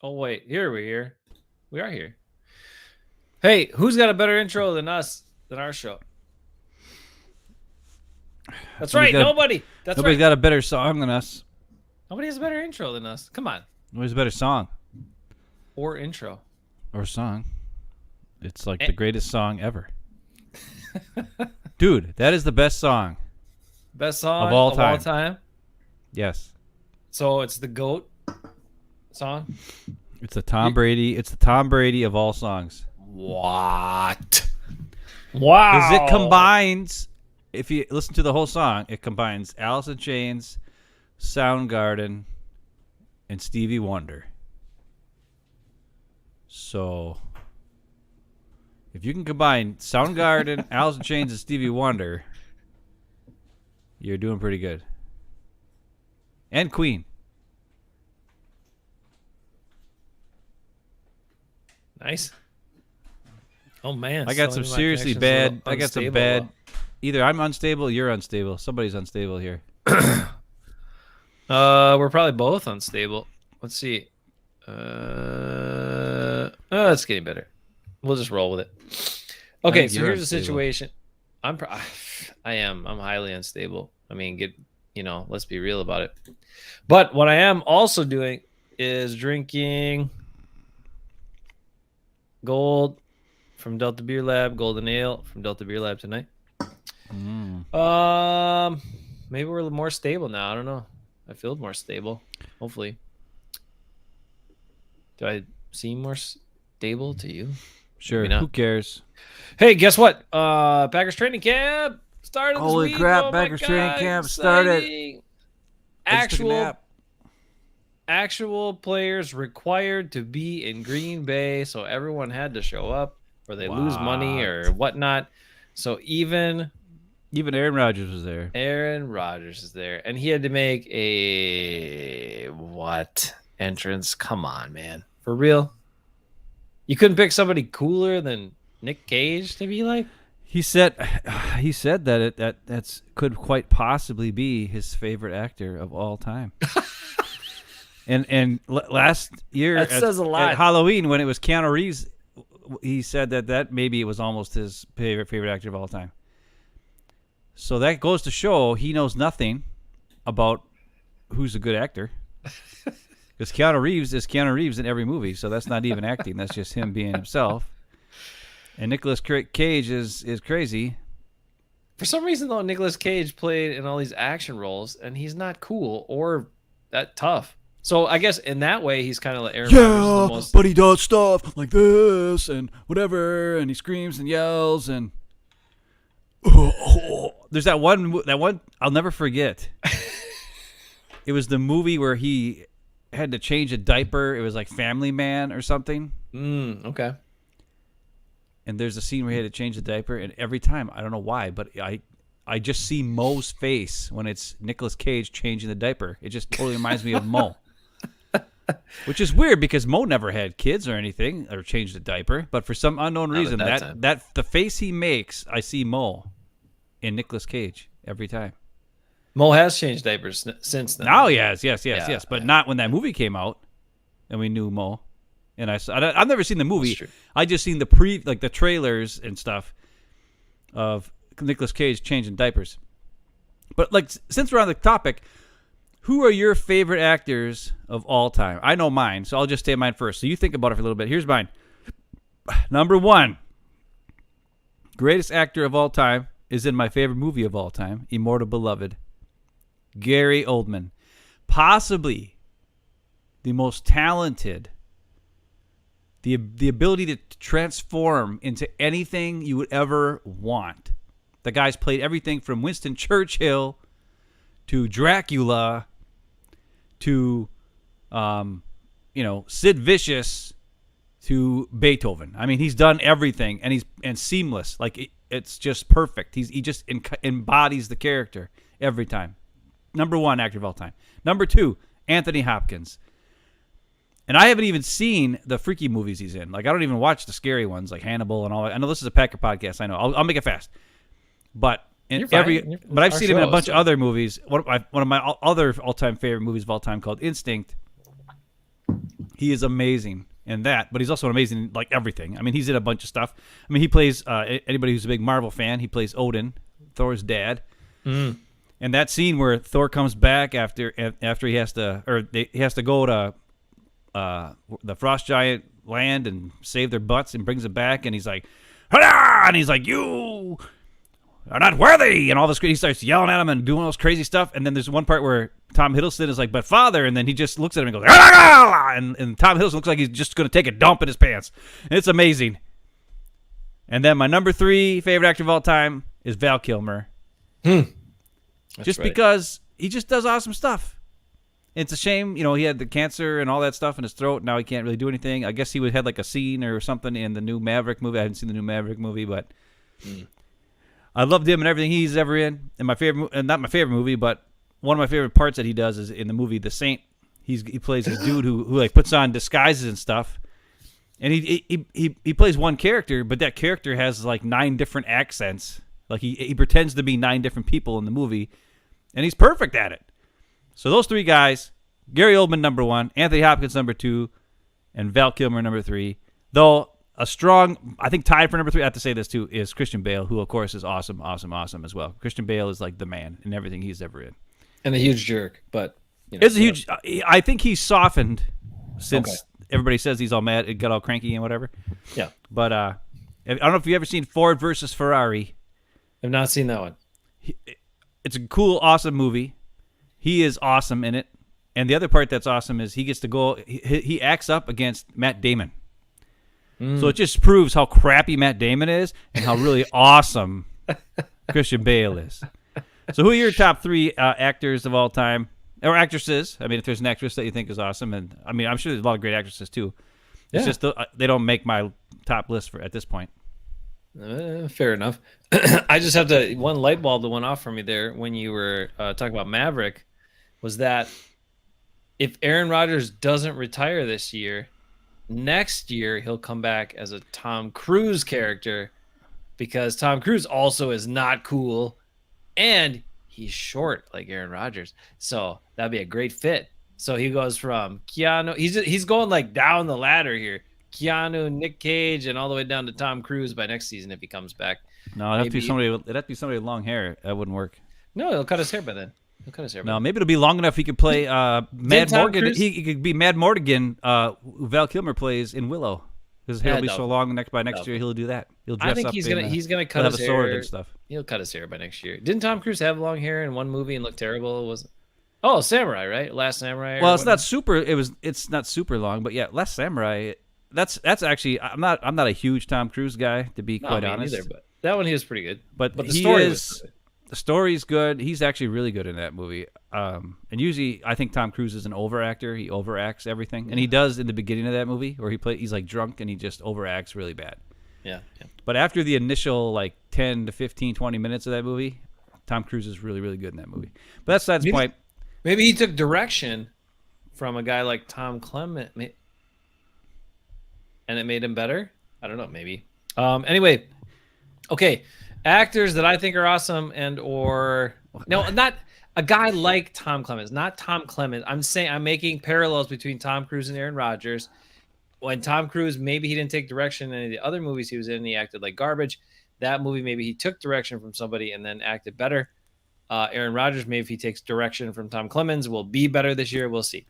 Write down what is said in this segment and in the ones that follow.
Oh wait, here we're here. We are here. Hey, who's got a better intro than us, than our show? That's right, nobody. That's Nobody's right. got a better song than us. Nobody has a better intro than us. Come on. Nobody's a better song Or intro. or song. It's like the greatest song ever. Dude, that is the best song. Best song Of all time. Yes. So it's the GOAT song? It's the Tom Brady. It's the Tom Brady of all songs. What? Wow. Because it combines, if you listen to the whole song, it combines Alice in Chains, Soundgarden, and Stevie Wonder. So, if you can combine Soundgarden, Alice in Chains, and Stevie Wonder, you're doing pretty good. And Queen. Nice. Oh man, I got some seriously bad. I got some bad. Either I'm unstable, you're unstable. Somebody's unstable here. We're probably both unstable. Let's see. It's getting better. We'll just roll with it. Okay, so here's the situation. I'm highly unstable. I mean, let's be real about it. But what I am also doing is drinking Gold from Delta Beer Lab, Golden Ale from Delta Beer Lab tonight. Maybe we're more stable now. I don't know. I feel more stable. Hopefully. Do I seem more stable to you? Sure. Who cares? Hey, guess what? Packers training camp started. Holy this week. crap! Oh Packers training camp exciting. started. Actual players required to be in Green Bay, so everyone had to show up, or they lose money or whatnot. So even Aaron Rodgers was there. Aaron Rodgers is there, and he had to make a entrance? Come on, man, for real. You couldn't pick somebody cooler than Nick Cage to be like. He said that that's could quite possibly be his favorite actor of all time. And last year that says a lot. At Halloween, when it was Keanu Reeves, he said that maybe it was almost his favorite actor of all time. So that goes to show he knows nothing about who's a good actor. Because Keanu Reeves is Keanu Reeves in every movie, so that's not even acting. That's just him being himself. And Nicolas Cage is crazy. For some reason, though, Nicolas Cage played in all these action roles, and he's not cool or that tough. So I guess in that way, he's kind of like Aaron Rodgers. But he does stuff like this and whatever, and he screams and yells and. There's that one I'll never forget. It was the movie where he had to change a diaper. It was like Family Man or something. Okay. And there's a scene where he had to change the diaper, and every time, I don't know why, but I just see Moe's face when it's Nicolas Cage changing the diaper. It just totally reminds me of Moe. Which is weird because Moe never had kids or anything or changed a diaper, but for some unknown reason, that the face he makes, I see Moe in Nicolas Cage every time. Moe has changed diapers since then. Now he has, yes, but not when that movie came out, and we knew Moe. And I've never seen the movie. I just seen the trailers and stuff of Nicolas Cage changing diapers. But since we're on the topic, who are your favorite actors of all time? I know mine, so I'll just say mine first. So you think about it for a little bit. Here's mine. Number 1, greatest actor of all time is in my favorite movie of all time, Immortal Beloved. Gary Oldman. Possibly the most talented, the ability to transform into anything you would ever want. The guy's played everything from Winston Churchill to Dracula to, Sid Vicious to Beethoven. I mean, he's done everything, and seamless. Like it's just perfect. He just embodies the character every time. Number 1 actor of all time. Number 2, Anthony Hopkins. And I haven't even seen the freaky movies he's in. Like, I don't even watch the scary ones, like Hannibal and all that. I know this is a Packer podcast. I know. I'll make it fast. But I've seen him in a bunch of other movies. One of my other all-time favorite movies of all time called Instinct. He is amazing in that, but he's also amazing in, like, everything. I mean, he's in a bunch of stuff. I mean, he plays anybody who's a big Marvel fan. He plays Odin, Thor's dad. Mm. And that scene where Thor comes back after he has to go to the Frost Giant land and save their butts, and brings it back, and he's like, "Hurrah!" And he's like, "You are not worthy," and all this. He starts yelling at him and doing all this crazy stuff. And then there's one part where Tom Hiddleston is like, "But father," and then he just looks at him and goes, "Ah!" and Tom Hiddleston looks like he's just going to take a dump in his pants. And it's amazing. And then my number 3 favorite actor of all time is Val Kilmer. Just because he just does awesome stuff. It's a shame, he had the cancer and all that stuff in his throat. Now he can't really do anything. I guess he had like a scene or something in the new Maverick movie. I haven't seen the new Maverick movie, but I loved him and everything he's ever in. And my favorite, and not my favorite movie, but one of my favorite parts that he does is in the movie The Saint. He plays this dude who like puts on disguises and stuff. And he plays one character, but that character has like 9 different accents. Like he pretends to be 9 different people in the movie, and he's perfect at it. So those 3 guys, Gary Oldman number 1, Anthony Hopkins number 2, and Val Kilmer number 3. Though a strong, I think tied for number 3, I have to say this too, is Christian Bale, who of course is awesome as well. Christian Bale is like the man in everything he's ever in. And a huge jerk, but it's a huge. I think he's softened since everybody says he's all mad, got all cranky and whatever. Yeah. But I don't know if you've ever seen Ford versus Ferrari. I've not seen that one. It's a cool, awesome movie. He is awesome in it. And the other part that's awesome is he gets to go, he acts up against Matt Damon. So it just proves how crappy Matt Damon is and how really awesome Christian Bale is. So who are your top 3 actors of all time? Or actresses? I mean, if there's an actress that you think is awesome. And I mean, I'm sure there's a lot of great actresses too. It's just they don't make my top list at this point. Fair enough. I just have to, one light bulb that went off for me there when you were talking about Maverick was that if Aaron Rodgers doesn't retire this year, next year he'll come back as a Tom Cruise character, because Tom Cruise also is not cool and he's short like Aaron Rodgers. So that'd be a great fit. So he goes from Keanu, he's going like down the ladder here. Keanu, Nick Cage, and all the way down to Tom Cruise by next season if he comes back. No, it'd have to be somebody with long hair. That wouldn't work. No, he'll cut his hair by then. No, maybe it'll be long enough he could play Mad Morgan. He could be Mad Morgan. Who Val Kilmer plays in Willow. His hair will be so long. By next year he'll do that. He'll dress up. I think he's gonna cut his hair. Sword and stuff. He'll cut his hair by next year. Didn't Tom Cruise have long hair in one movie and look terrible? Samurai, right? Last Samurai. Well, it's not super. It's not super long, but yeah, Last Samurai. That's actually I'm not a huge Tom Cruise guy, to be quite honest. Neither, but that one he was pretty good. But the story was good. The story's good. He's actually really good in that movie. And usually I think Tom Cruise is an overactor. He overacts everything, and he does in the beginning of that movie where he's like drunk and he just overacts really bad. Yeah. But after the initial like 10 to 15, 20 minutes of that movie, Tom Cruise is really, really good in that movie. But that's the point. Maybe he took direction from a guy like Tom Clement, and it made him better. I don't know, maybe. Anyway, okay, actors that I think are awesome not a guy like Tom Clements, not Tom Clement. I'm making parallels between Tom Cruise and Aaron Rodgers. When Tom Cruise, maybe he didn't take direction in any of the other movies he was in, he acted like garbage. That movie, maybe he took direction from somebody and then acted better. Aaron Rodgers, maybe if he takes direction from Tom Clements, will be better this year. We'll see.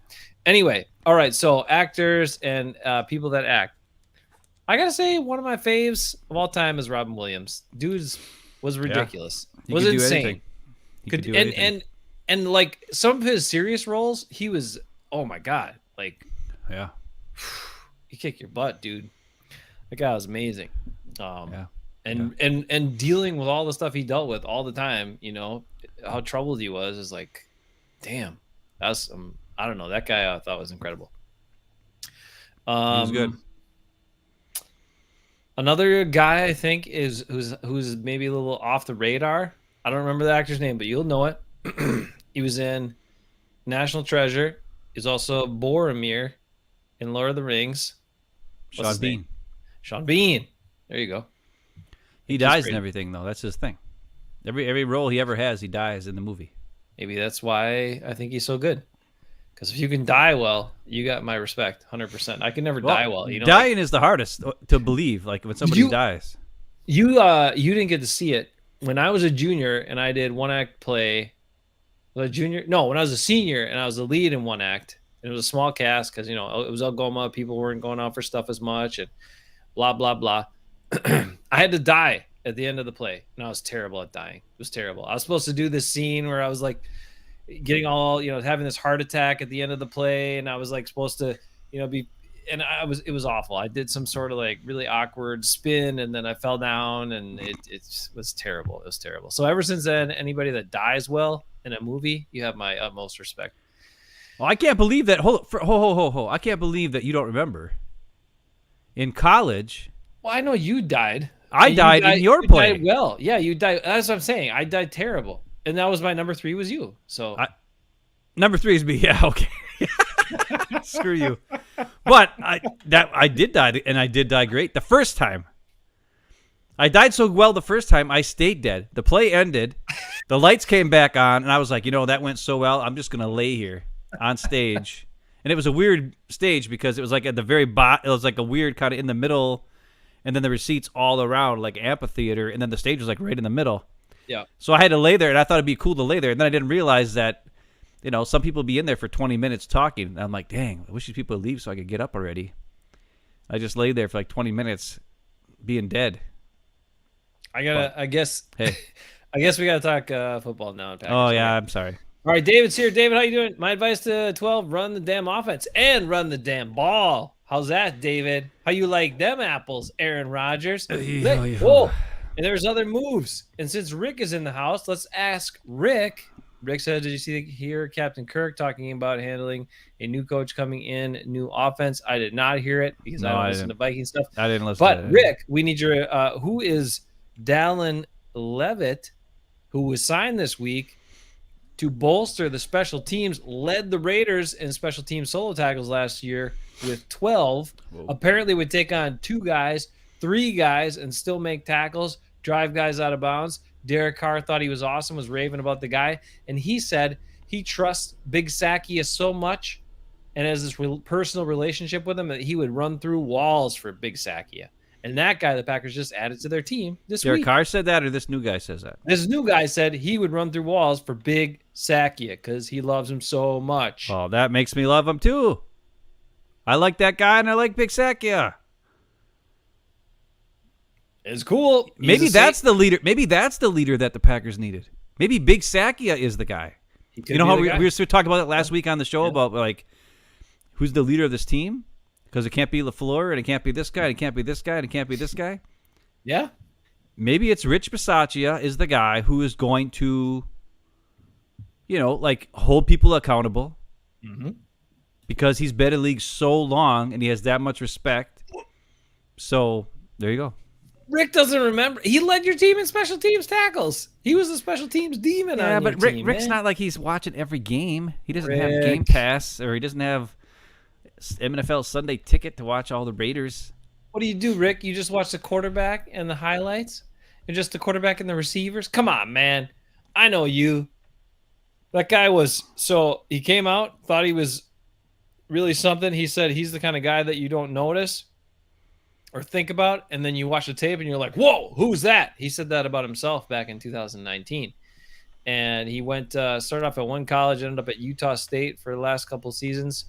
Anyway, all right, so actors and people that act. I gotta say, one of my faves of all time is Robin Williams. Dude was ridiculous. Yeah. Was insane. He could do anything. And like some of his serious roles, he was, oh my god, like, yeah, he kicked your butt, dude. That guy was amazing. And dealing with all the stuff he dealt with all the time, how troubled he was is like, damn, that's I don't know. That guy I thought was incredible. He was good. Another guy I think is who's maybe a little off the radar. I don't remember the actor's name, but you'll know it. He was in National Treasure. He's also Boromir in Lord of the Rings. What's Sean Bean. Sean Bean. There you go. He dies and everything, though. That's his thing. Every role he ever has, he dies in the movie. Maybe that's why I think he's so good. Because if you can die well, you got my respect, 100%. I can never die well. You know, dying is the hardest to believe. Like when somebody dies. You didn't get to see it when I was a junior and I did one act play. When I was a senior and I was the lead in one act. And it was a small cast because it was Algoma. People weren't going out for stuff as much and blah blah blah. I had to die at the end of the play, and I was terrible at dying. It was terrible. I was supposed to do this scene where I was like getting all having this heart attack at the end of the play, and I was like supposed to be, and it was awful. I did some sort of like really awkward spin, and then I fell down, and it was terrible. It was terrible. So ever since then, anybody that dies well in a movie, you have my utmost respect. Well, I can't believe that. Ho. I can't believe that you don't remember. In college. Well, I know you died. I died in your play. Died well, yeah, you died. That's what I'm saying. I died terrible, and that was my number 3 was you. So number 3 is me. Yeah, okay. Screw you. But I did die, and I did die great the first time. I died so well the first time, I stayed dead. The play ended, the lights came back on, and I was like, that went so well. I'm just gonna lay here on stage, and it was a weird stage because it was like at the very bottom. It was like a weird kind of in the middle. And then there were seats all around, like amphitheater, and then the stage was like right in the middle. Yeah. So I had to lay there, and I thought it'd be cool to lay there. And then I didn't realize that, some people be in there for 20 minutes talking. And I'm like, dang, I wish these people would leave so I could get up already. I just laid there for like 20 minutes, being dead. I guess. Hey, I guess we gotta talk football now. Packers. Oh yeah, I'm sorry. All right, David's here. David, how you doing? My advice to 12: run the damn offense and run the damn ball. How's that, David? How you like them apples, Aaron Rodgers? Whoa! And there's other moves. And since Rick is in the house, let's ask Rick. Rick said, "Did you hear Captain Kirk talking about handling a new coach coming in, new offense?" I did not hear it because I don't listen to Viking stuff. I didn't listen. But Rick, we need your. Who is Dallin Levitt, who was signed this week to bolster the special teams? Led the Raiders in special team solo tackles last year with 12. Whoa. Apparently would take on 2 guys, 3 guys, and still make tackles, drive guys out of bounds. Derek Carr thought he was awesome, was raving about the guy, and he said he trusts Big Sakia so much and has this personal relationship with him that he would run through walls for Big Sakia. And that guy the Packers just added to their team this week. Derek Carr said that, or this new guy says that? This new guy said he would run through walls for Big Sakia because he loves him so much. Oh, that makes me love him too. I like that guy, and I like Big Sakia. It's cool. Maybe that's the leader. Maybe that's the leader that the Packers needed. Maybe Big Sakia is the guy. How we were talking about it last week on the show about like who's the leader of this team? Because it can't be LaFleur, and it can't be this guy, and it can't be this guy, and it can't be this guy. Yeah. Maybe it's Rich Bisaccia is the guy who is going to, hold people accountable. Mm-hmm. Because he's been in league so long and he has that much respect. So there you go. Rick doesn't remember. He led your team in special teams tackles. He was the special teams demon on your team. Yeah, but Rick's not like he's watching every game. He doesn't have Game Pass, or he doesn't have NFL Sunday ticket to watch all the Raiders. What do you do, Rick? You just watch the quarterback and the highlights? And just the quarterback and the receivers? Come on, man. I know you. That guy he came out, thought he was really something. He said he's the kind of guy that you don't notice or think about, and then you watch the tape and you're like, whoa, who's that? He said that about himself back in 2019. And he started off at one college, ended up at Utah State for the last couple of seasons.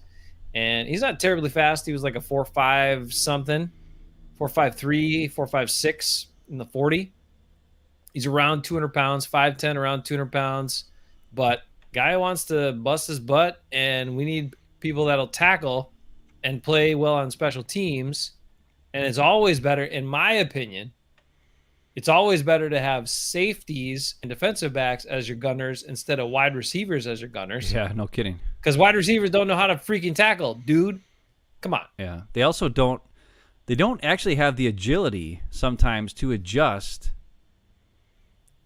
And he's not terribly fast. He was like a 4.5 something, 4.53, 4.56 in the 40. He's around 200 pounds, 5'10", around 200 pounds. But guy wants to bust his butt, and we need people that'll tackle and play well on special teams. And it's always better, in my opinion, it's always better to have safeties and defensive backs as your gunners instead of wide receivers as your gunners. Yeah, no kidding. Because wide receivers don't know how to freaking tackle, dude. Come on. Yeah. They also don't actually have the agility sometimes to adjust,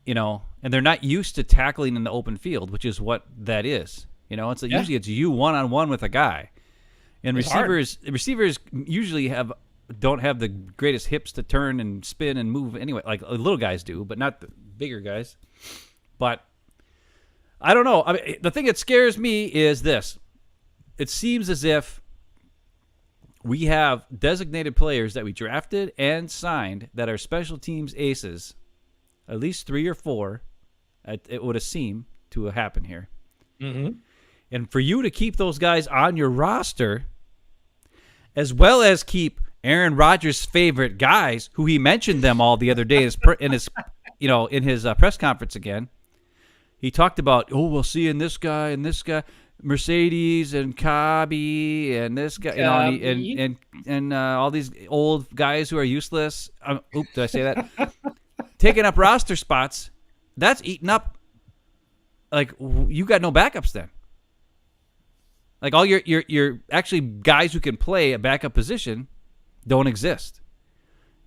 and they're not used to tackling in the open field, which is what that is. Usually it's you one-on-one with a guy. And receivers usually don't have the greatest hips to turn and spin and move anyway. Like little guys do, but not the bigger guys. But I don't know. I mean, the thing that scares me is this. It seems as if we have designated players that we drafted and signed that are special teams aces, at least 3 or 4. It would seem to happen here. Mm-hmm. And for you to keep those guys on your roster, as well as keep Aaron Rodgers' favorite guys, who he mentioned them all the other day in his press conference again. He talked about, we'll see in this guy and this guy, Mercedes and Cobby and this guy, and all these old guys who are useless. Did I say that? Taking up roster spots. That's eating up. Like, you got no backups then. Like, all your actually guys who can play a backup position don't exist.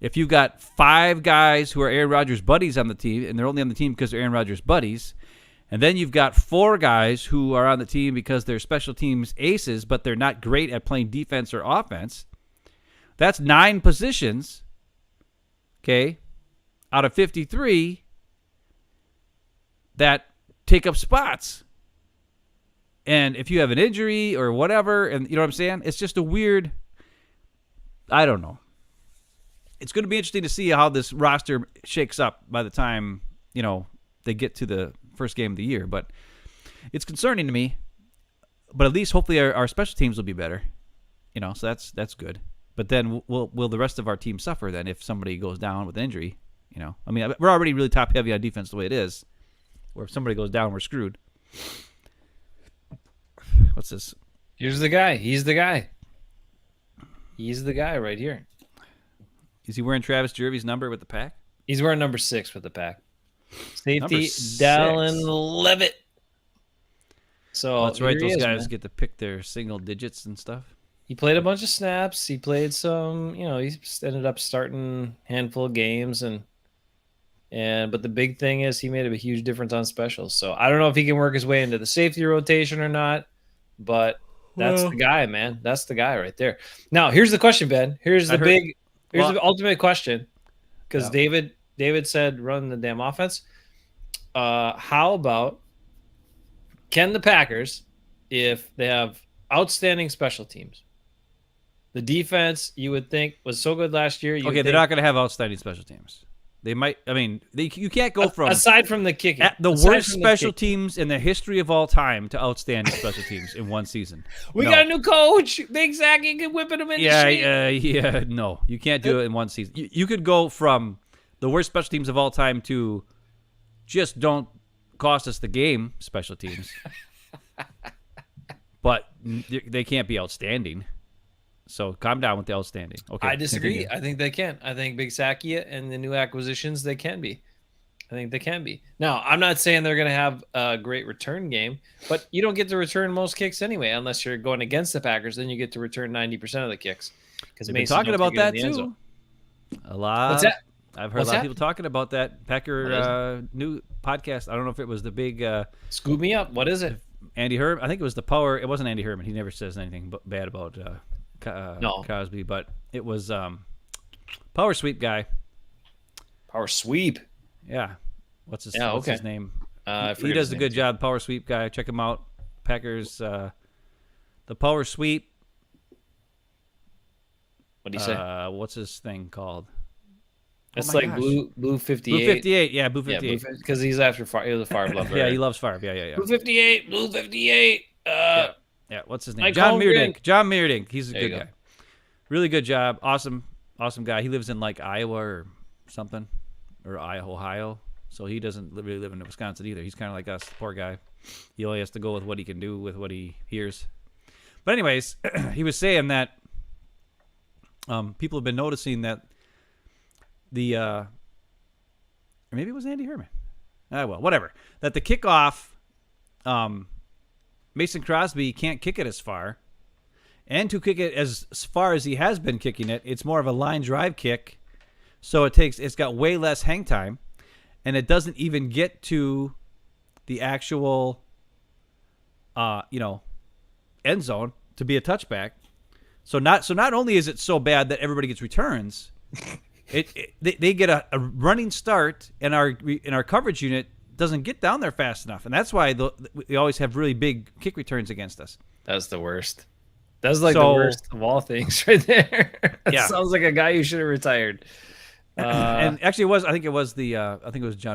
If you've got 5 guys who are Aaron Rodgers' buddies on the team, and they're only on the team because they're Aaron Rodgers' buddies, and then you've got 4 guys who are on the team because they're special teams aces, but they're not great at playing defense or offense, that's 9 positions, okay, out of 53 that take up spots. And if you have an injury or whatever, and you know what I'm saying? It's just a weird, I don't know. It's going to be interesting to see how this roster shakes up by the time, they get to the first game of the year. But it's concerning to me. But at least hopefully our special teams will be better. So that's good. But then will the rest of our team suffer then if somebody goes down with injury? I mean, we're already really top heavy on defense the way it is. Or if somebody goes down, we're screwed. What's this? Here's the guy. He's the guy. He's the guy right here. Is he wearing Travis Jervey's number with the pack? He's wearing number 6 with the pack. Safety, Dallin Levitt. So that's right. Those guys get to pick their single digits and stuff. He played a bunch of snaps. He played some, he ended up starting a handful of games but the big thing is he made a huge difference on specials. So I don't know if he can work his way into the safety rotation or not, but that's the guy, man. That's the guy right there. Now, here's the question, Ben. Here's the ultimate question. Because David said run the damn offense. How about can the Packers, if they have outstanding special teams, the defense you would think was so good last year. They're not going to have outstanding special teams. They might. I mean, you can't go from aside from the kicking, the worst special teams in the history of all time to outstanding special teams in one season. We got a new coach, Big Zach. You can whip him in. Yeah. No, you can't do it in one season. You could go from the worst special teams of all time to just don't cost us the game special teams, but they can't be outstanding. So calm down with the outstanding. Okay, I disagree. Continue. I think they can. I think Big Sakia and the new acquisitions, they can be. I think they can be. Now, I'm not saying they're going to have a great return game, but you don't get to return most kicks anyway, unless you're going against the Packers. Then you get to return 90% of the kicks. Because they've been talking about that too. A lot. What's that? I've heard a lot of people talking about that Packer new podcast. I don't know if it was the big. Scoop me up. What is it? Andy Herman. I think it was the Power. It wasn't Andy Herman. He never says anything bad about Cosby, but it was Power Sweep guy. Power Sweep. Yeah. What's his name? He does a good job. Power Sweep guy. Check him out. Packers. The Power Sweep. What do you say? What's his thing called? It's like Blue 58. Blue 58. Yeah, Blue 58. Because he's after Favre. He was a Favre lover. Yeah, he loves Favre. Yeah. Blue 58. Blue 58. Yeah, what's his name? John Meerdink. John Meerdink. He's a good guy. Really good job. Awesome guy. He lives in like Iowa or something, or Ohio. So he doesn't really live in Wisconsin either. He's kind of like us, poor guy. He only has to go with what he can do with what he hears. But anyways, he was saying that people have been noticing that or maybe it was Andy Herman. Well, whatever. That the kickoff, Mason Crosby can't kick it as far. And to kick it as far as he has been kicking it, it's more of a line drive kick. So it's got way less hang time. And it doesn't even get to the actual, end zone to be a touchback. So not only is it so bad that everybody gets returns, they get a running start, and our coverage unit doesn't get down there fast enough, and that's why we always have really big kick returns against us. That's the worst. That's like the worst of all things right there. That sounds like a guy who should have retired. And actually, I think it was John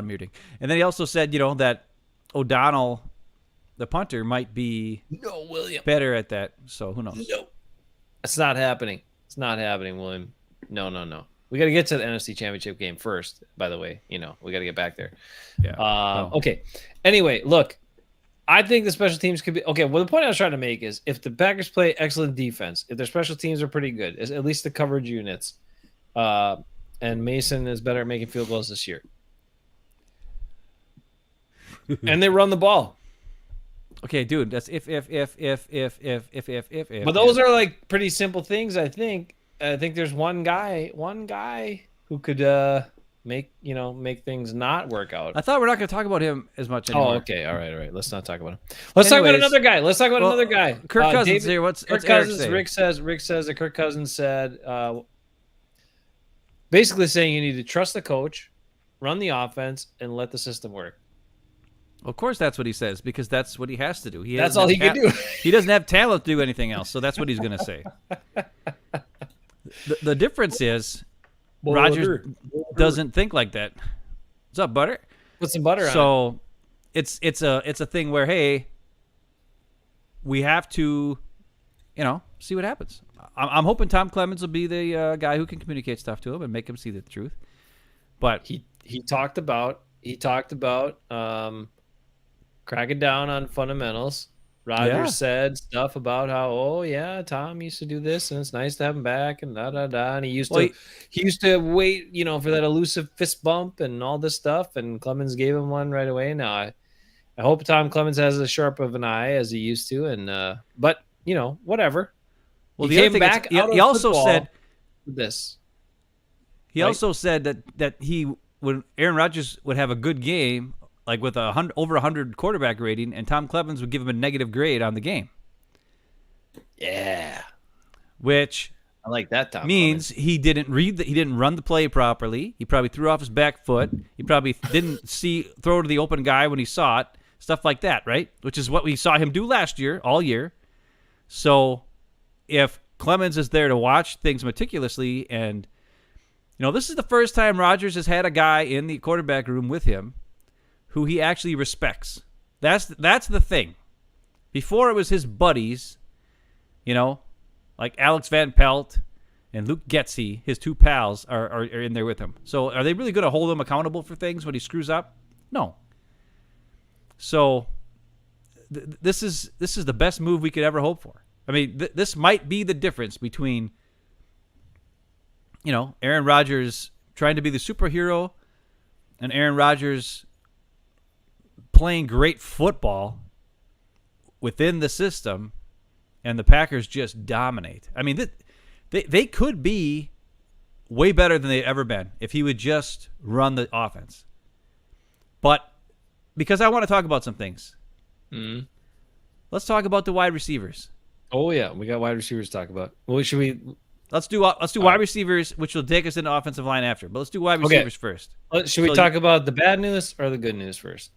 Meerding. And then he also said, that O'Donnell, the punter, might be William, better at that. So who knows? No, it's not happening. It's not happening, William. No. We got to get to the NFC Championship game first. By the way, we got to get back there. Yeah. Okay. Anyway, look, I think the special teams could be okay. Well, the point I was trying to make is if the Packers play excellent defense, if their special teams are pretty good, at least the coverage units, and Mason is better at making field goals this year, and they run the ball. Okay, dude, that's if. But those are like pretty simple things. I think there's one guy who could make things not work out. I thought we're not going to talk about him as much anymore. Oh, okay, all right. Let's not talk about him. Let's talk about another guy. Kirk Cousins here. What's Kirk Eric Cousins? say? Rick says that Kirk Cousins said, basically saying you need to trust the coach, run the offense, and let the system work. Of course, that's what he says, because that's what he has to do. That's all he can do. He doesn't have talent to do anything else, so that's what he's going to say. The difference is Rodgers doesn't think like that. What's up, butter? Put some butter on it. So it's a thing where, hey, we have to, see what happens. I'm hoping Tom Clemens will be the guy who can communicate stuff to him and make him see the truth. But he talked about cracking down on fundamentals. Rodgers said stuff about how, Tom used to do this, and it's nice to have him back, and da. And he used to wait, for that elusive fist bump and all this stuff. And Clemens gave him one right away. Now I hope Tom Clemens has as sharp of an eye as he used to. And but whatever. Well, he the came other thing back. He also said this. He also said that when Aaron Rodgers would have a good game, like with over 100 quarterback rating, and Tom Clemens would give him a negative grade on the game. Yeah, which I like that. Tom means Clemens. He didn't run the play properly. He probably threw off his back foot. He probably didn't throw to the open guy when he saw it. Stuff like that, right? Which is what we saw him do last year, all year. So if Clemens is there to watch things meticulously, and this is the first time Rodgers has had a guy in the quarterback room with him who he actually respects. That's the thing. Before it was his buddies, like Alex Van Pelt and Luke Getsy, his two pals, are in there with him. So are they really going to hold him accountable for things when he screws up? No. So this is the best move we could ever hope for. I mean, this might be the difference between, Aaron Rodgers trying to be the superhero and Aaron Rodgers playing great football within the system, and the Packers just dominate. I mean, they could be way better than they've ever been if he would just run the offense. But because I want to talk about some things, let's talk about the wide receivers. Oh yeah, we got wide receivers to talk about. Well, should we? Let's do wide receivers, which will take us into offensive line after. But let's do wide receivers first. Should we talk about the bad news or the good news first?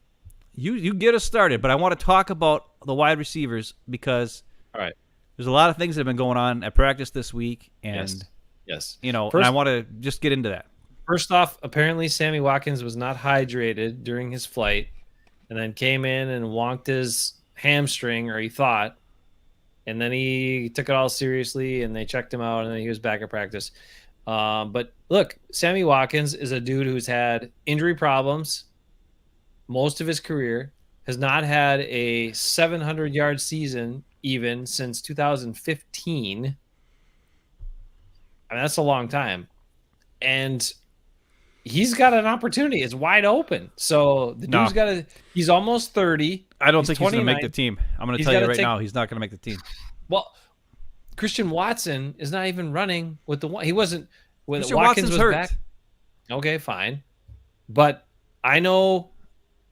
You get us started, but I want to talk about the wide receivers because there's a lot of things that have been going on at practice this week, and yes. And I want to just get into that. First off, apparently Sammy Watkins was not hydrated during his flight, and then came in and wonked his hamstring, or he thought, and then he took it all seriously, and they checked him out, and then he was back at practice. But look, Sammy Watkins is a dude who's had injury problems most of his career, has not had a 700-yard season even since 2015. I mean, that's a long time. And he's got an opportunity. It's wide open. So the dude's he's almost 30. I don't think he's going to make the team. I'm going to tell you right now, he's not going to make the team. Well, Christian Watson is not even running with the one. He wasn't when Christian Watkins was hurt. back. Okay, fine. But I know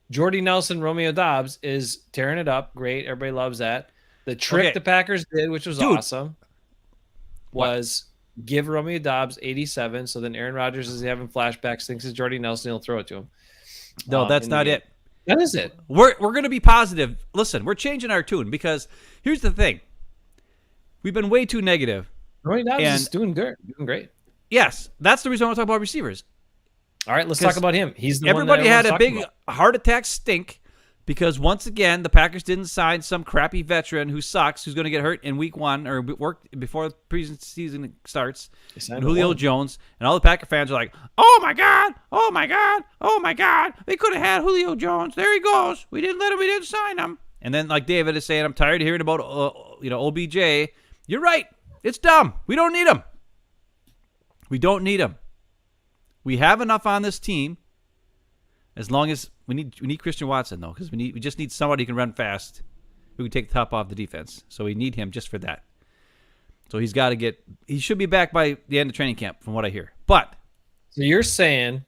Jordy Nelson, Romeo Doubs is tearing it up. Great. Everybody loves that. The trick the Packers did, which was awesome. was give Romeo Doubs 87, so then Aaron Rodgers is having flashbacks, thinks it's Jordy Nelson, he'll throw it to him. No, that's not it. That is it. We're going to be positive. Listen, we're changing our tune because here's the thing. We've been way too negative. Romeo Doubs is doing good, doing great. Yes, that's the reason I want to talk about receivers. All right, let's talk about him. He's the everybody one that had a big heart attack stink because once again the Packers didn't sign some crappy veteran who sucks, who's going to get hurt in week 1 or work before the preseason starts. And Julio Jones, and all the Packer fans are like, "Oh my God! Oh my God! Oh my God! They could have had Julio Jones. There he goes. We didn't let him. We didn't sign him." And then, like David is saying, I'm tired of hearing about OBJ. You're right. It's dumb. We don't need him. We don't need him. We have enough on this team. As long as we need Christian Watson though, because we just need somebody who can run fast, who can take the top off the defense. So we need him just for that. So he should be back by the end of training camp, from what I hear. But so you're saying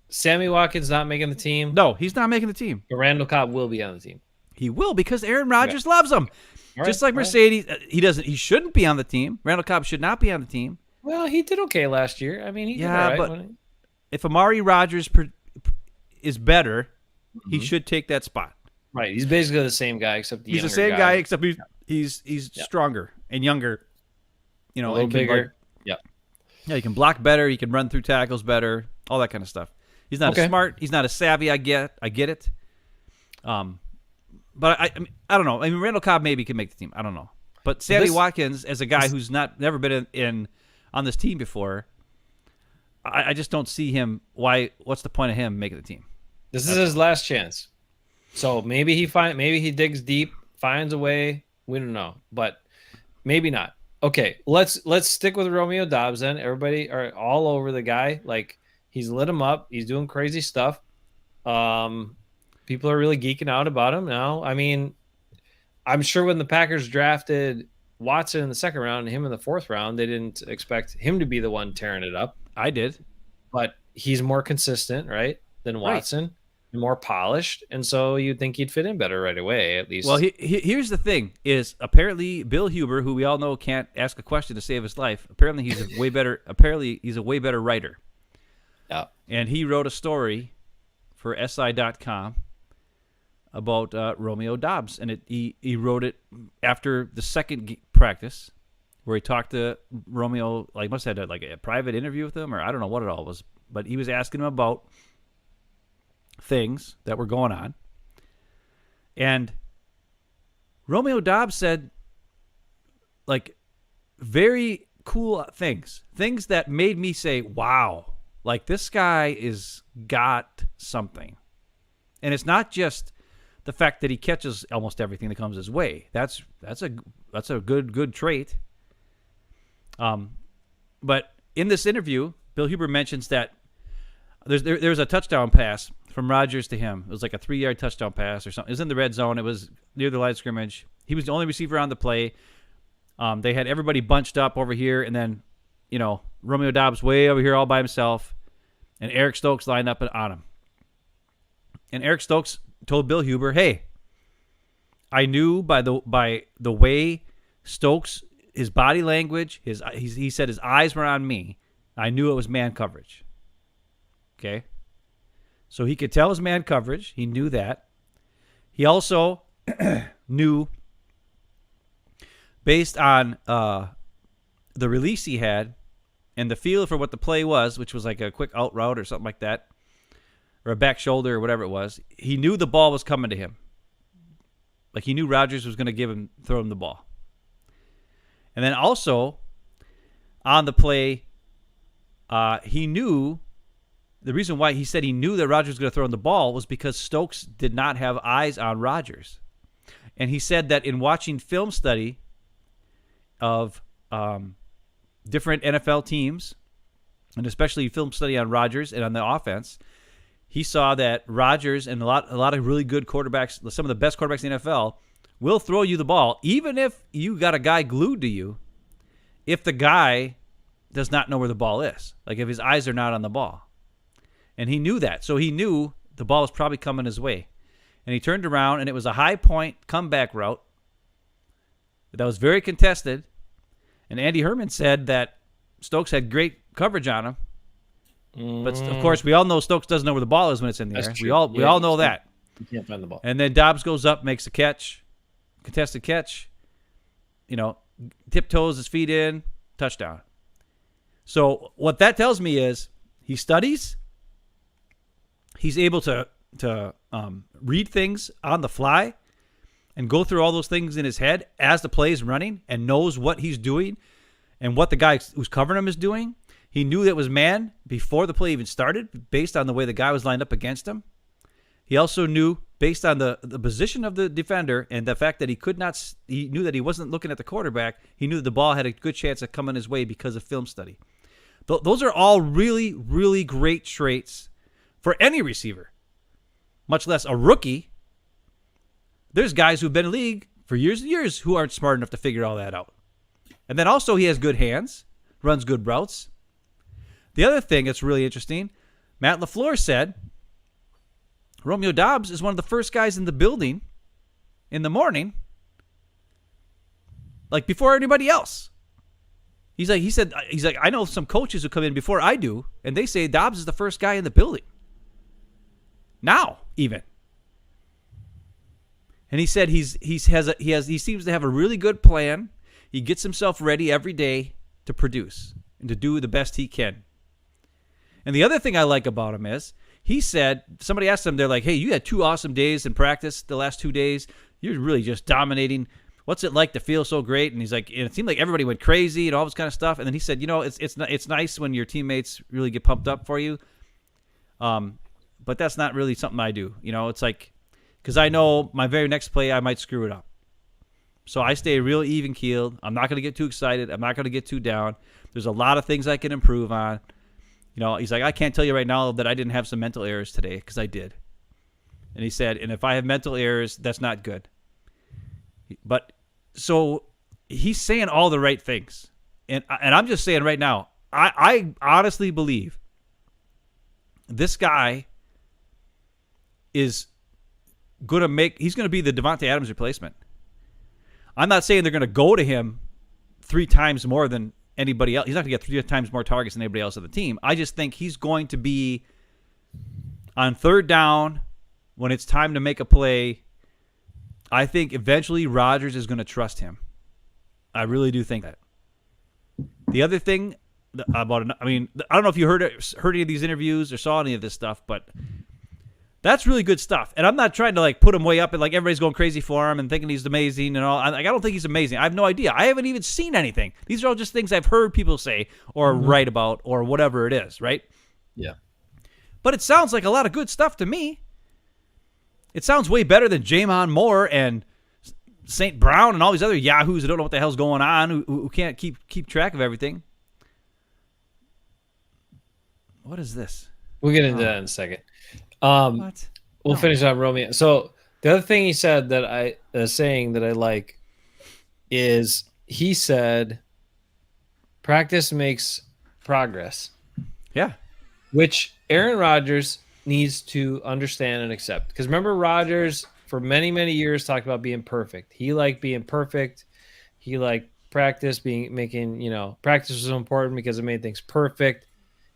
Sammy Watkins not making the team? No, he's not making the team. But Randall Cobb will be on the team. He will because Aaron Rodgers loves him. Just like Mercedes, he shouldn't be on the team. Randall Cobb should not be on the team. Well, he did okay last year. I mean, he did all right. But if Amari Rodgers is better, he should take that spot. Right. He's basically the same guy, except he's the same guy, except he's stronger and younger. A little bigger. Yeah, he can block better. He can run through tackles better. All that kind of stuff. He's not as smart. He's not as savvy. I get it. But I don't know. I mean, Randall Cobb maybe can make the team. I don't know. But Sammy Watkins, as a guy who's never been in on this team before, I just don't see him. What's the point of him making the team? This is his last chance. So maybe he digs deep, finds a way. We don't know, but maybe not. Okay, let's stick with Romeo Doubs then. Everybody are all over the guy. Like, he's lit him up. He's doing crazy stuff. People are really geeking out about him now. I mean, I'm sure when the Packers drafted Watson in the 2nd round and him in the 4th round, they didn't expect him to be the one tearing it up. I did. But he's more consistent, right, than Watson, and more polished. And so you'd think he'd fit in better right away, at least. Well, here's the thing, is apparently Bill Huber, who we all know can't ask a question to save his life, apparently he's a way better writer. Yeah. And he wrote a story for SI.com about Romeo Doubs, and he wrote it after the second practice, where he talked to Romeo, like must have had like a private interview with him, or I don't know what it all was, but he was asking him about things that were going on, and Romeo Doubs said like very cool things that made me say, "Wow, like this guy is got something," and it's not just the fact that he catches almost everything that comes his way. That's a good trait. But in this interview, Bill Huber mentions that there's a touchdown pass from Rodgers to him. It was like a 3-yard touchdown pass or something. It was in the red zone. It was near the line of scrimmage. He was the only receiver on the play. They had everybody bunched up over here, and then Romeo Doubs way over here all by himself, and Eric Stokes lined up on him. And Eric Stokes told Bill Huber, "Hey, I knew by the way Stokes, his body language, he said his eyes were on me. I knew it was man coverage." Okay, so he could tell his man coverage. He knew that. He also knew, based on the release he had and the feel for what the play was, which was like a quick out route or something like that, or a back shoulder or whatever it was, he knew the ball was coming to him. Like he knew Rodgers was going to throw him the ball. And then also on the play, he knew the reason why he said he knew that Rodgers was going to throw him the ball was because Stokes did not have eyes on Rodgers. And he said that in watching film study of different NFL teams, and especially film study on Rodgers and on the offense, he saw that Rodgers and a lot of really good quarterbacks, some of the best quarterbacks in the NFL, will throw you the ball, even if you got a guy glued to you, if the guy does not know where the ball is. Like if his eyes are not on the ball. And he knew that. So he knew the ball was probably coming his way. And he turned around, and it was a high point comeback route that was very contested. And Andy Herman said that Stokes had great coverage on him. But of course, we all know Stokes doesn't know where the ball is when it's in the air. We all know that. You can't find the ball. And then Dobbs goes up, makes a catch, contested catch. Tiptoes his feet in, touchdown. So what that tells me is he studies. He's able to read things on the fly and go through all those things in his head as the play is running and knows what he's doing and what the guy who's covering him is doing. He knew that was man before the play even started based on the way the guy was lined up against him. He also knew, based on the position of the defender and the fact that he knew that he wasn't looking at the quarterback, he knew that the ball had a good chance of coming his way because of film study. Those are all really, really great traits for any receiver, much less a rookie. There's guys who've been in the league for years and years who aren't smart enough to figure all that out. And then also he has good hands, runs good routes. The other thing that's really interesting, Matt LaFleur said Romeo Doubs is one of the first guys in the building in the morning, like before anybody else. He said, I know some coaches who come in before I do, and they say Doubs is the first guy in the building. Now, even. And he said he seems to have a really good plan. He gets himself ready every day to produce and to do the best he can. And the other thing I like about him is he said, somebody asked him, they're like, hey, you had 2 awesome days in practice the last 2 days. You're really just dominating. What's it like to feel so great? And he's like, it seemed like everybody went crazy and all this kind of stuff. And then he said, it's nice when your teammates really get pumped up for you. But that's not really something I do. It's like, because I know my very next play, I might screw it up. So I stay real even keeled. I'm not going to get too excited. I'm not going to get too down. There's a lot of things I can improve on. He's like, I can't tell you right now that I didn't have some mental errors today, because I did. And he said, and if I have mental errors, that's not good. But so he's saying all the right things. And I'm just saying right now, I honestly believe this guy is he's going to be the Devontae Adams replacement. I'm not saying they're going to go to him 3 times more than anybody else. He's not going to get 3 times more targets than anybody else on the team. I just think he's going to be on 3rd down when it's time to make a play. I think eventually Rodgers is going to trust him. I really do think that. The other thing about I don't know if you heard any of these interviews or saw any of this stuff, but that's really good stuff. And I'm not trying to put him way up and everybody's going crazy for him and thinking he's amazing and all. I don't think he's amazing. I have no idea. I haven't even seen anything. These are all just things I've heard people say or write about or whatever it is, right? Yeah. But it sounds like a lot of good stuff to me. It sounds way better than Jamon Moore and St. Brown and all these other yahoos who don't know what the hell's going on, who can't keep track of everything. What is this? We'll get into that in a second. What? We'll finish on Romeo. So the other thing he said that I like is he said practice makes progress. Yeah. Which Aaron Rodgers needs to understand and accept. Because remember, Rodgers for many, many years talked about being perfect. He liked being perfect. He liked practice, practice was so important because it made things perfect.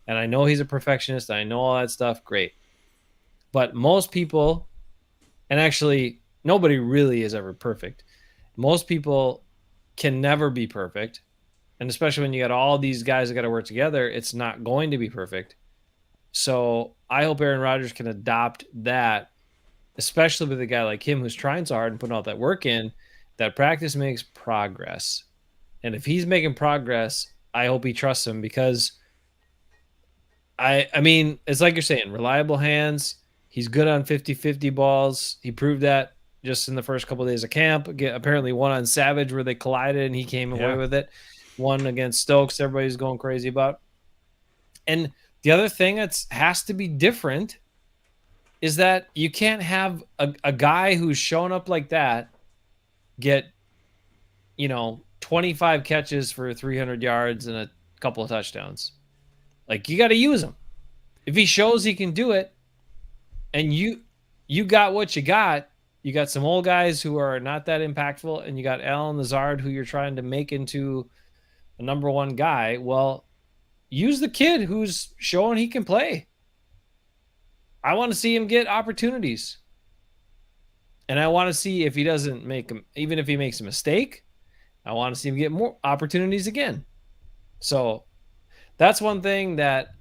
And I know he's a perfectionist. I know all that stuff. Great. But most people, and actually nobody really is ever perfect. Most people can never be perfect. And especially when you got all these guys that got to work together, it's not going to be perfect. So I hope Aaron Rodgers can adopt that, especially with a guy like him who's trying so hard and putting all that work in, that practice makes progress. And if he's making progress, I hope he trusts him, because I mean, it's like you're saying, reliable hands. He's good on 50-50 balls. He proved that just in the first couple of days of camp. Apparently one on Savage where they collided and he came away with it. One against Stokes everybody's going crazy about. And the other thing that has to be different is that you can't have a guy who's shown up like that get, 25 catches for 300 yards and a couple of touchdowns. You got to use him. If he shows he can do it, and you got what you got some old guys who are not that impactful, and you got Allen Lazard who you're trying to make into a number one guy. Well, use the kid who's showing he can play. I want to see him get opportunities. And I want to see if he doesn't make them, even if he makes a mistake, I want to see him get more opportunities again. So that's one thing that,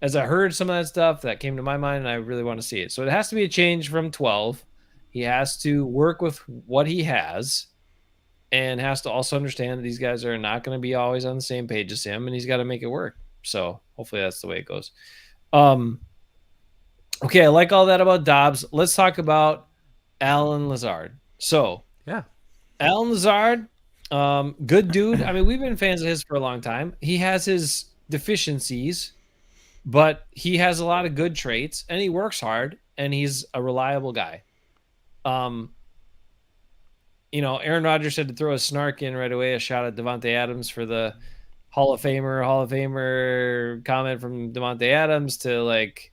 as I heard some of that stuff, that came to my mind, and I really want to see it. So it has to be a change from 12. He has to work with what he has, and has to also understand that these guys are not going to be always on the same page as him, and he's got to make it work. So hopefully that's the way it goes. Okay, I like all that about Dobbs. Let's talk about Allen Lazard. So, yeah, Allen Lazard, good dude. I mean, we've been fans of his for a long time. He has his deficiencies, but he has a lot of good traits, and he works hard, and he's a reliable guy. Aaron Rodgers had to throw a snark in right away, a shot at Davante Adams for the Hall of Famer comment from Davante Adams to like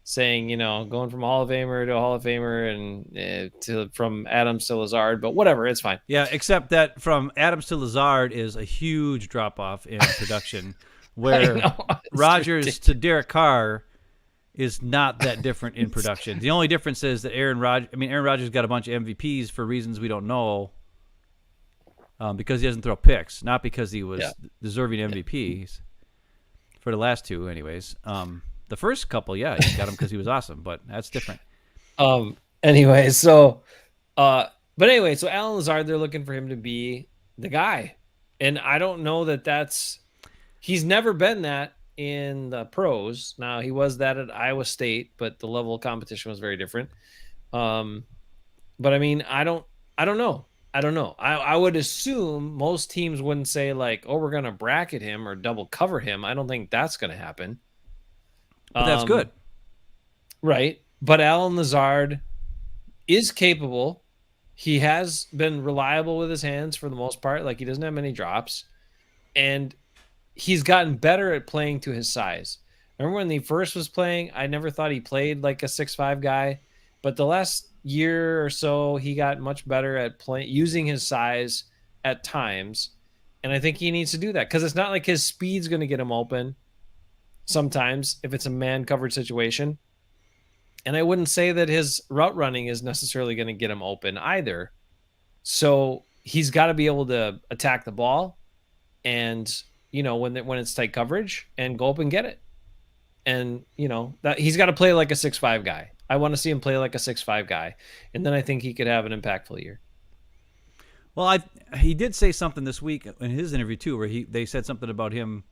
saying, going from Hall of Famer to Hall of Famer and from Adams to Lazard, but whatever, it's fine. Yeah, except that from Adams to Lazard is a huge drop off in production, where Rodgers to Derek Carr is not that different in production. The only difference is that Aaron Rodgers got a bunch of MVPs for reasons we don't know, because he doesn't throw picks, not because he was deserving MVPs for the last two, anyways. The first couple, yeah, he got him because he was awesome, but that's different. Anyway, so Allen Lazard, they're looking for him to be the guy, and I don't know he's never been that in the pros. Now he was that at Iowa State, but the level of competition was very different. But I mean, I don't know. I would assume most teams wouldn't say like, oh, we're going to bracket him or double cover him. I don't think that's going to happen. But that's good. Right. But Allen Lazard is capable. He has been reliable with his hands for the most part. Like, he doesn't have many drops. And he's gotten better at playing to his size. Remember when he first was playing, I never thought he played like a 6'5" guy. But the last year or so, he got much better at using his size at times. And I think he needs to do that because it's not like his speed's going to get him open sometimes if it's a man-covered situation. And I wouldn't say that his route running is necessarily going to get him open either. So he's got to be able to attack the ball and, when it's tight coverage and go up and get it. And, that he's got to play like a 6'5" guy. I want to see him play like a 6'5" guy. And then I think he could have an impactful year. Well, he did say something this week in his interview too, where they said something about him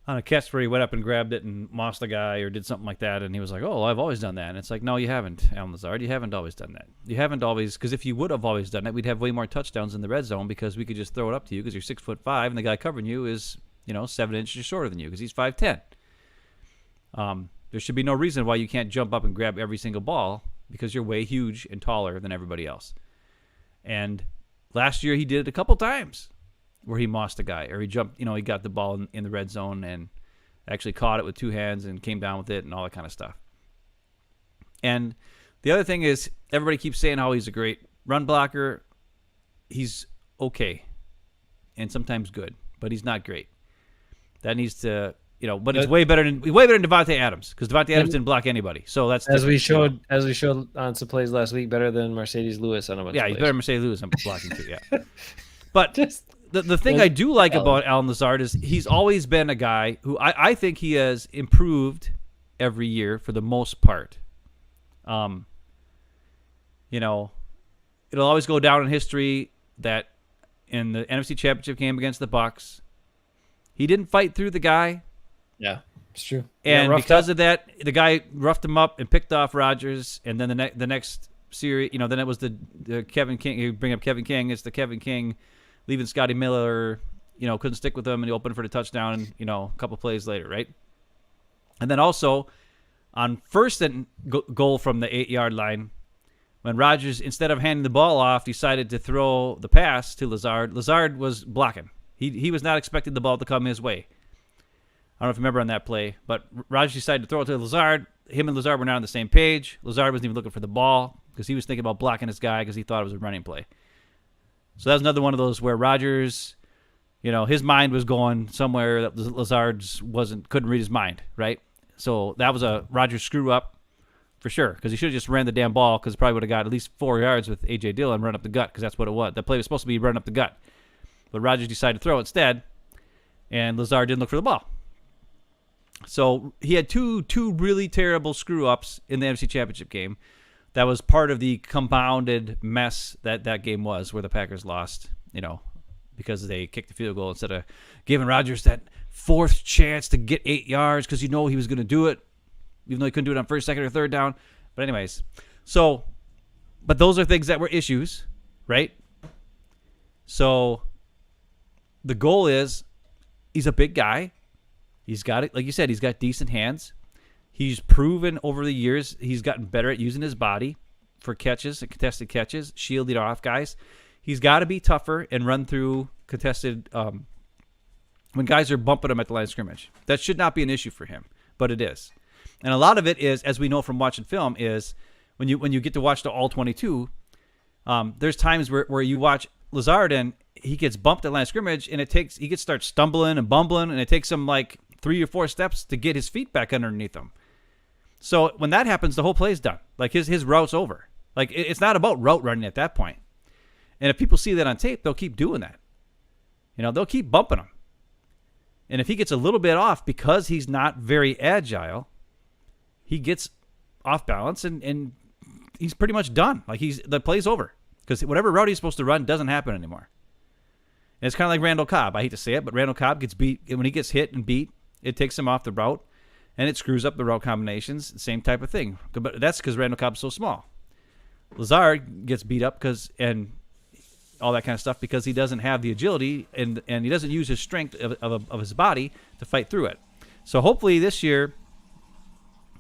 on a catch where he went up and grabbed it and mossed the guy or did something like that, and he was like, "Oh, I've always done that." And it's like, no, you haven't, Allen Lazard. You haven't always done that. You haven't always, because if you would have always done that, we'd have way more touchdowns in the red zone because we could just throw it up to you because you're 6'5" and the guy covering you is 7 inches shorter than you because he's 5'10". There should be no reason why you can't jump up and grab every single ball because you're way huge and taller than everybody else. And last year he did it a couple times where he mossed a guy or he jumped, he got the ball in the red zone and actually caught it with two hands and came down with it and all that kind of stuff. And the other thing is everybody keeps saying how he's a great run blocker. He's okay and sometimes good, but he's not great. That needs to, but it's way better than Davante Adams because Davante Adams didn't block anybody. So that's as we showed on some plays last week, better than Mercedes Lewis on a bunch of plays. He's better than Mercedes Lewis on blocking too. Yeah, but the thing I do like about Allen Lazard is he's always been a guy who I think he has improved every year for the most part. It'll always go down in history that in the NFC Championship game against the Bucs, he didn't fight through the guy. Yeah, it's true. And because of that, the guy roughed him up and picked off Rodgers. And then the next series, then it was the Kevin King. You bring up Kevin King. It's the Kevin King leaving Scotty Miller, couldn't stick with him, and he opened for the touchdown, a couple plays later, right? And then also on first and goal from the 8-yard line, when Rodgers, instead of handing the ball off, decided to throw the pass to Lazard. Lazard was blocking. He was not expecting the ball to come his way. I don't know if you remember on that play, but Rodgers decided to throw it to Lazard. Him and Lazard were not on the same page. Lazard wasn't even looking for the ball because he was thinking about blocking his guy because he thought it was a running play. So that was another one of those where Rodgers His mind was going somewhere that Lazard's couldn't read his mind, right? So that was a Rodgers screw up for sure, because he should have just ran the damn ball, because probably would have got at least 4 yards with A.J. Dillon run up the gut, because that's what it was. That play was supposed to be run up the gut. But Rodgers decided to throw instead, and Lazard didn't look for the ball. So he had two really terrible screw-ups in the NFC Championship game. That was part of the compounded mess that game was, where the Packers lost, because they kicked the field goal instead of giving Rodgers that fourth chance to get 8 yards, because he was going to do it, even though he couldn't do it on first, second, or third down. But anyways, but those are things that were issues, right? So the goal is, he's a big guy. He's got it, like you said, he's got decent hands. He's proven over the years he's gotten better at using his body for catches and contested catches, shielding off guys. He's got to be tougher and run through contested when guys are bumping him at the line of scrimmage. That should not be an issue for him, but it is. And a lot of it is, as we know from watching film, is when you get to watch the all 22, there's times where you watch Lazard and he gets bumped at line of scrimmage, and he gets start stumbling and bumbling, and it takes him like 3 or 4 steps to get his feet back underneath him. So when that happens, the whole play's done. Like his route's over. Like it's not about route running at that point. And if people see that on tape, they'll keep doing that. They'll keep bumping him. And if he gets a little bit off because he's not very agile, he gets off balance and he's pretty much done. Like the play's over, because whatever route he's supposed to run doesn't happen anymore. And it's kind of like Randall Cobb. I hate to say it, but Randall Cobb gets beat. When he gets hit and beat, it takes him off the route, and it screws up the route combinations. Same type of thing. But that's because Randall Cobb's so small. Lazard gets beat up and all that kind of stuff because he doesn't have the agility and he doesn't use his strength of his body to fight through it. So hopefully this year,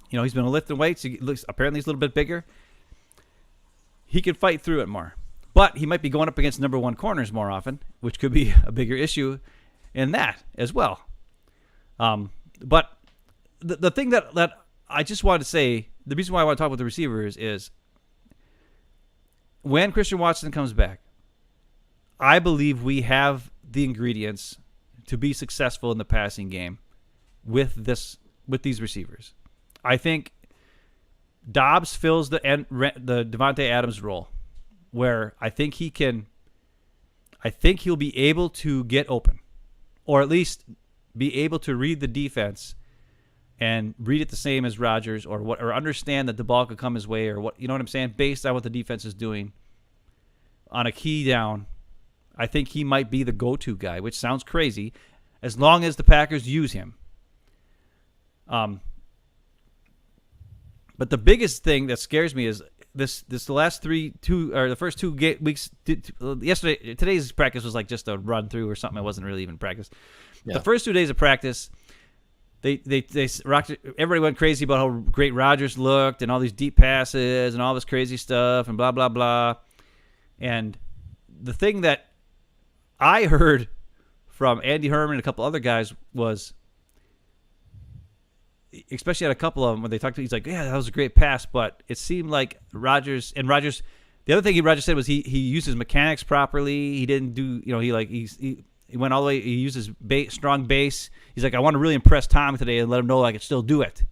he's been lifting weights. Apparently he's a little bit bigger. He can fight through it more. But he might be going up against number 1 corners more often, which could be a bigger issue in that as well. But the thing that I just wanted to say, the reason why I want to talk about the receivers is when Christian Watson comes back, I believe we have the ingredients to be successful in the passing game with these receivers. I think Dobbs fills the Devontae Adams role, where I think he'll be able to get open, or at least be able to read the defense and read it the same as Rodgers, or understand that the ball could come his way, or what, you know what I'm saying, based on what the defense is doing on a key down. I think he might be the go-to guy, which sounds crazy, as long as the Packers use him. But the biggest thing that scares me is the first 2 weeks. Today's practice was like just a run through or something. It wasn't really even practice. Yeah. The first 2 days of practice, they rocked it. Everybody went crazy about how great Rodgers looked and all these deep passes and all this crazy stuff and blah blah blah. And the thing that I heard from Andy Herman and a couple other guys was, especially at a couple of them when they talked to, he's like, yeah, that was a great pass, but it seemed like Rodgers, the other thing Rodgers said was he used his mechanics properly. He didn't do, he went all the way, he used his strong base. He's like, I want to really impress Tom today and let him know I can still do it.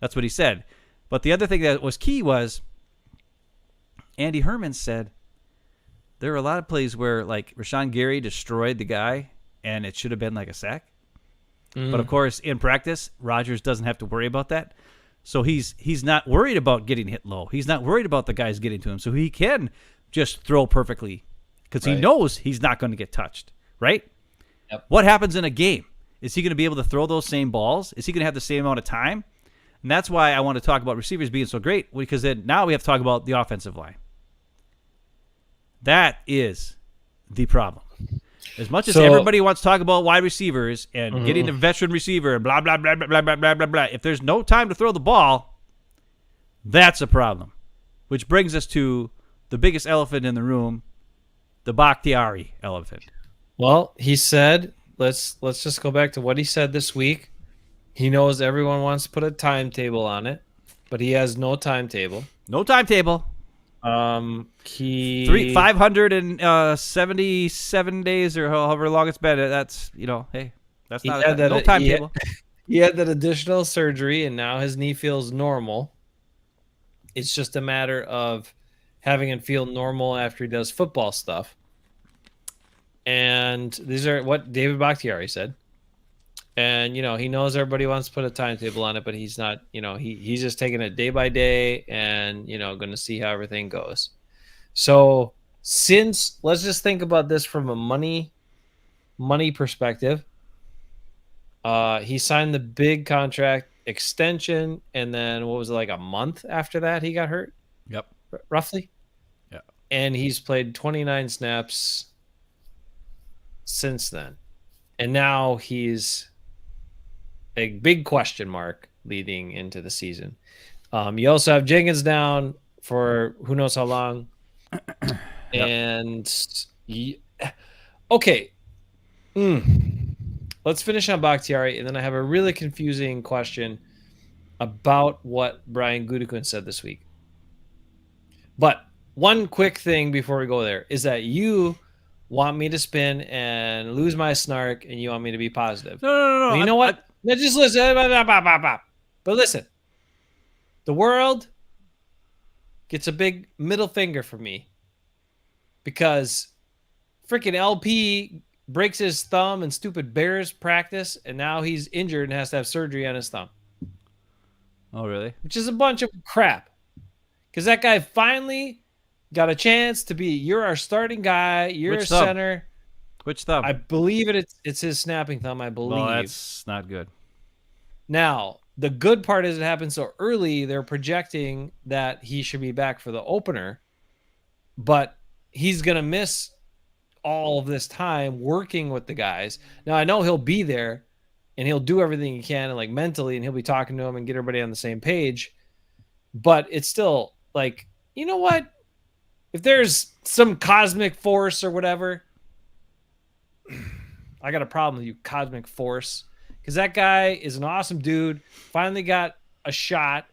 That's what he said. But the other thing that was key was Andy Herman said there were a lot of plays where like Rashawn Gary destroyed the guy and it should have been like a sack. But of course, in practice, Rodgers doesn't have to worry about that. So he's not worried about getting hit low. He's not worried about the guys getting to him. So he can just throw perfectly because he knows he's not going to get touched, right? Yep. What happens in a game? Is he going to be able to throw those same balls? Is he going to have the same amount of time? And that's why I want to talk about receivers being so great, because then now we have to talk about the offensive line. That is the problem. As much as everybody wants to talk about wide receivers and getting a veteran receiver and blah, blah, blah, blah, blah, blah, blah, blah, blah, if there's no time to throw the ball, that's a problem. Which brings us to the biggest elephant in the room, the Bakhtiari elephant. Well, he said, let's just go back to what he said this week. He knows everyone wants to put a timetable on it, but he has no timetable. No timetable. He 577 days or however long it's been. That's hey, that's not no timetable. He had that additional surgery, and now his knee feels normal. It's just a matter of having it feel normal after he does football stuff. And these are what David Bakhtiari said. And he knows everybody wants to put a timetable on it, but he's not. He's just taking it day by day, and going to see how everything goes. So let's just think about this from a money perspective. He signed the big contract extension, and then what was it, like a month after that he got hurt? Yep, roughly. Yeah, and he's played 29 snaps since then, and now he's a big question mark leading into the season. You also have Jenkins down for who knows how long. Yep. And okay. Let's finish on Bakhtiari, and then I have a really confusing question about what Brian Gutekunst said this week. But one quick thing before we go there is that you want me to spin and lose my snark, and you want me to be positive. No. Well, you know what? Just listen. But listen, the world gets a big middle finger from me because freaking LP breaks his thumb in stupid Bears practice, and now he's injured and has to have surgery on his thumb. Oh, really? Which is a bunch of crap. Because that guy finally got a chance to be, you're our starting guy, you're a center. Which thumb? I believe it's his snapping thumb, I believe. Well, that's not good. Now, the good part is it happened so early, they're projecting that he should be back for the opener, but he's going to miss all of this time working with the guys. Now, I know he'll be there, and he'll do everything he can, and like mentally, and he'll be talking to them and get everybody on the same page, but it's still like, you know what? If there's some cosmic force or whatever, I got a problem with you, cosmic force, because that guy is an awesome dude. Finally got a shot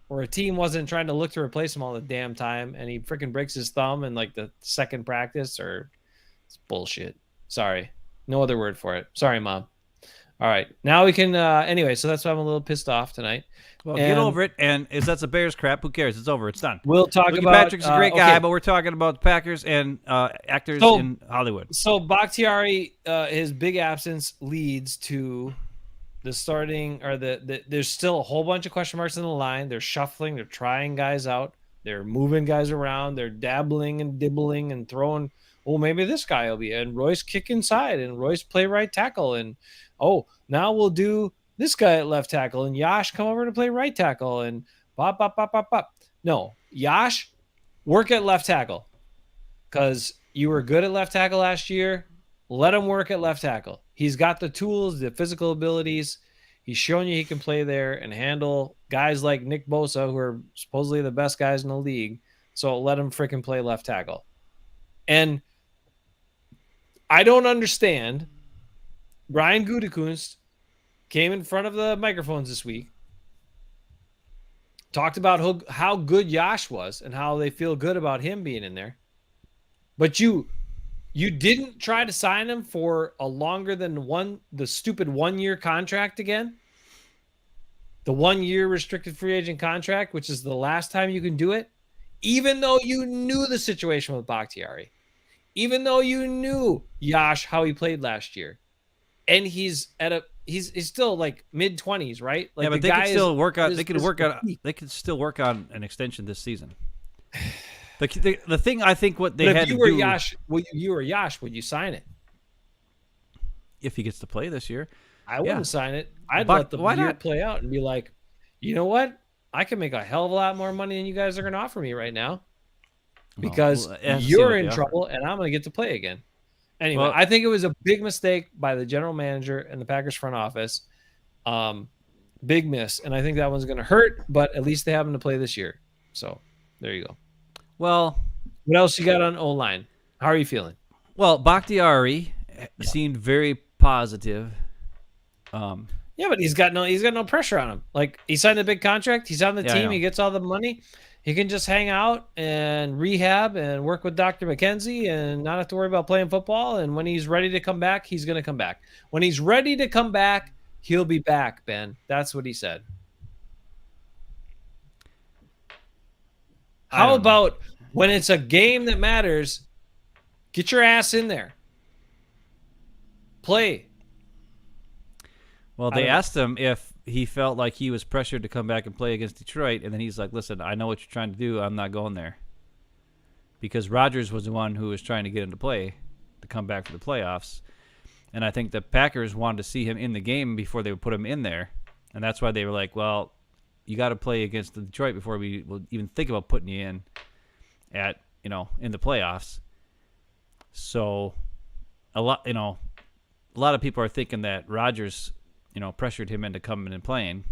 where a team wasn't trying to look to replace him all the damn time, and he freaking breaks his thumb in like the second practice, or it's bullshit. Sorry. No other word for it. Sorry, Mom. All right. Now we can, anyway, so that's why I'm a little pissed off tonight. Well, get over it. And if that's a Bears crap, who cares? It's over. It's done. We'll talk Luke about... Patrick's a great guy, but we're talking about the Packers and actors in Hollywood. So Bakhtiari, his big absence leads to the starting, or there's still a whole bunch of question marks in the line. They're shuffling. They're trying guys out. They're moving guys around. They're dabbling and dibbling and throwing, oh, maybe this guy will be. And Royce kick inside, and Royce play right tackle. And, oh, now we'll do this guy at left tackle, and Yash come over to play right tackle, and pop. No, Yash, work at left tackle, because you were good at left tackle last year. Let him work at left tackle. He's got the tools, the physical abilities. He's shown you he can play there and handle guys like Nick Bosa, who are supposedly the best guys in the league. So let him freaking play left tackle. And I don't understand. Brian Gutekunst came in front of the microphones this week, talked about how good Yash was and how they feel good about him being in there. But you didn't try to sign him for a longer than the stupid 1-year contract again. The 1-year restricted free agent contract, which is the last time you can do it, even though you knew the situation with Bakhtiari, even though you knew Yash, how he played last year. And he's still like mid-20s, right? Like, yeah, but they could still work on. They could still work on an extension this season. The thing I think what they had to do. Yash, would you sign it? If he gets to play this year, I wouldn't sign it. I'd let the year play out and be like, you know what? I can make a hell of a lot more money than you guys are going to offer me right now, because you're in trouble and I'm going to get to play again. Anyway, I think it was a big mistake by the general manager and the Packers front office. Big miss. And I think that one's going to hurt, but at least they have him to play this year. So there you go. Well, what else you got on O-line? How are you feeling? Well, Bakhtiari seemed very positive. Yeah, but he's got no pressure on him. Like, he signed a big contract. He's on the team. He gets all the money. He can just hang out and rehab and work with Dr. McKenzie and not have to worry about playing football. And when he's ready to come back, he's going to come back. When he's ready to come back, he'll be back, Ben. That's what he said. How about when it's a game that matters, get your ass in there. Play. Well, they asked him if he felt like he was pressured to come back and play against Detroit, and then he's like, listen, I know what you're trying to do. I'm not going there. Because Rodgers was the one who was trying to get him to play, to come back for the playoffs. And I think the Packers wanted to see him in the game before they would put him in there. And that's why they were like, well, you got to play against the Detroit before we will even think about putting you in in the playoffs. So a lot of people are thinking that Rodgers pressured him into coming and playing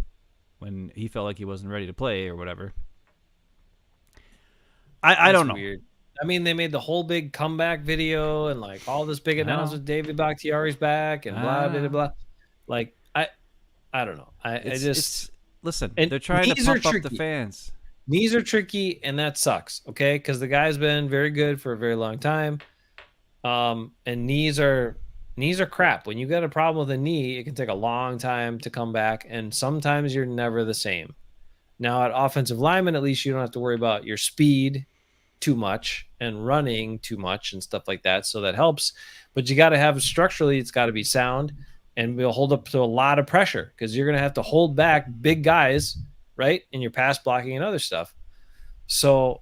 when he felt like he wasn't ready to play or whatever. I don't know. Weird. I mean, they made the whole big comeback video and like all this big announcement. David Bakhtiari's back and blah blah blah. Like I don't know. Listen. They're trying to pump up the fans. Knees are tricky, and that sucks. Okay, because the guy's been very good for a very long time. And knees are crap. When you got a problem with a knee, it can take a long time to come back, and sometimes you're never the same. Now, at offensive lineman, at least you don't have to worry about your speed too much and running too much and stuff like that, so that helps. But you got to have structurally, it's got to be sound, and we'll hold up to a lot of pressure because you're going to have to hold back big guys, right, in your pass blocking and other stuff. So,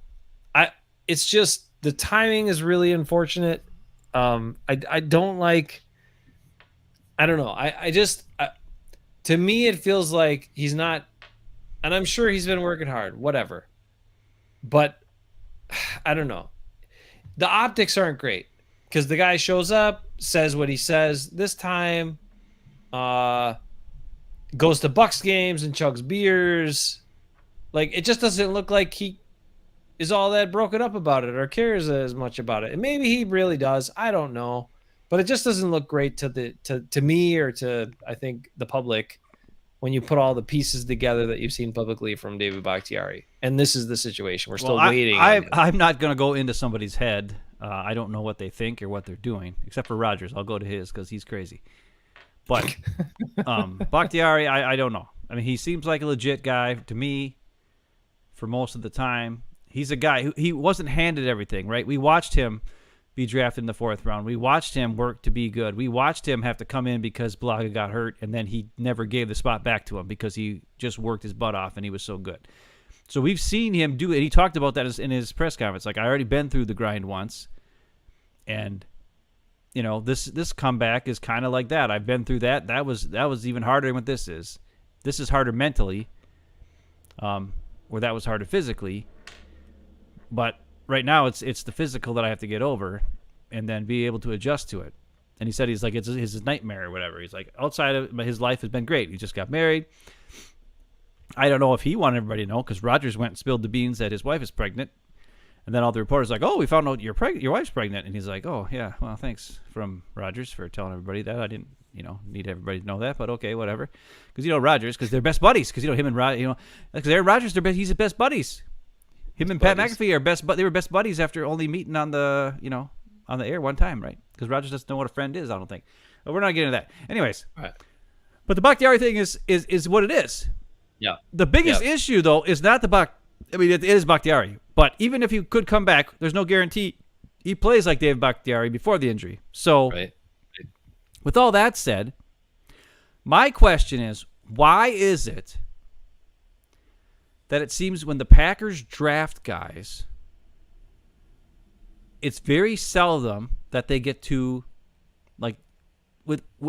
it's just the timing is really unfortunate. I don't like. I don't know. To me, it feels like he's not, and I'm sure he's been working hard, whatever. But I don't know. The optics aren't great because the guy shows up, says what he says this time, goes to Bucks games and chugs beers. Like, it just doesn't look like he is all that broken up about it or cares as much about it. And maybe he really does. I don't know. But it just doesn't look great to me or to, I think, the public when you put all the pieces together that you've seen publicly from David Bakhtiari. And this is the situation. We're still waiting. I'm not going to go into somebody's head. I don't know what they think or what they're doing, except for Rodgers. I'll go to his because he's crazy. But Bakhtiari, I don't know. I mean, he seems like a legit guy to me for most of the time. He's a guy he wasn't handed everything, right? We watched him be drafted in the 4th round. We watched him work to be good. We watched him have to come in because Blaga got hurt, and then he never gave the spot back to him because he just worked his butt off, and he was so good. So we've seen him do it. He talked about that in his press conference. Like, I already been through the grind once, and this comeback is kind of like that. I've been through that. That was even harder than what this is. This is harder mentally, or that was harder physically, but right now, it's the physical that I have to get over and then be able to adjust to it. And he said it's his nightmare or whatever. He's like, outside of his life has been great. He just got married. I don't know if he wanted everybody to know because Rodgers went and spilled the beans that his wife is pregnant. And then all the reporters are like, oh, we found out your wife's pregnant. And he's like, oh, yeah, well, thanks from Rodgers for telling everybody that. I didn't, need everybody to know that, but okay, whatever. Because, Rodgers, because they're best buddies. Because, him and Rodgers, because Aaron Rodgers, he's the best buddies. Him and Pat McAfee are they were best buddies after only meeting on the air one time, right? Because Rodgers doesn't know what a friend is, I don't think. But we're not getting into that. Anyways. Right. But the Bakhtiari thing is what it is. Yeah. The biggest issue, though, is not it is Bakhtiari. But even if he could come back, there's no guarantee he plays like David Bakhtiari before the injury. So, with all that said, my question is, why is it that it seems when the Packers draft guys, it's very seldom that they get to,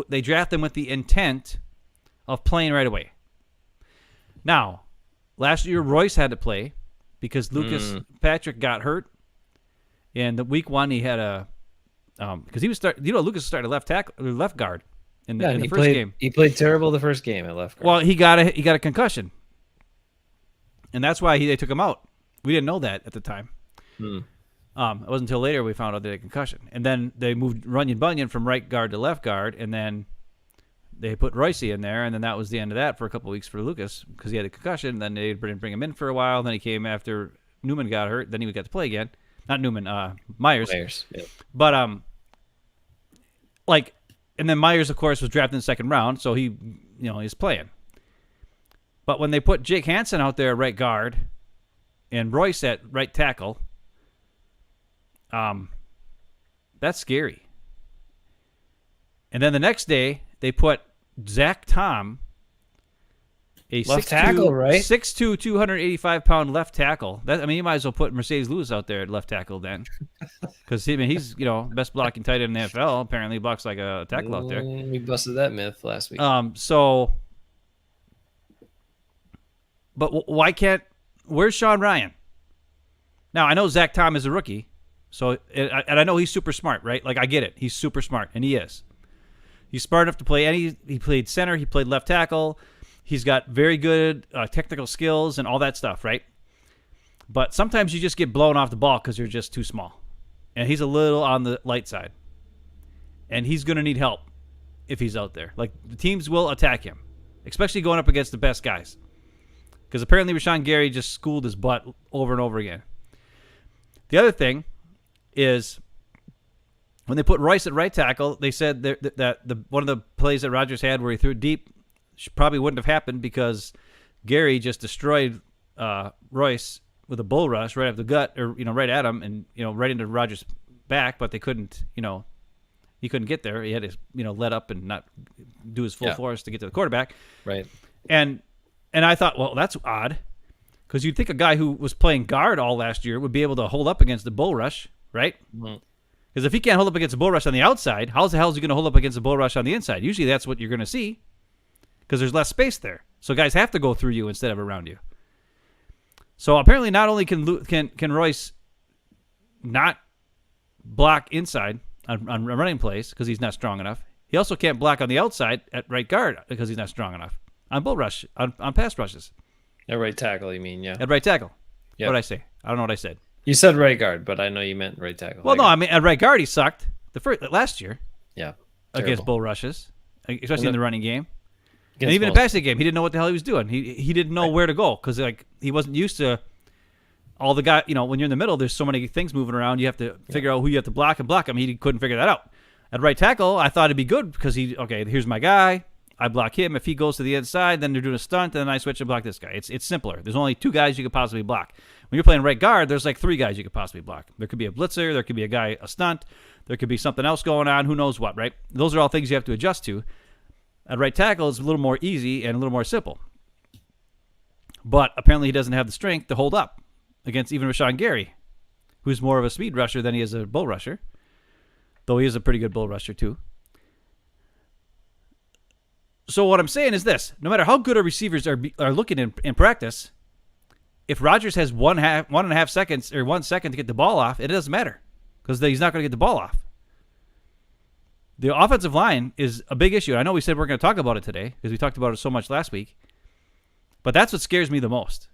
they draft them with the intent of playing right away. Now, last year Royce had to play because Lucas Patrick got hurt. And the week 1 he had because he was Lucas started left guard in the first game. He played terrible the first game at left guard. Well, he got a concussion. And that's why they took him out. We didn't know that at the time. It wasn't until later we found out they had a concussion. And then they moved Runyon Bunyan from right guard to left guard, and then they put Royce in there, and then that was the end of that for a couple of weeks for Lucas because he had a concussion. And then they didn't bring him in for a while. And then he came after Newman got hurt. Then he got to play again. Not Newman, Myers. Yeah. But and then Myers, of course, was drafted in the second round, so he's playing. But when they put Jake Hansen out there at right guard and Royce at right tackle, that's scary. And then the next day, they put Zach Tom, a left tackle, right? 6'2", 285-pound left tackle. You might as well put Mercedes Lewis out there at left tackle then. Because he's best blocking tight end in the NFL. Apparently, he blocks like a tackle out there. We busted that myth last week. But why can't... Where's Sean Ryan? Now, I know Zach Tom is a rookie, and I know he's super smart, right? Like, I get it. He's super smart, and he is. He's smart enough to play he played center, he played left tackle. He's got very good technical skills and all that stuff, right? But sometimes you just get blown off the ball because you're just too small. And he's a little on the light side. And he's going to need help if he's out there. Like, the teams will attack him, especially going up against the best guys. Because apparently Rashawn Gary just schooled his butt over and over again. The other thing is, when they put Royce at right tackle, they said that one of the plays that Rodgers had where he threw it deep probably wouldn't have happened because Gary just destroyed Royce with a bull rush right at the gut, or right at him, and right into Rodgers' back. But they couldn't, he couldn't get there. He had to let up and not do his full force to get to the quarterback. Right. And I thought, well, that's odd, because you'd think a guy who was playing guard all last year would be able to hold up against the bull rush, right? Mm-hmm. Because if he can't hold up against a bull rush on the outside, how the hell is he going to hold up against a bull rush on the inside? Usually that's what you're going to see, because there's less space there. So guys have to go through you instead of around you. So apparently not only can Royce not block inside on running plays because he's not strong enough, he also can't block on the outside at right guard because he's not strong enough on bull rush, on pass rushes. At right tackle, you mean, yeah. At right tackle. Yep. What did I say? I don't know what I said. You said right guard, but I know you meant right tackle. Well, no, I mean, at right guard he sucked last year. Yeah. Against bull rushes, especially in the running game. And Against even in the passing game, he didn't know what the hell he was doing. He didn't know where to go because he wasn't used to all the guy. When you're in the middle, there's so many things moving around. You have to figure out who you have to block and block him. He couldn't figure that out. At right tackle, I thought it'd be good because here's my guy. I block him. If he goes to the inside, then they're doing a stunt, and then I switch and block this guy. It's simpler. There's only two guys you could possibly block. When you're playing right guard, there's like three guys you could possibly block. There could be a blitzer. There could be a stunt. There could be something else going on. Who knows what, right? Those are all things you have to adjust to. At right tackle, it's a little more easy and a little more simple. But apparently he doesn't have the strength to hold up against even Rashawn Gary, who's more of a speed rusher than he is a bull rusher, though he is a pretty good bull rusher too. So what I'm saying is this: no matter how good our receivers are looking in practice, if Rodgers has 1.5 seconds or 1 second to get the ball off, it doesn't matter because he's not going to get the ball off. The offensive line is a big issue. I know we said we're going to talk about it today because we talked about it so much last week, but that's what scares me the most.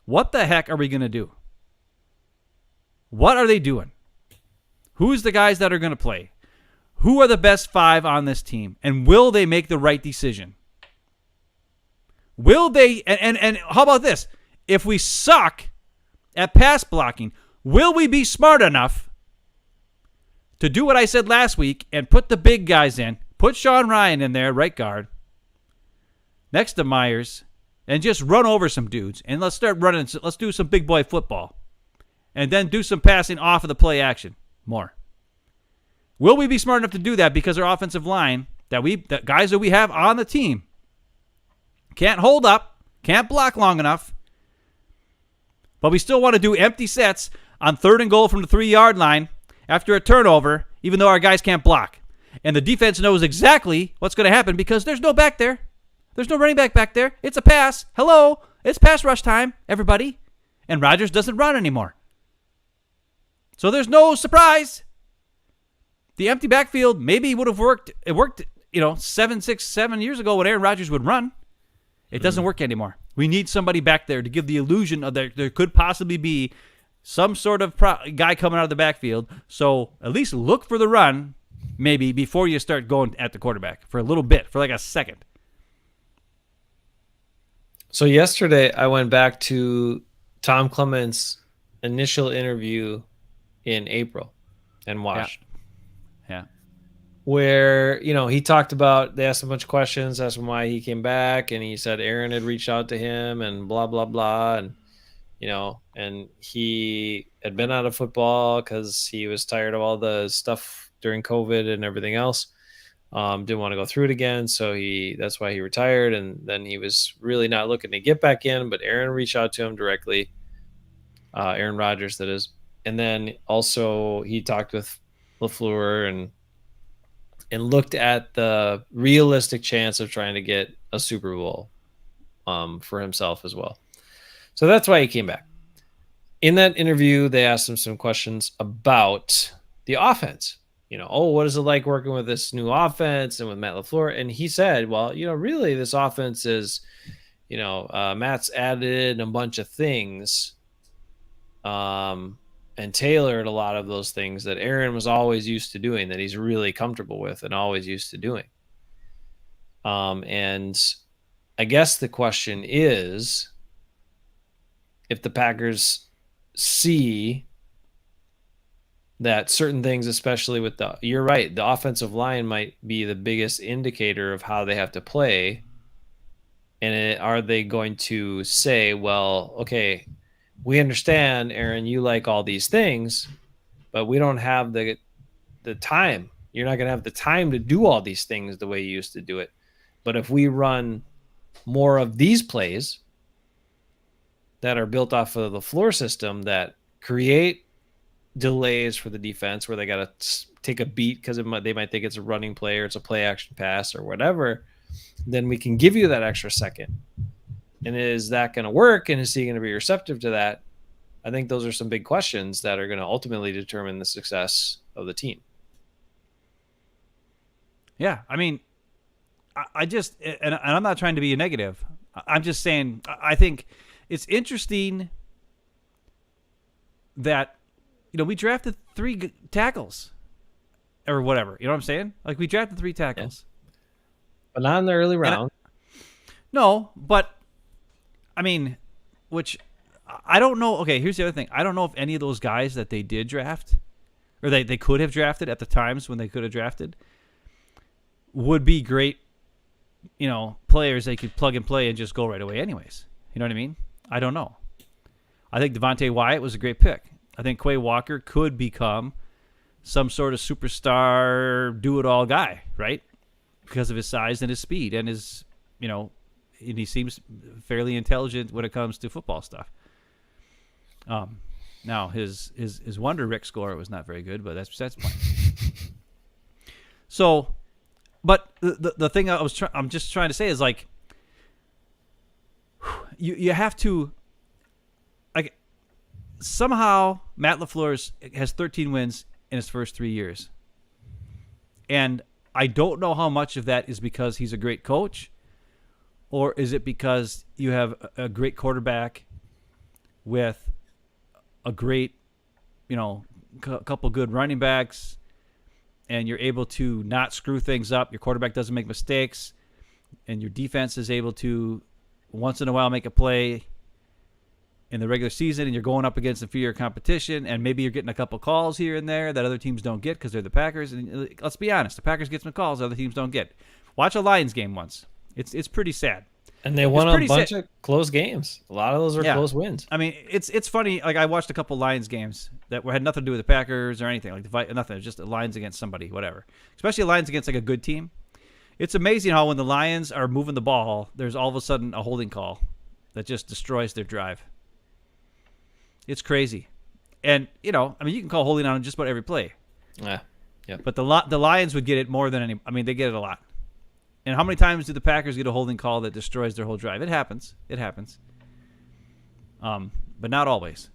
What the heck are we going to do? What are they doing? Who's the guys that are going to play? Who are the best 5 on this team? And will they make the right decision? Will they, and how about this? If we suck at pass blocking, will we be smart enough to do what I said last week and put the big guys in, put Sean Ryan in there, right guard, next to Myers, and just run over some dudes, and let's start running, let's do some big boy football, and then do some passing off of the play action more. Will we be smart enough to do that because our offensive line, that guys that we have on the team, can't hold up, can't block long enough, but we still want to do empty sets on 3rd and goal from the 3-yard line after a turnover, even though our guys can't block. And the defense knows exactly what's going to happen because there's no back there. There's no running back there. It's a pass. Hello. It's pass rush time, everybody. And Rodgers doesn't run anymore. So there's no surprise. The empty backfield maybe would have worked. It worked, 7 years ago when Aaron Rodgers would run. It doesn't work anymore. We need somebody back there to give the illusion of there could possibly be some sort of guy coming out of the backfield. So at least look for the run, maybe, before you start going at the quarterback for a little bit, for like a second. So yesterday I went back to Tom Clement's initial interview in April and watched. Yeah. Where, he talked about, they asked a bunch of questions, asked him why he came back, and he said Aaron had reached out to him and blah, blah, blah. And, and he had been out of football because he was tired of all the stuff during COVID and everything else. Didn't want to go through it again. So that's why he retired. And then he was really not looking to get back in, but Aaron reached out to him directly. Aaron Rodgers, that is. And then also he talked with LaFleur and looked at the realistic chance of trying to get a Super Bowl for himself as well. So that's why he came back. In that interview, they asked him some questions about the offense. What is it like working with this new offense and with Matt LaFleur? And he said, well, really this offense is, Matt's added a bunch of things and tailored a lot of those things that Aaron was always used to doing, that he's really comfortable with and always used to doing. And I guess the question is, if the Packers see that certain things, especially with you're right, the offensive line might be the biggest indicator of how they have to play. And are they going to say, well, okay, we understand, Aaron, you like all these things, but we don't have the time. You're not going to have the time to do all these things the way you used to do it. But if we run more of these plays that are built off of the floor system that create delays for the defense where they got to take a beat because they might think it's a running play or it's a play action pass or whatever, then we can give you that extra second. And is that going to work? And is he going to be receptive to that? I think those are some big questions that are going to ultimately determine the success of the team. Yeah. I mean, I just, and I'm not trying to be a negative. I'm just saying, I think it's interesting that, we drafted 3 tackles or whatever. You know what I'm saying? Like, we drafted 3 tackles. Yeah. But not in the early round. No, but I mean, which I don't know. Okay, here's the other thing. I don't know if any of those guys that they did draft or they could have drafted at the times when they could have drafted would be great, players they could plug and play and just go right away anyways. You know what I mean? I don't know. I think Devontae Wyatt was a great pick. I think Quay Walker could become some sort of superstar, do-it-all guy, right? Because of his size and his speed and his, and he seems fairly intelligent when it comes to football stuff. Now his Wonder Rick score was not very good, but that's fine. So, but the thing I'm just trying to say is, like, you have to, like, somehow Matt LaFleur has 13 wins in his first 3 years, and I don't know how much of that is because he's a great coach, or is it because you have a great quarterback with a great, couple good running backs, and you're able to not screw things up. Your quarterback doesn't make mistakes, and your defense is able to once in a while make a play in the regular season, and you're going up against inferior competition, and maybe you're getting a couple calls here and there that other teams don't get because they're the Packers. And let's be honest, the Packers get some calls other teams don't get. Watch a Lions game once. It's pretty sad. And they won a bunch of close games. A lot of those were close wins. I mean, it's funny. Like, I watched a couple Lions games that had nothing to do with the Packers or anything. Like, nothing. It was just the Lions against somebody, whatever. Especially Lions against, like, a good team. It's amazing how when the Lions are moving the ball, there's all of a sudden a holding call that just destroys their drive. It's crazy. And, you can call holding on just about every play. Yeah. But the Lions would get it more than any. I mean, they get it a lot. And how many times do the Packers get a holding call that destroys their whole drive? It happens. But not always.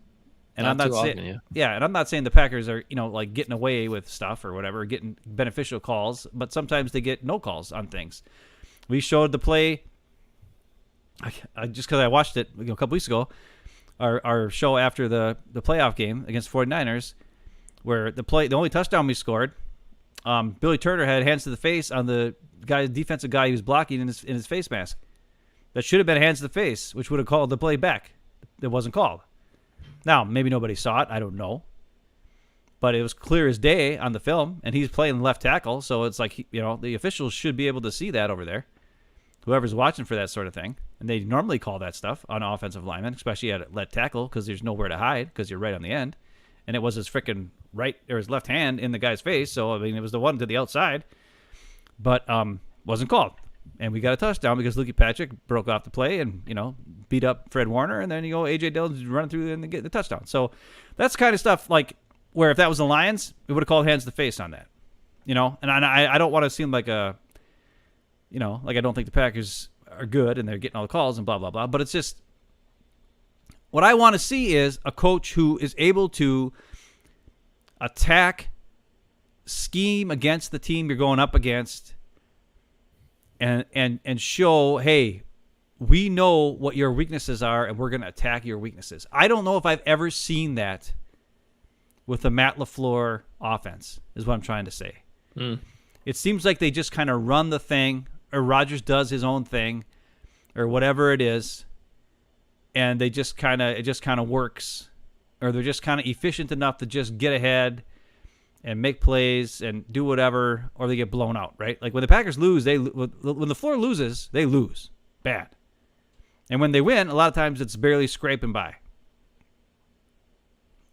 And I'm not saying, and I'm not saying the Packers are, like, getting away with stuff or whatever, getting beneficial calls, but sometimes they get no calls on things. We showed the play, just because I watched it a couple weeks ago, our show after the playoff game against 49ers, where the only touchdown we scored, Billy Turner had hands to the face on the defensive guy he was blocking in his face mask. That should have been hands to the face, which would have called the play back. It wasn't called. Now, maybe nobody saw it. I don't know. But it was clear as day on the film, and he's playing left tackle, so it's like, the officials should be able to see that over there, whoever's watching for that sort of thing. And they normally call that stuff on offensive linemen, especially at left tackle, because there's nowhere to hide because you're right on the end. And it was his freaking right or his left hand in the guy's face, so I mean it was the one to the outside, but wasn't called. And we got a touchdown because Lukey Patrick broke off the play and beat up Fred Warner, and then AJ Dillon's running through and get the touchdown. So that's the kind of stuff like where if that was the Lions, we would have called hands to face on that, And I don't want to seem like like I don't think the Packers are good and they're getting all the calls and blah blah blah. But it's just what I want to see is a coach who is able to attack, scheme against the team you're going up against, and show, hey, we know what your weaknesses are and we're going to attack your weaknesses. I don't know if I've ever seen that with the Matt LaFleur offense, is what I'm trying to say. It seems like they just kind of run the thing, or Rodgers does his own thing, or whatever it is, and it just kind of works, or they're just kind of efficient enough to just get ahead and make plays and do whatever, or they get blown out, right? Like when the Packers lose, when LaFleur loses, they lose bad, and when they win, a lot of times it's barely scraping by.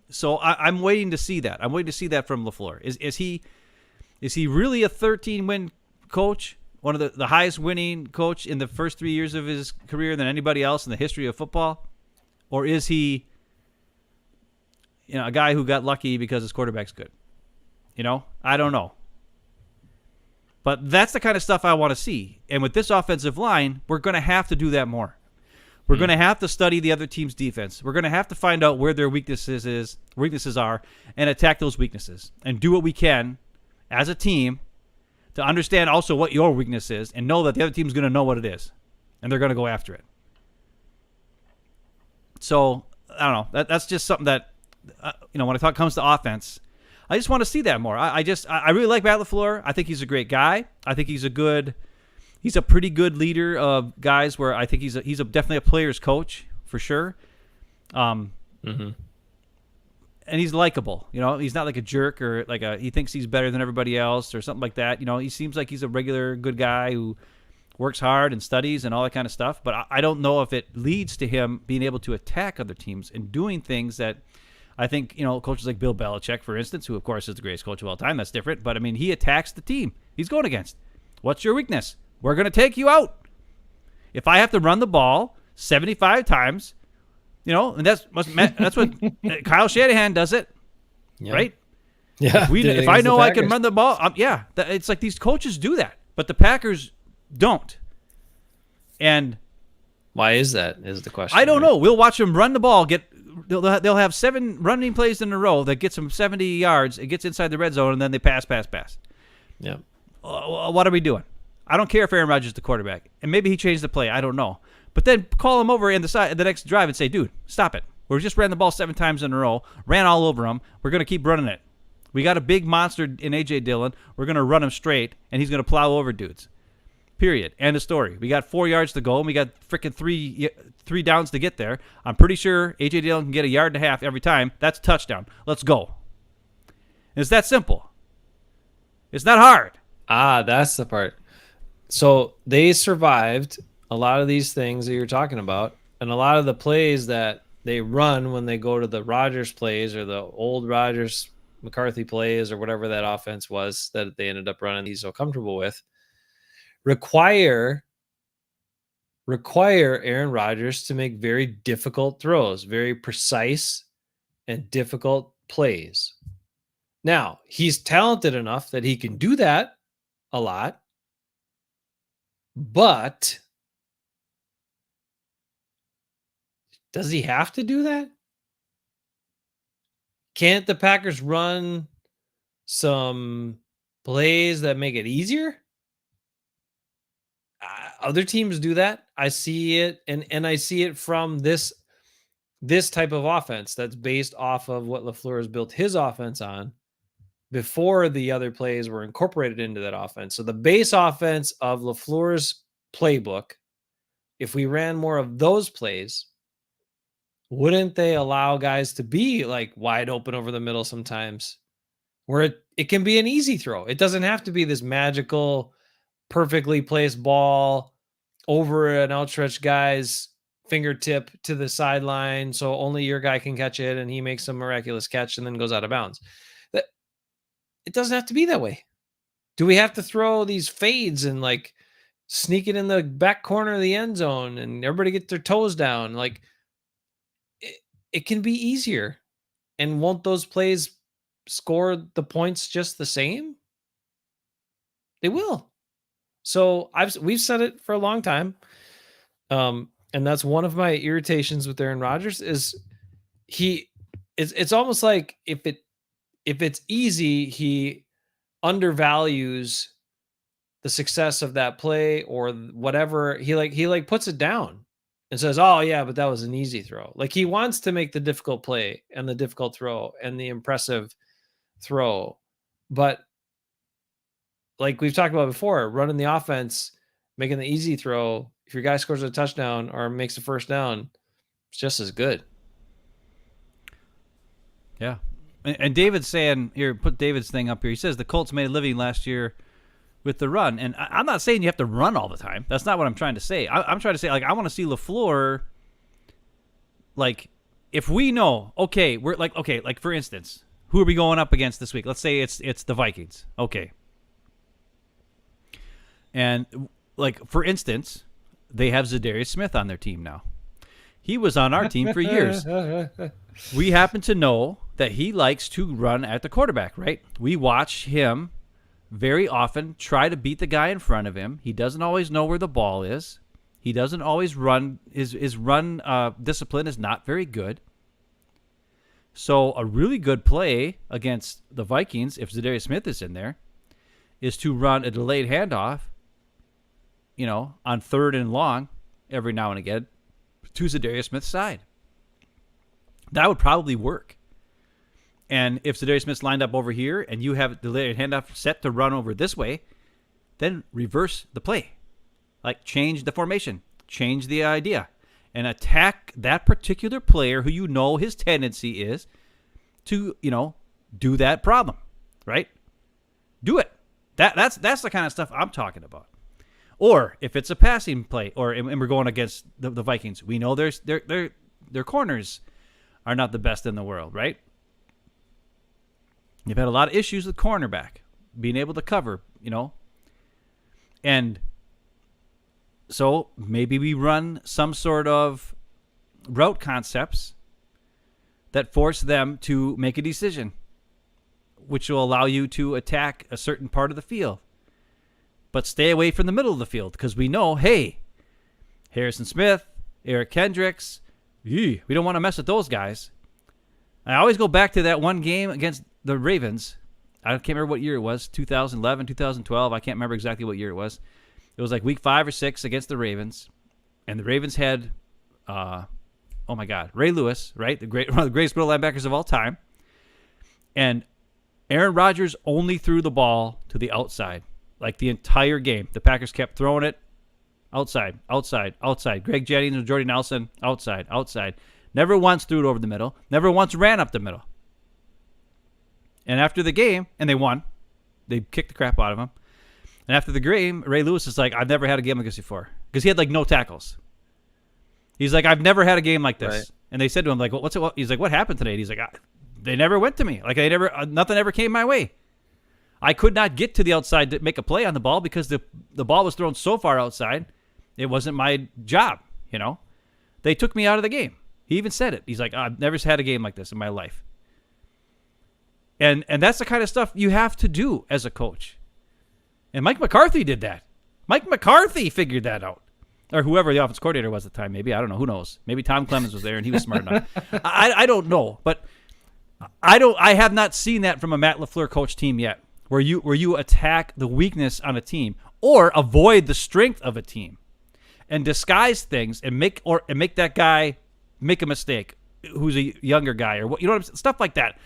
So I'm waiting to see that. I'm waiting to see that from LaFleur. Is he really a 13-win coach, one of the highest winning coach in the first 3 years of his career than anybody else in the history of football? Or is he a guy who got lucky because his quarterback's good? I don't know. But that's the kind of stuff I want to see. And with this offensive line, we're going to have to do that more. We're going to have to study the other team's defense. We're going to have to find out where their weaknesses are and attack those weaknesses and do what we can as a team to understand also what your weakness is and know that the other team's going to know what it is and they're going to go after it. So, I don't know. That's just something that, when it comes to offense, I just want to see that more. I really like Matt LaFleur. I think he's a great guy. I think he's a pretty good leader of guys where I think he's definitely a player's coach for sure. And he's likable. He's not like a jerk or he thinks he's better than everybody else or something like that. He seems like he's a regular good guy who works hard and studies and all that kind of stuff. But I don't know if it leads to him being able to attack other teams and doing things that I think, coaches like Bill Belichick, for instance, who of course is the greatest coach of all time. That's different. But I mean, he attacks the team he's going against. What's your weakness? We're going to take you out. If I have to run the ball 75 times, and that's what Kyle Shanahan does it, right? Yeah. If I know I can run the ball, it's like these coaches do that, but the Packers don't. And why is that? Is the question? I don't know. We'll watch them run the ball. They'll have 7 running plays in a row that gets them 70 yards. It gets inside the red zone, and then they pass. Yeah. What are we doing? I don't care if Aaron Rodgers is the quarterback, and maybe he changed the play. I don't know. But then call him over in the next drive and say, dude, stop it. We just ran the ball 7 times in a row, ran all over him. We're going to keep running it. We got a big monster in A.J. Dillon. We're going to run him straight, and he's going to plow over dudes. Period. End of story. We got 4 yards to go, and we got freaking three downs to get there. I'm pretty sure A.J. Dillon can get 1.5 yards every time. That's a touchdown. Let's go. It's that simple. It's not hard. That's the part. So they survived a lot of these things that you're talking about, and a lot of the plays that they run when they go to the Rodgers plays or the old Rodgers McCarthy plays or whatever that offense was that they ended up running he's so comfortable with, require Aaron Rodgers to make very difficult throws, very precise and difficult plays. Now, he's talented enough that he can do that a lot, but does he have to do that? Can't the Packers run some plays that make it easier? Other teams do that. I see it, and I see it from this type of offense that's based off of what LaFleur has built his offense on before the other plays were incorporated into that offense. So the base offense of LaFleur's playbook, if we ran more of those plays, wouldn't they allow guys to be like wide open over the middle sometimes, where it can be an easy throw? It doesn't have to be this magical, perfectly placed ball over an outstretched guy's fingertip to the sideline, so only your guy can catch it, and he makes some miraculous catch and then goes out of bounds. That it doesn't have to be that way. Do we have to throw these fades and like sneak it in the back corner of the end zone and everybody get their toes down? Like it can be easier. And won't those plays score the points just the same? They will. So we've said it for a long time. And that's one of my irritations with Aaron Rodgers is it's almost like if it's easy, he undervalues the success of that play or whatever. He puts it down and says, "Oh yeah, but that was an easy throw." Like he wants to make the difficult play and the difficult throw and the impressive throw. But like we've talked about before, running the offense, making the easy throw, if your guy scores a touchdown or makes a first down, it's just as good. Yeah. And David's saying, here, put David's thing up here. He says the Colts made a living last year with the run. And I'm not saying you have to run all the time. That's not what I'm trying to say. I'm trying to say, like, I want to see LaFleur, like, if we know, okay, like, for instance, who are we going up against this week? Let's say it's the Vikings. Okay. And, like, for instance, they have Zadarius Smith on their team now. He was on our team for years. We happen to know that he likes to run at the quarterback, right? We watch him very often try to beat the guy in front of him. He doesn't always know where the ball is. He doesn't always run. His run discipline is not very good. So a really good play against the Vikings, if Zadarius Smith is in there, is to run a delayed handoff, on 3rd and long every now and again to Zadarius Smith's side. That would probably work. And if Zadarius Smith's lined up over here and you have a delayed handoff set to run over this way, then reverse the play. Like change the formation, change the idea, and attack that particular player who you know his tendency is to, do that problem, right? Do it. That's the kind of stuff I'm talking about. Or if it's a passing play, and we're going against the Vikings, we know their corners are not the best in the world, right? You've had a lot of issues with cornerback, being able to cover, And so maybe we run some sort of route concepts that force them to make a decision, which will allow you to attack a certain part of the field. But stay away from the middle of the field because we know, hey, Harrison Smith, Eric Kendricks, we don't want to mess with those guys. I always go back to that one game against the Ravens. I can't remember what year it was, 2011, 2012. I can't remember exactly what year it was. It was like week 5 or 6 against the Ravens. And the Ravens had, Ray Lewis, right? One of the greatest middle linebackers of all time. And Aaron Rodgers only threw the ball to the outside. Like the entire game. The Packers kept throwing it outside, outside, outside. Greg Jennings and Jordy Nelson, outside, outside. Never once threw it over the middle. Never once ran up the middle. And after the game, and they won. They kicked the crap out of him. And after the game, Ray Lewis is like, I've never had a game like this before. Because he had like no tackles. He's like, I've never had a game like this. Right. And they said to him, like, well, he's like, what happened today? And he's like, they never went to me. Like, nothing ever came my way. I could not get to the outside to make a play on the ball because the ball was thrown so far outside. It wasn't my job, They took me out of the game. He even said it. He's like, I've never had a game like this in my life. And that's the kind of stuff you have to do as a coach. And Mike McCarthy did that. Mike McCarthy figured that out. Or whoever the offense coordinator was at the time. Maybe. I don't know. Who knows? Maybe Tom Clemens was there and he was smart enough. I don't know. But I have not seen that from a Matt LaFleur coach team yet. Where you attack the weakness on a team or avoid the strength of a team and disguise things and make that guy make a mistake who's a younger guy or what stuff like that.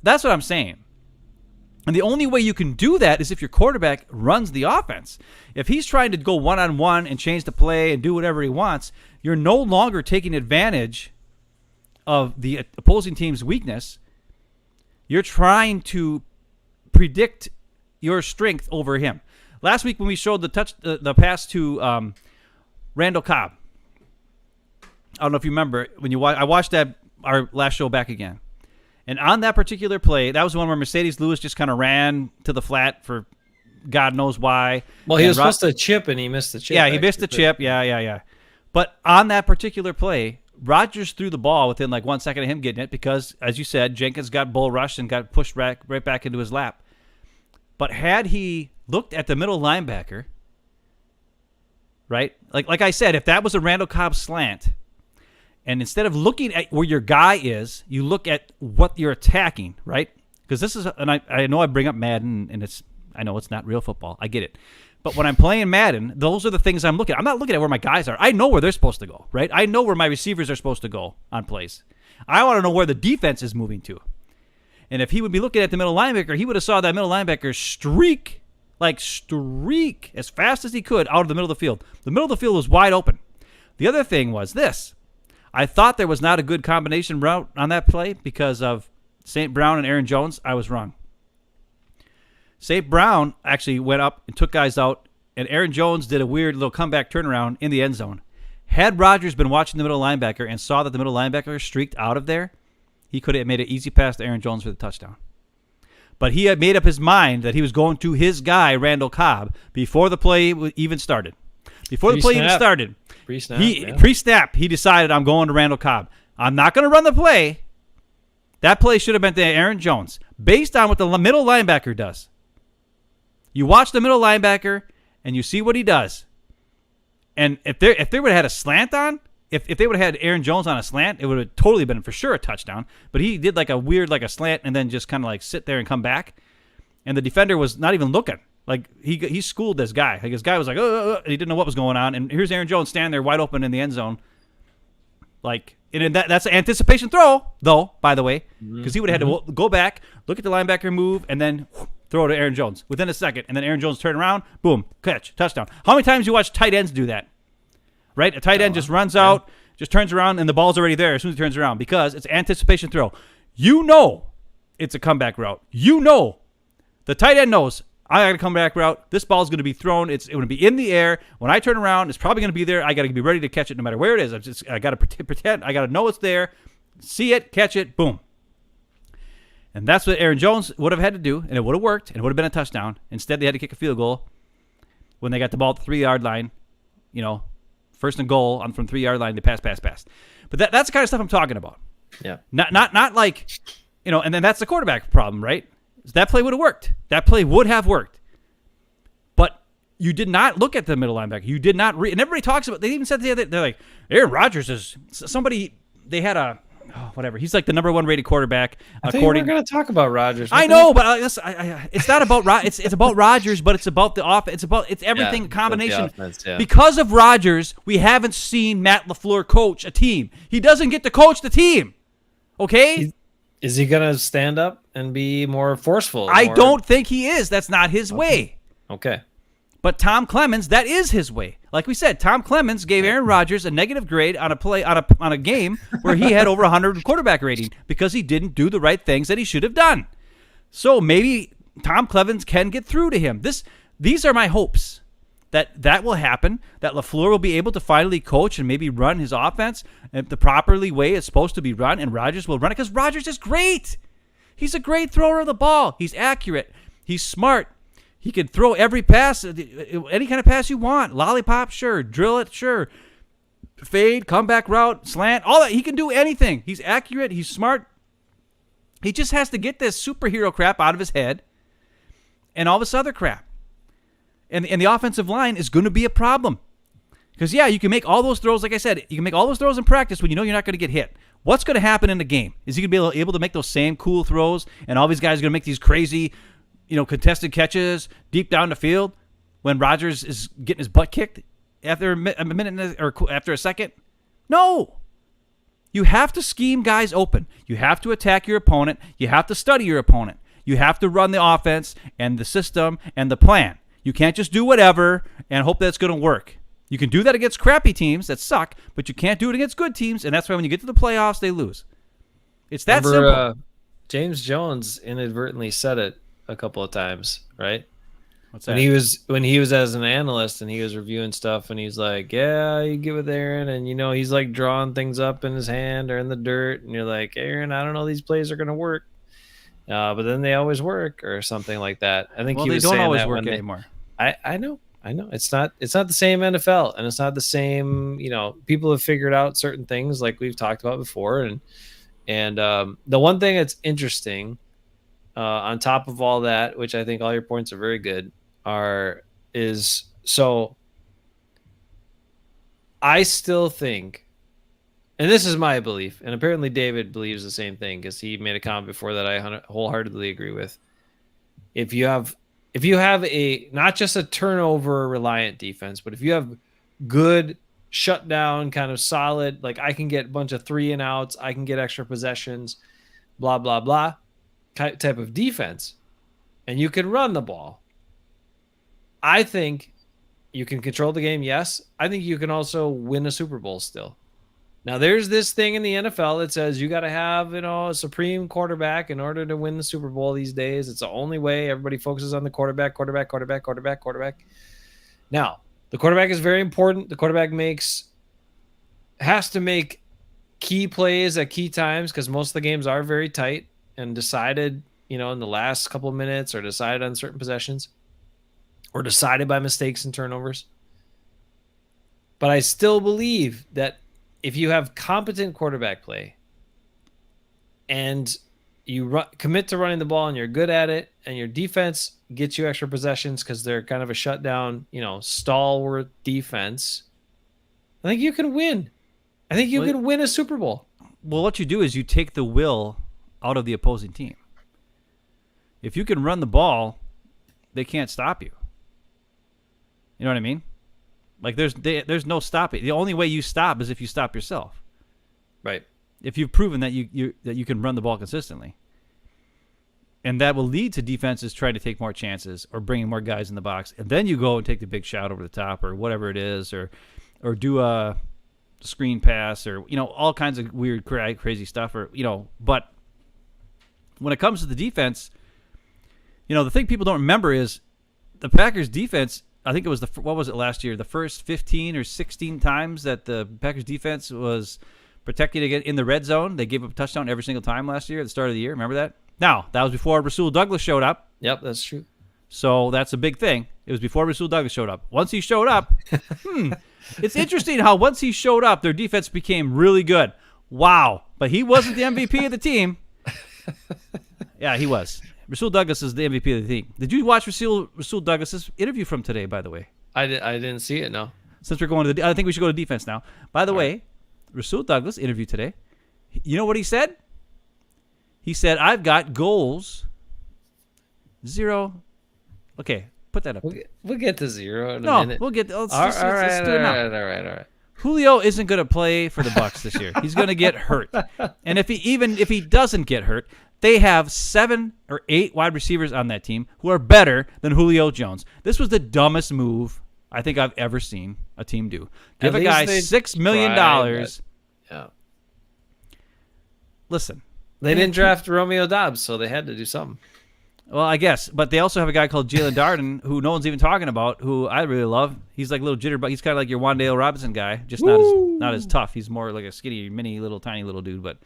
That's what I'm saying. And the only way you can do that is if your quarterback runs the offense. If he's trying to go one-on-one and change the play and do whatever he wants, you're no longer taking advantage of the opposing team's weakness, you're trying to predict your strength over him. Last week when we showed the pass to Randall Cobb, I don't know if you remember I watched our last show back again, and on that particular play, that was the one where Mercedes Lewis just kind of ran to the flat for God knows why. Well, he was supposed to chip and he missed the chip. Yeah, he missed the chip. Yeah. But on that particular play, Rodgers threw the ball within like 1 second of him getting it because, as you said, Jenkins got bull rushed and got pushed right back into his lap. But had he looked at the middle linebacker, right? Like I said, if that was a Randall Cobb slant, and instead of looking at where your guy is, you look at what you're attacking, right? Because this is, and I know I bring up Madden, and I know it's not real football. I get it. But when I'm playing Madden, those are the things I'm looking at. I'm not looking at where my guys are. I know where they're supposed to go, right? I know where my receivers are supposed to go on plays. I want to know where the defense is moving to. And if he would be looking at the middle linebacker, he would have saw that middle linebacker streak as fast as he could out of the middle of the field. The middle of the field was wide open. The other thing was this. I thought there was not a good combination route on that play because of St. Brown and Aaron Jones. I was wrong. St. Brown actually went up and took guys out, and Aaron Jones did a weird little comeback turnaround in the end zone. Had Rodgers been watching the middle linebacker and saw that the middle linebacker streaked out of there, he could have made an easy pass to Aaron Jones for the touchdown. But he had made up his mind that he was going to his guy, Randall Cobb, before the play even started. Pre-snap, he decided, I'm going to Randall Cobb. I'm not going to run the play. That play should have been to Aaron Jones, based on what the middle linebacker does. You watch the middle linebacker, and you see what he does. And if they would have had a slant on, if they would have had Aaron Jones on a slant, it would have totally been for sure a touchdown. But he did like a slant and then just kind of like sit there and come back. And the defender was not even looking. Like he schooled this guy. Like his guy was like, and he didn't know what was going on. And here's Aaron Jones standing there wide open in the end zone. Like, and that's an anticipation throw, though, by the way, because he would have had to go back, look at the linebacker move, and then throw it to Aaron Jones within a second. And then Aaron Jones turn around, boom, catch, touchdown. How many times do you watch tight ends do that? Right? A tight end just runs out, just turns around, and the ball's already there as soon as he turns around because it's anticipation throw. You know it's a comeback route. You know the tight end knows, I got a comeback route. This ball's going to be thrown. It's going to be in the air. When I turn around, it's probably going to be there. I got to be ready to catch it no matter where it is. I got to pretend. I got to know it's there. See it, catch it, boom. And that's what Aaron Jones would have had to do, and it would have worked, and it would have been a touchdown. Instead, they had to kick a field goal when they got the ball at the 3-yard line. You know, first and goal from 3-yard line to pass. But that's the kind of stuff I'm talking about. Yeah. Not like, you know, and then that's the quarterback problem, right? That play would have worked. That play would have worked. But you did not look at the middle linebacker. You did not and everybody talks about, they even said the other, they're like, Aaron Rodgers is somebody, they had whatever. He's like the number 1 rated quarterback. I think we're going to talk about Rodgers. I know, but it's not about Rodgers. It's about Rodgers, but it's about the offense. It's everything, combination. Offense, yeah. Because of Rodgers, we haven't seen Matt LaFleur coach a team. He doesn't get to coach the team. Okay? Is he going to stand up and be more forceful? I don't think he is. That's not his way. Okay. But Tom Clemens, that is his way. Like we said, Tom Clemens gave Aaron Rodgers a negative grade on a play on a game where he had over 100 quarterback rating because he didn't do the right things that he should have done. So maybe Tom Clemens can get through to him. These are my hopes that will happen, that LaFleur will be able to finally coach and maybe run his offense the properly way it's supposed to be run, and Rodgers will run it because Rodgers is great. He's a great thrower of the ball. He's accurate. He's smart. He can throw every pass, any kind of pass you want. Lollipop, sure. Drill it, sure. Fade, comeback route, slant, all that. He can do anything. He's accurate. He's smart. He just has to get this superhero crap out of his head and all this other crap. And the offensive line is going to be a problem. Because, yeah, you can make all those throws, like I said, you can make all those throws in practice when you know you're not going to get hit. What's going to happen in the game? Is he going to be able to make those same cool throws, and all these guys are going to make these crazy, contested catches deep down the field when Rodgers is getting his butt kicked after a minute or after a second? No. You have to scheme guys open. You have to attack your opponent. You have to study your opponent. You have to run the offense and the system and the plan. You can't just do whatever and hope that it's going to work. You can do that against crappy teams that suck, but you can't do it against good teams, and that's why when you get to the playoffs, they lose. It's that simple. James Jones inadvertently said it a couple of times, right? What's that? When he was as an analyst and he was reviewing stuff, and he's like, "Yeah, you get with Aaron," and he's like drawing things up in his hand or in the dirt, and you're like, "Aaron, I don't know, these plays are gonna work, but then they always work," or something like that. I think he was they don't saying always that work anymore. I know. It's not the same NFL, and it's not the same. People have figured out certain things like we've talked about before, and the one thing that's interesting, on top of all that, which I think all your points are very good, so I still think, and this is my belief, and apparently David believes the same thing because he made a comment before that I wholeheartedly agree with. If you have a not just a turnover reliant defense, but if you have good shutdown kind of solid, like I can get a bunch of 3 and outs, I can get extra possessions, blah blah blah type of defense, and you can run the ball, I think you can control the game. Yes, I think you can also win a Super Bowl still. Now, there's this thing in the NFL that says you got to have, a supreme quarterback in order to win the Super Bowl these days. It's the only way. Everybody focuses on the quarterback. Now, the quarterback is very important. The quarterback has to make key plays at key times because most of the games are very tight and decided, in the last couple of minutes or decided on certain possessions or decided by mistakes and turnovers. But I still believe that if you have competent quarterback play and you commit to running the ball and you're good at it and your defense gets you extra possessions because they're kind of a shutdown, stalwart defense, I think you can win. I think you can win a Super Bowl. Well, what you do is you take the will out of the opposing team. If you can run the ball, they can't stop you. You know what I mean? Like there's no stopping. The only way you stop is if you stop yourself. Right. If you've proven that you can run the ball consistently. And that will lead to defenses trying to take more chances or bringing more guys in the box. And then you go and take the big shot over the top or whatever it is or do a screen pass or, all kinds of weird, crazy stuff. But when it comes to the defense, the thing people don't remember is the Packers defense. I think it was what was it last year? The first 15 or 16 times that the Packers defense was protected again in the red zone, they gave up a touchdown every single time last year at the start of the year. Remember that? Now, that was before Rasul Douglas showed up. Yep, that's true. So that's a big thing. It was before Rasul Douglas showed up. Once he showed up, it's interesting how once he showed up, their defense became really good. Wow. But he wasn't the MVP of the team. Yeah, he was. Rasul Douglas is the MVP of the team. Did you watch Rasul Douglas's interview from today, by the way? I didn't see it, no. Since we're going to I think we should go to defense now. By the way, Rasul Douglas interview today. You know what he said? He said, I've got goals. 0. Okay, put that up. We'll get to 0 in a minute. We'll get. Let's all right. Julio isn't going to play for the Bucs this year. He's going to get hurt. And if he doesn't get hurt, they have 7 or 8 wide receivers on that team who are better than Julio Jones. This was the dumbest move I think I've ever seen a team do. Give a guy $6 million. Yeah. Listen. They didn't draft Romeo Doubs, so they had to do something. Well, I guess. But they also have a guy called Jalen Darden, who no one's even talking about, who I really love. He's like a little jitterbug. He's kind of like your Wan'Dale Robinson guy, just not as tough. He's more like a skinny, tiny little dude, but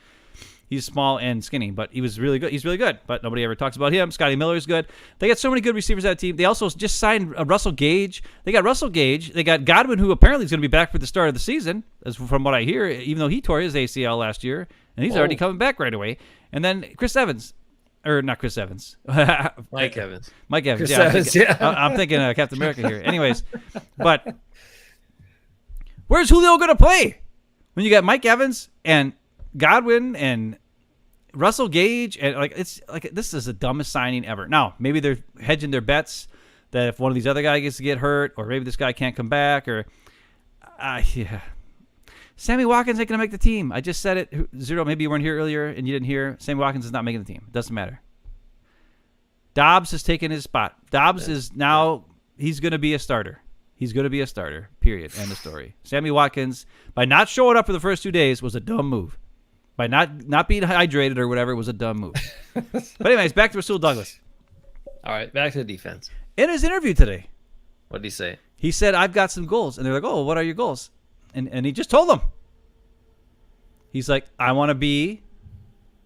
he's small and skinny. But he was really good. He's really good, but nobody ever talks about him. Scotty Miller's good. They got so many good receivers on that team. They also just signed Russell Gage. They got Russell Gage. They got Godwin, who apparently is going to be back for the start of the season, as from what I hear, even though he tore his ACL last year, and he's already coming back right away. And then Chris Evans. Or not Chris Evans. Mike Evans. Chris yeah, Evans, I'm thinking Captain America here. Anyways, but where's Julio going to play? When you got Mike Evans and Godwin and Russell Gage, and it's like this is the dumbest signing ever. Now, maybe they're hedging their bets that if one of these other guys gets to get hurt, or maybe this guy can't come back, or yeah. Sammy Watkins ain't going to make the team. I just said it. 0, maybe you weren't here earlier and you didn't hear. Sammy Watkins is not making the team. It doesn't matter. Dobbs has taken his spot. Dobbs is now, he's going to be a starter. He's going to be a starter, period. End of story. Sammy Watkins, by not showing up for the first 2 days, was a dumb move. By not being hydrated or whatever, it was a dumb move. But anyways, back to Rasul Douglas. All right, back to the defense. In his interview today, what did he say? He said, I've got some goals. And they're like, oh, what are your goals? And he just told them. He's like, I want to be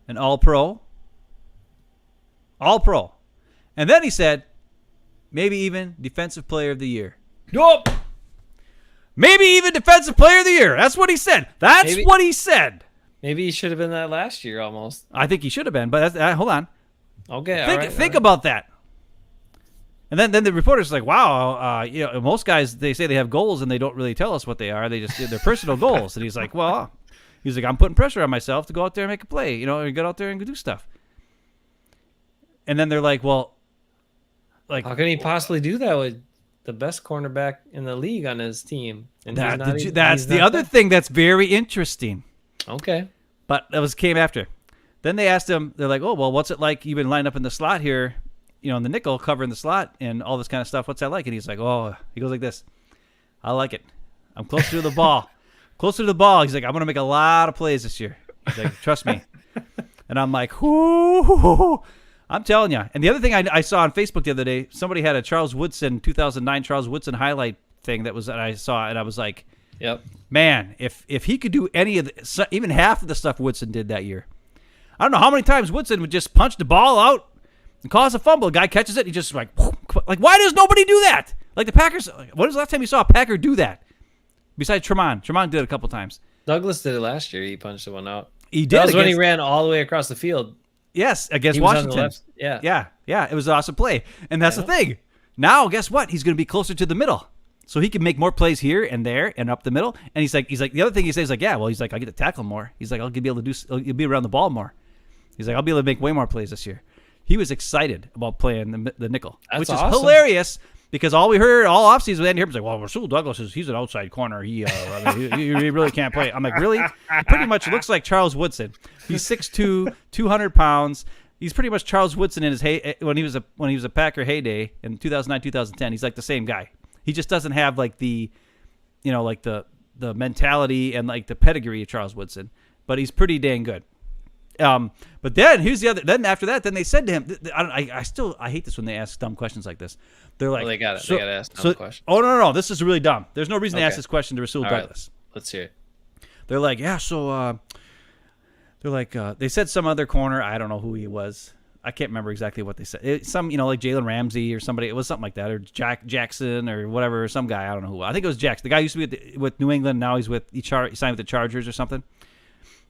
an all-pro. All-pro. And then he said, maybe even defensive player of the year. Nope. Maybe even defensive player of the year. That's what he said. That's what he said. Maybe he should have been that last year almost. I think he should have been, but hold on. Okay, think about that. And then the reporter's like, wow, most guys, they say they have goals and they don't really tell us what they are. They just they're personal goals. And he's like, I'm putting pressure on myself to go out there and make a play, and get out there and do stuff. And then they're like, well, how can he possibly do that with the best cornerback in the league on his team? And that's the other thing that's very interesting. Okay. But that came after. Then they asked him, they're like, oh, well, what's it like? You've been lined up in the slot here, in the nickel, covering the slot and all this kind of stuff. What's that like? And he's like, he goes like this. I like it. I'm closer to the ball. Closer to the ball. He's like, I'm going to make a lot of plays this year. He's like, trust me. And I'm like, whoo. I'm telling you. And the other thing I saw on Facebook the other day, somebody had a 2009 Charles Woodson highlight thing that I saw, and I was like, yep. Man, if he could do any of even half of the stuff Woodson did that year, I don't know how many times Woodson would just punch the ball out and cause a fumble. A guy catches it, he just like why does nobody do that? Like the Packers, when was the last time you saw a Packer do that? Besides Tremont. Tremont did it a couple times. Douglas did it last year. He punched the one out. He did. That was when he ran all the way across the field. Yes, against Washington. Yeah. It was an awesome play. And that's the thing. Now, guess what? He's going to be closer to the middle. So he can make more plays here and there and up the middle. And he's like, the other thing he says, I get to tackle more. He's like, I'll be able to you'll be around the ball more. He's like, I'll be able to make way more plays this year. He was excited about playing the nickel, which is hilarious because all offseason we was like, well, Rasul Douglas he's an outside corner. He really can't play. I'm like, really? He pretty much looks like Charles Woodson. He's 6'2", 200 pounds. He's pretty much Charles Woodson in his when he was a Packer heyday in 2009, 2010. He's like the same guy. He just doesn't have like the mentality and like the pedigree of Charles Woodson, but he's pretty dang good. But then here's the other. Then after that, then they said to him, I hate this when they ask dumb questions like this. They're like, they got it. They got to ask dumb questions. Oh no, this is really dumb. There's no reason to ask this question to Rasul Douglas. Right, let's hear it. They're like, yeah. So they're like, they said some other corner. I don't know who he was. I can't remember exactly what they said. Like Jalen Ramsey or somebody. It was something like that, or Jackson or whatever. Some guy. I don't know who. I think it was Jackson. The guy used to be with New England. Now he signed with the Chargers or something.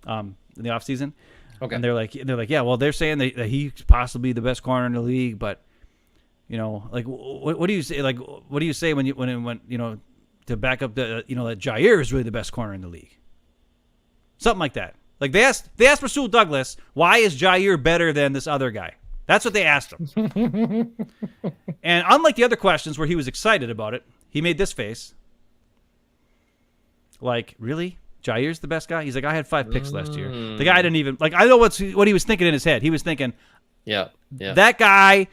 In the offseason. Okay. And they're like, yeah. Well, they're saying that he's possibly the best corner in the league, but like, what do you say? Like, what do you say when to back up that Jair is really the best corner in the league? Something like that. Like they asked Rasul Douglas, why is Jair better than this other guy? That's what they asked him. And unlike the other questions where he was excited about it, he made this face. Like, really? Jair's the best guy? He's like, I had 5 picks last year. The guy didn't even I know what he was thinking in his head. He was thinking, that guy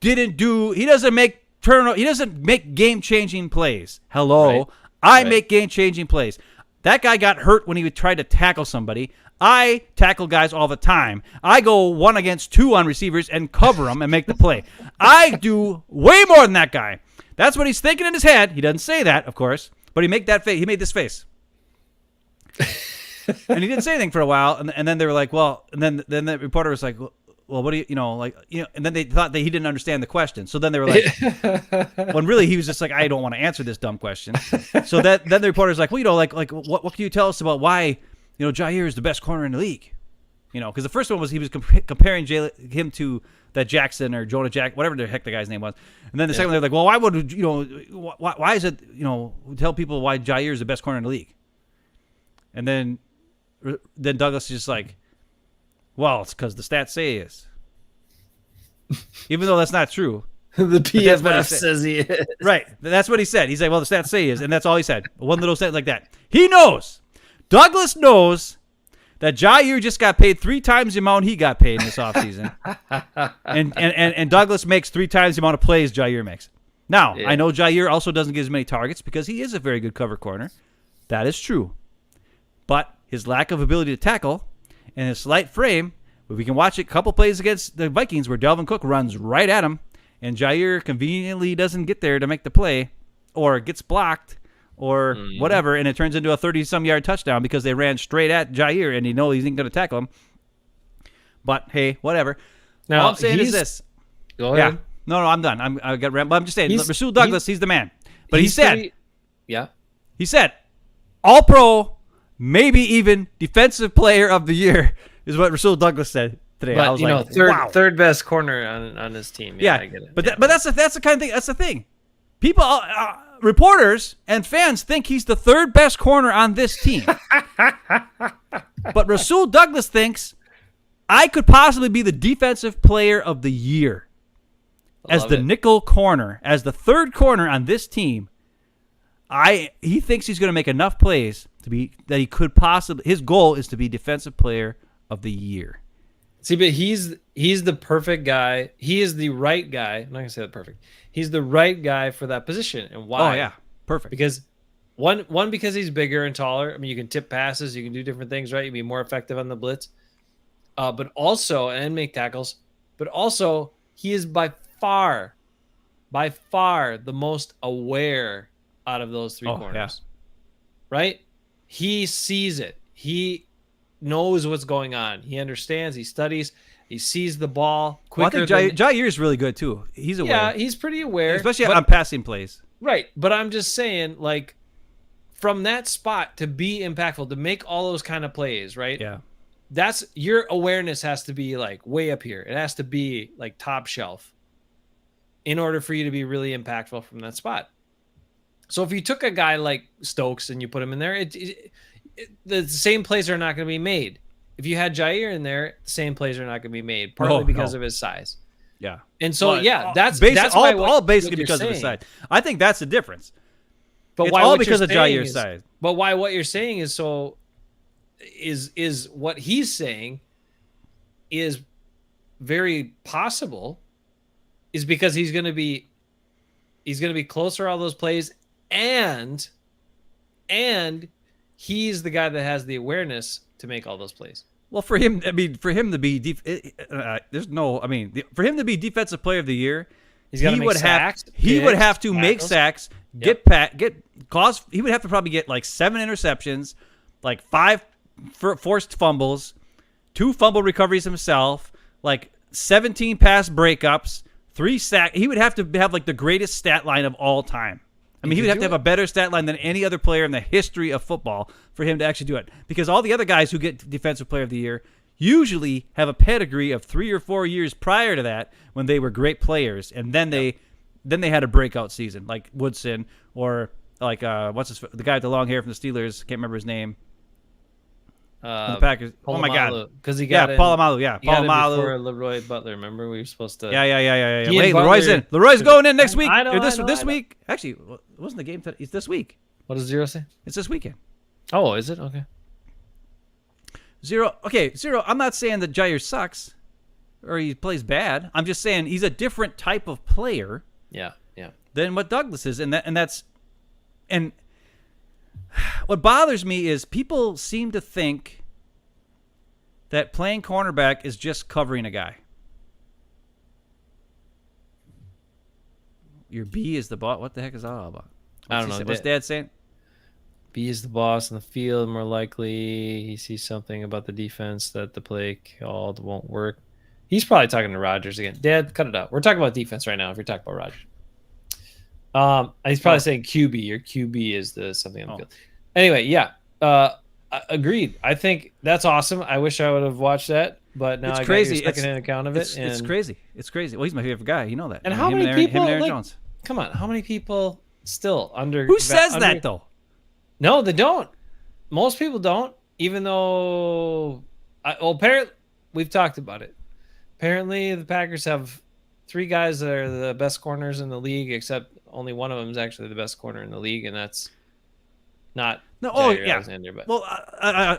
he doesn't make game-changing plays. Hello. Right. I make game-changing plays. That guy got hurt when he would try to tackle somebody. I tackle guys all the time. I go 1 against 2 on receivers and cover them and make the play. I do way more than that guy. That's what he's thinking in his head. He doesn't say that, of course, but he made this face. And he didn't say anything for a while, and then they were like, well, and then the reporter was like, well, what do you, and then they thought that he didn't understand the question. So then they were like, when really he was just like, I don't want to answer this dumb question. So then the reporter's like, well, what can you tell us about why, Jair is the best corner in the league? Because the first one was he was comparing him to that Jackson or Jonah Jack, whatever the heck the guy's name was. And then the second one, they're like, well, why would, why is it, tell people why Jair is the best corner in the league? And then Douglas is just like, well, it's because the stats say he is. Even though that's not true. The PFF says he is. Right. That's what he said. He's like, well, the stats say he is. And that's all he said. One little sentence like that. He knows. Douglas knows that Jair just got paid 3 times the amount he got paid in this offseason. and Douglas makes 3 times the amount of plays Jair makes. Now, I know Jair also doesn't get as many targets because he is a very good cover corner. That is true. But his lack of ability to tackle and his slight frame. We can watch a couple plays against the Vikings where Dalvin Cook runs right at him, and Jair conveniently doesn't get there to make the play, or gets blocked, or whatever, and it turns into a 30-some yard touchdown because they ran straight at Jair, and he knows he isn't going to tackle him. But hey, whatever. Now, all I'm saying is this. Go ahead. Yeah. No, I'm done. I'm just saying, Rasul Douglas, he's the man. But he said, he said, All-Pro, maybe even Defensive Player of the Year is what Rasul Douglas said today. But, I was like, wow. third best corner on his team. Yeah, I get it. But that's the kind of thing. That's the thing. People, reporters and fans think he's the third best corner on this team. But Rasul Douglas thinks I could possibly be the Defensive Player of the Year. As the nickel corner, as the third corner on this team, he thinks he's going to make enough plays that he could possibly. His goal is to be Defensive Player of the Year. See, but he's the perfect guy. He is the right guy. I'm not going to say that perfect. He's the right guy for that position. And why? Oh yeah, perfect. Because because he's bigger and taller. I mean, you can tip passes, you can do different things, right? You can be more effective on the blitz, but also and make tackles. But also, he is by far the most aware out of those three corners. Yeah. Right? He sees it. He knows what's going on. He understands. He studies. He sees the ball quicker. Well, I think Jair is really good too. He's aware. Yeah, he's pretty aware, especially on passing plays. Right, but I'm just saying, like, from that spot to be impactful, to make all those kind of plays, right? Yeah, that's your awareness has to be like way up here. It has to be like top shelf in order for you to be really impactful from that spot. So if you took a guy like Stokes and you put him in there, the same plays are not going to be made. If you had Jair in there, the same plays are not going to be made, partly because of his size. Yeah. And so, that's all basically because of his size. I think that's the difference. But it's why all because of Jair's size. But why what you're saying is is what he's saying is very possible is because he's going to be closer all those plays and he's the guy that has the awareness to make all those plays. Well, for him to be for him to be Defensive Player of the Year, he would have to make sacks, he would have to probably get like 7 interceptions, like 5 forced fumbles, 2 fumble recoveries himself, like 17 pass breakups, 3 sacks. He would have to have like the greatest stat line of all time. I mean, he would have to have a better stat line than any other player in the history of football for him to actually do it. Because all the other guys who get Defensive Player of the Year usually have a pedigree of 3 or 4 years prior to that when they were great players, and then they had a breakout season, like Woodson or like the guy with the long hair from the Steelers. Can't remember his name. The Packers. Oh my God! Because he got Polamalu. Yeah, Polamalu. Before Leroy Butler. Remember, we were supposed to. Yeah. Wait, Leroy's in. Leroy's going in next week. I know. This week. Actually, it wasn't the game. It's this week. What does Zero say? It's this weekend. Oh, is it? Okay. Zero. Okay, Zero. I'm not saying that Jair sucks or he plays bad. I'm just saying he's a different type of player. Yeah. Than what Douglas is, and what bothers me is people seem to think that playing cornerback is just covering a guy. Your B is the boss. What the heck is that all about? I don't know. What's Dad saying? B is the boss in the field. More likely, he sees something about the defense that the play called won't work. He's probably talking to Rodgers again. Dad, cut it out. We're talking about defense right now. If you're talking about Rodgers, he's probably saying QB. Your QB is the something on the field. Anyway, yeah, agreed. I think that's awesome. I wish I would have watched that, but now I got your secondhand account of it. It's crazy. It's crazy. Well, he's my favorite guy. You know that. And how many people? Him and Aaron Jones. Come on, how many people still under? Who says that though? No, they don't. Most people don't. Even though, apparently we've talked about it. Apparently, the Packers have 3 guys that are the best corners in the league, except only one of them is actually the best corner in the league, and that's not Jair Alexander. But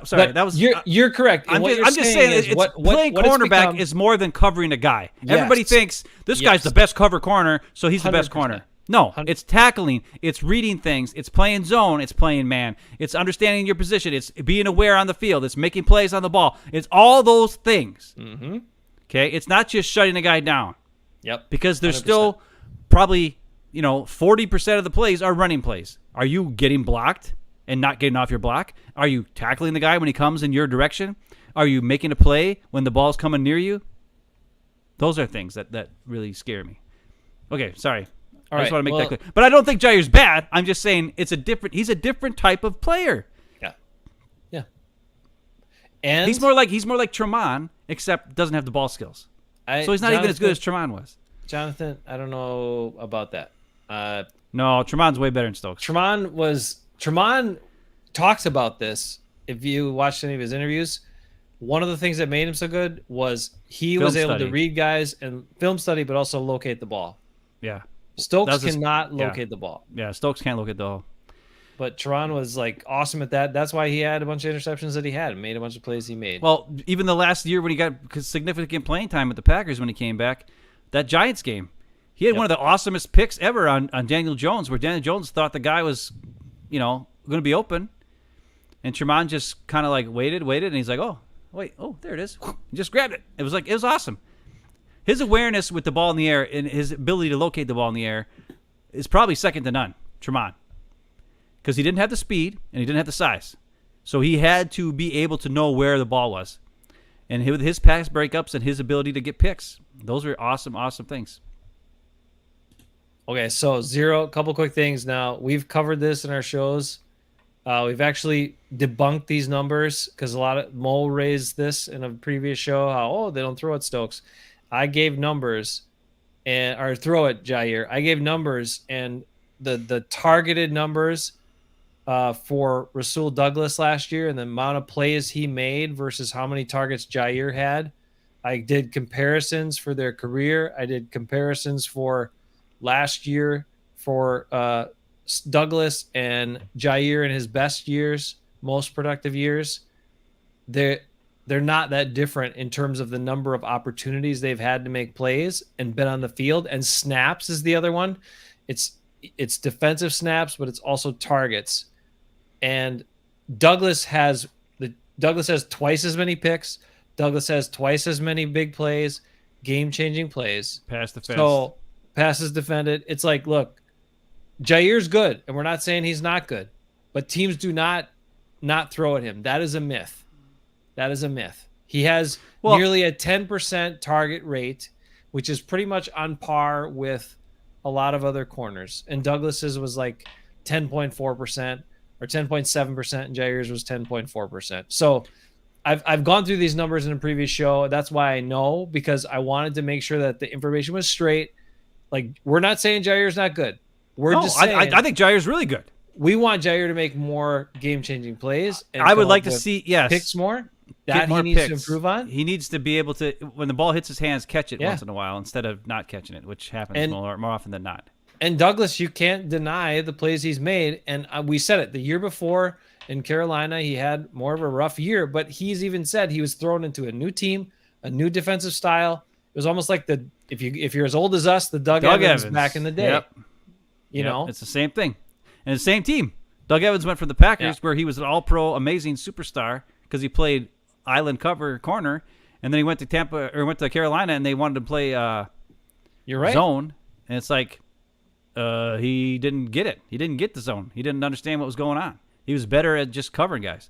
sorry, but that was you're correct. I'm just saying playing cornerback is more than covering a guy. Yes. Everybody thinks this guy's the best cover corner, so he's the best corner. No, it's tackling. It's reading things. It's playing zone. It's playing man. It's understanding your position. It's being aware on the field. It's making plays on the ball. It's all those things. Mm-hmm. Okay? It's not just shutting a guy down. Yep. Because there's 100%. still probably, 40% of the plays are running plays. Are you getting blocked and not getting off your block? Are you tackling the guy when he comes in your direction? Are you making a play when the ball's coming near you? Those are things that really scare me. Okay, sorry. I just want to make that clear. But I don't think Jair's bad. I'm just saying he's a different type of player. Yeah. Yeah. And he's more like Tremont, except doesn't have the ball skills. So he's not even as good as Tremont was. Jonathan, I don't know about that. No, Tremont's way better than Stokes. Tremont talks about this. If you watched any of his interviews, one of the things that made him so good was he was able to read guys and film study, but also locate the ball. Yeah. Stokes cannot locate the ball. Yeah, Stokes can't locate the ball. But Teron was like awesome at that. That's why he had a bunch of interceptions that he had and made a bunch of plays he made. Well, even the last year when he got significant playing time with the Packers when he came back, that Giants game, he had one of the awesomest picks ever on Daniel Jones, where Daniel Jones thought the guy was, going to be open. And Tremont just kind of like waited, and he's like, there it is. He just grabbed it. It was awesome. His awareness with the ball in the air and his ability to locate the ball in the air is probably second to none, Tremont. Because he didn't have the speed and he didn't have the size. So he had to be able to know where the ball was. And with his pass breakups and his ability to get picks, those are awesome, awesome things. Okay, so a couple quick things now. We've covered this in our shows. We've actually debunked these numbers because a lot of Mo raised this in a previous show. How they don't throw at Stokes. I gave numbers or throw at Jair. I gave numbers and the targeted numbers for Rasul Douglas last year and the amount of plays he made versus how many targets Jair had. I did comparisons for their career. I did comparisons for last year for Douglas and Jair in his best years, most productive years. They're not that different in terms of the number of opportunities they've had to make plays and been on the field. And snaps is the other one. It's defensive snaps, but it's also targets. And Douglas has twice as many picks. Douglas has twice as many big plays, game-changing plays. Pass defense. So passes defended. It's like, look, Jair's good, and we're not saying he's not good, but teams do not throw at him. That is a myth. That is a myth. He has nearly a 10% target rate, which is pretty much on par with a lot of other corners. And Douglas's was like 10.4% or 10.7%, and Jair's was 10.4%. So I've gone through these numbers in a previous show. That's why I know, because I wanted to make sure that the information was straight. Like, we're not saying Jair's not good. We're just saying I think Jair's really good. We want Jair to make more game-changing plays. And I would like to see picks more. That he needs to improve on. He needs to be able to, when the ball hits his hands, catch it once in a while instead of not catching it, which happens more often than not. And Douglas, you can't deny the plays he's made. And we said it the year before in Carolina, he had more of a rough year, but he's even said he was thrown into a new team, a new defensive style. It was almost like if you're as old as us, the Doug Evans back in the day. Yep. You know, it's the same thing. And the same team. Doug Evans went from the Packers, where he was an all-pro, amazing superstar because he played island cover corner, and then he went to Carolina, and they wanted to play you're right. zone, and it's like he didn't get it. He didn't get the zone. He didn't understand what was going on. He was better at just covering guys.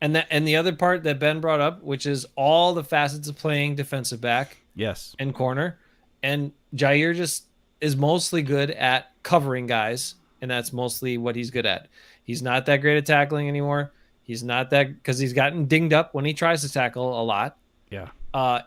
And the other part that Ben brought up, which is all the facets of playing defensive back, and corner, and Jair just is mostly good at covering guys, and that's mostly what he's good at. He's not that great at tackling anymore. He's not that, because he's gotten dinged up when he tries to tackle a lot. Yeah.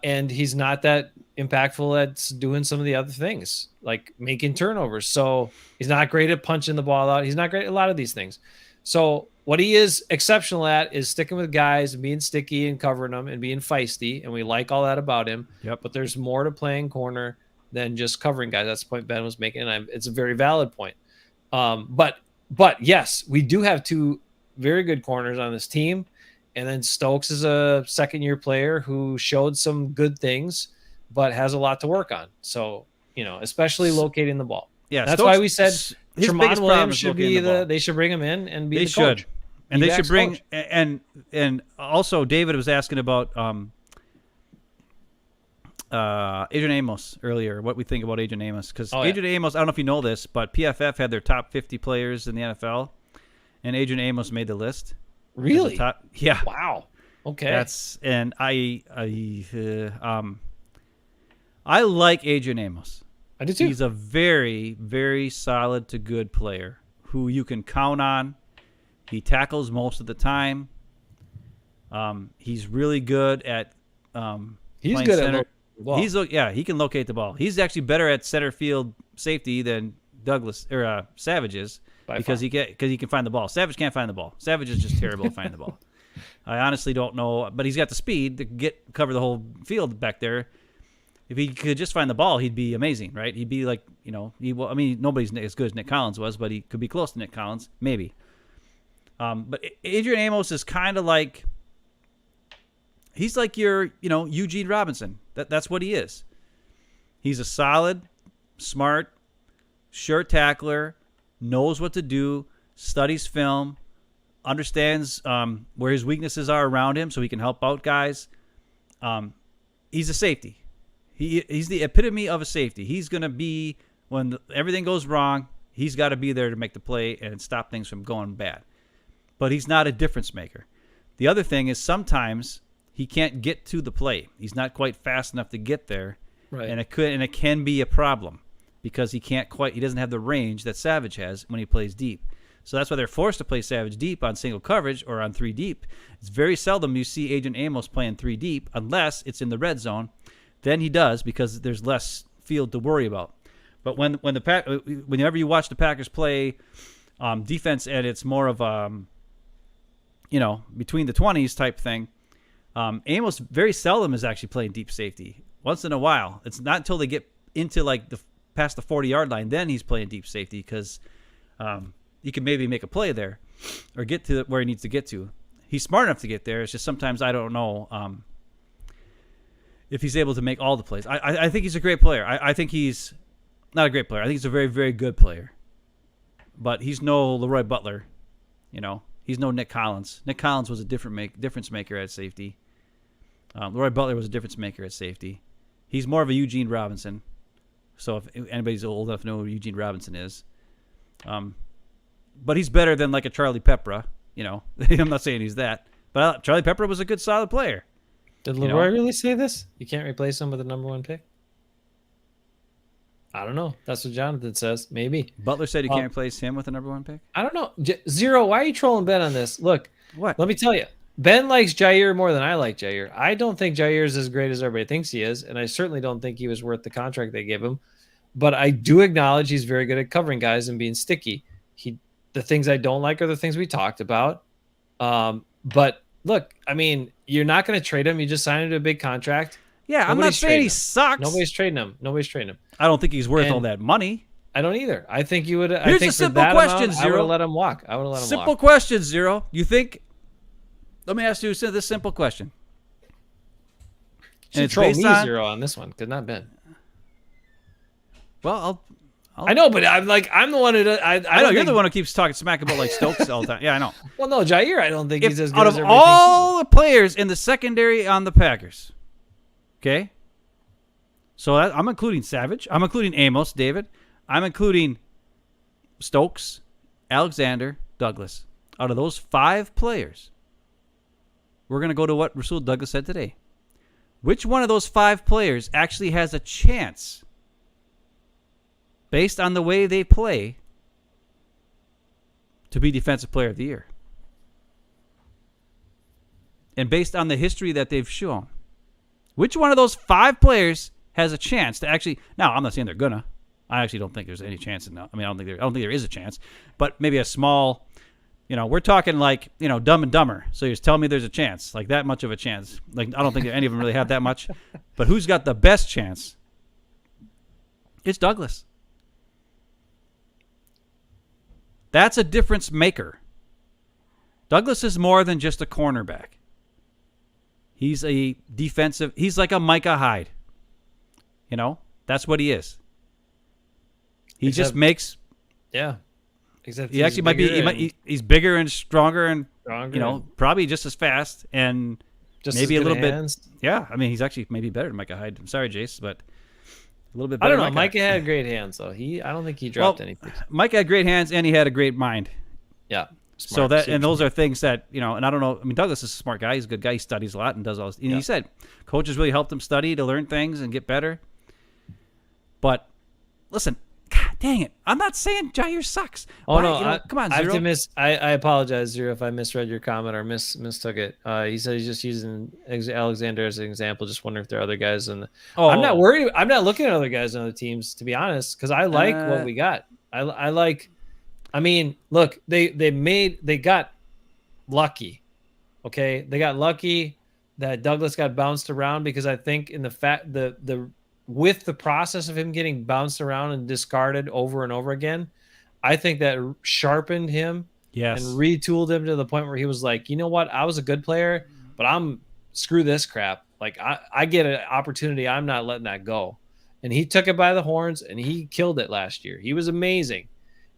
And he's not that impactful at doing some of the other things, like making turnovers. So he's not great at punching the ball out. He's not great at a lot of these things. So what he is exceptional at is sticking with guys and being sticky and covering them and being feisty. And we like all that about him. Yep. But there's more to playing corner than just covering guys. That's the point Ben was making. And it's a very valid point. But yes, we do have two very good corners on this team. And then Stokes is a second-year player who showed some good things, but has a lot to work on. So, especially locating the ball. Yeah, that's Stokes, why we said his Tremont biggest problem Williams is should locating be the ball. they should bring him in and be They the coach. should. And they should bring coach. and also David was asking about Adrian Amos earlier, what we think about Adrian Amos. Because Adrian Amos, I don't know if you know this, but PFF had their top 50 players in the NFL, and Adrian Amos made the list. Really? Yeah. Wow. Okay. And I like Adrian Amos. I do too. He's a very, very solid to good player who you can count on. He tackles most of the time. He's really good at he's playing good center. at the ball. He can locate the ball. He's actually better at center field safety than Douglas or Savage is because he can find the ball. Savage can't find the ball. Savage is just terrible at finding the ball. I honestly don't know, but he's got the speed to cover the whole field back there. If he could just find the ball, he'd be amazing, right? He'd be like, nobody's as good as Nick Collins was, but he could be close to Nick Collins, maybe. But Adrian Amos is kind of like, he's like your, Eugene Robinson. That's what he is. He's a solid, smart, sure tackler, knows what to do, studies film, understands where his weaknesses are around him so he can help out guys. He's a safety. He's the epitome of a safety. He's going to be, when everything goes wrong, he's got to be there to make the play and stop things from going bad. But he's not a difference maker. The other thing is sometimes he can't get to the play. He's not quite fast enough to get there. Right. And it can be a problem because he doesn't have the range that Savage has when he plays deep. So that's why they're forced to play Savage deep on single coverage or on 3 deep. It's very seldom you see Adrian Amos playing 3 deep unless it's in the red zone. Then he does because there's less field to worry about. But whenever you watch the Packers play defense and it's more of between the 20s type thing, Amos very seldom is actually playing deep safety. Once in a while. It's not until they get into past the 40-yard line, then he's playing deep safety because he can maybe make a play there or get to where he needs to get to. He's smart enough to get there. It's just sometimes I don't know if he's able to make all the plays. I think he's a great player. I think he's not a great player. I think he's a very, very good player. But he's no Leroy Butler. He's no Nick Collins. Nick Collins was a difference maker at safety. Leroy Butler was a difference maker at safety. He's more of a Eugene Robinson. So if anybody's old enough to know who Eugene Robinson is. But he's better than like a Charlie Peppra. I'm not saying he's that. But Charlie Peppra was a good, solid player. Did Leroy really say this? You can't replace him with the number 1 pick? I don't know. That's what Jonathan says. Maybe. Butler said you can't replace him with the number 1 pick? I don't know. Zero, why are you trolling Ben on this? Look. What? Let me tell you. Ben likes Jair more than I like Jair. I don't think Jair is as great as everybody thinks he is, and I certainly don't think he was worth the contract they gave him. But I do acknowledge he's very good at covering guys and being sticky. The things I don't like are the things we talked about. But look, I mean, you're not going to trade him. You just signed him to a big contract. Yeah, I'm not saying he sucks. Nobody's trading him. I don't think he's worth all that money. I don't either. I think you would. Here's a simple question, Zero. I would have let him walk. Simple question, Zero. You think? Let me ask you this simple question. And it's based on Zero on this one, because not Ben. Well, I know, but I'm the one who. I know you're the one who keeps talking smack about Stokes all the time. Yeah, I know. Well, no, Jair, I don't think he's as good out as of all the players in the secondary on the Packers. Okay. So I'm including Savage. I'm including Amos, David. I'm including Stokes, Alexander, Douglas. Out of those 5 players, we're going to go to what Rasul Douglas said today. Which one of those 5 players actually has a chance, based on the way they play, to be Defensive Player of the Year? And based on the history that they've shown, which one of those 5 players has a chance to actually... Now, I'm not saying they're gonna. I actually don't think there's any chance. I don't think there is a chance. But maybe a small... we're talking Dumb and Dumber. So you're telling me there's a chance, like that much of a chance. I don't think any of them really have that much. But who's got the best chance? It's Douglas. That's a difference maker. Douglas is more than just a cornerback. He's a defensive. He's like a Micah Hyde. That's what he is. He just makes. Yeah. Except he actually might be. He's bigger and stronger and probably just as fast and just maybe a little hands. bit. Yeah, I mean, he's actually maybe better than Micah Hyde. I'm sorry, Jace, but a little bit I better. don't know. Micah had great hands though. I don't think he dropped anything. Micah had great hands and he had a great mind. Yeah. Smart, those are things that, and I don't know. I mean, Douglas is a smart guy. He's a good guy. He studies a lot and does all this. And he said coaches really helped him study to learn things and get better. But listen, God dang it. I'm not saying Jair sucks. Oh, no. Come on, Zero. I apologize, Zero, if I misread your comment or mistook it. He said he's just using Alexander as an example. Just wondering if there are other guys. I'm not worried. I'm not looking at other guys on other teams, to be honest, because I like what we got. I like. I mean, look, they got lucky. Okay, they got lucky that Douglas got bounced around, because I think in with the process of him getting bounced around and discarded over and over again, I think that sharpened him and retooled him to the point where he was like, you know what, I was a good player, but screw this crap. Like I get an opportunity, I'm not letting that go. And he took it by the horns and he killed it last year. He was amazing.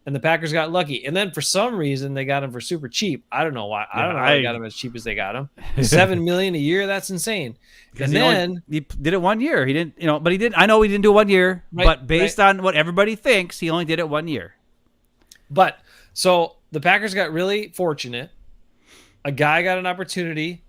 And the Packers got lucky. And then for some reason they got him for super cheap. I don't know why. I don't know why they got him as cheap as they got him. $7 million a year. That's insane. And then he did it 1 year. He didn't, but he did. I know he didn't do 1 year, but based on what everybody thinks, he only did it 1 year. But so the Packers got really fortunate. A guy got an opportunity.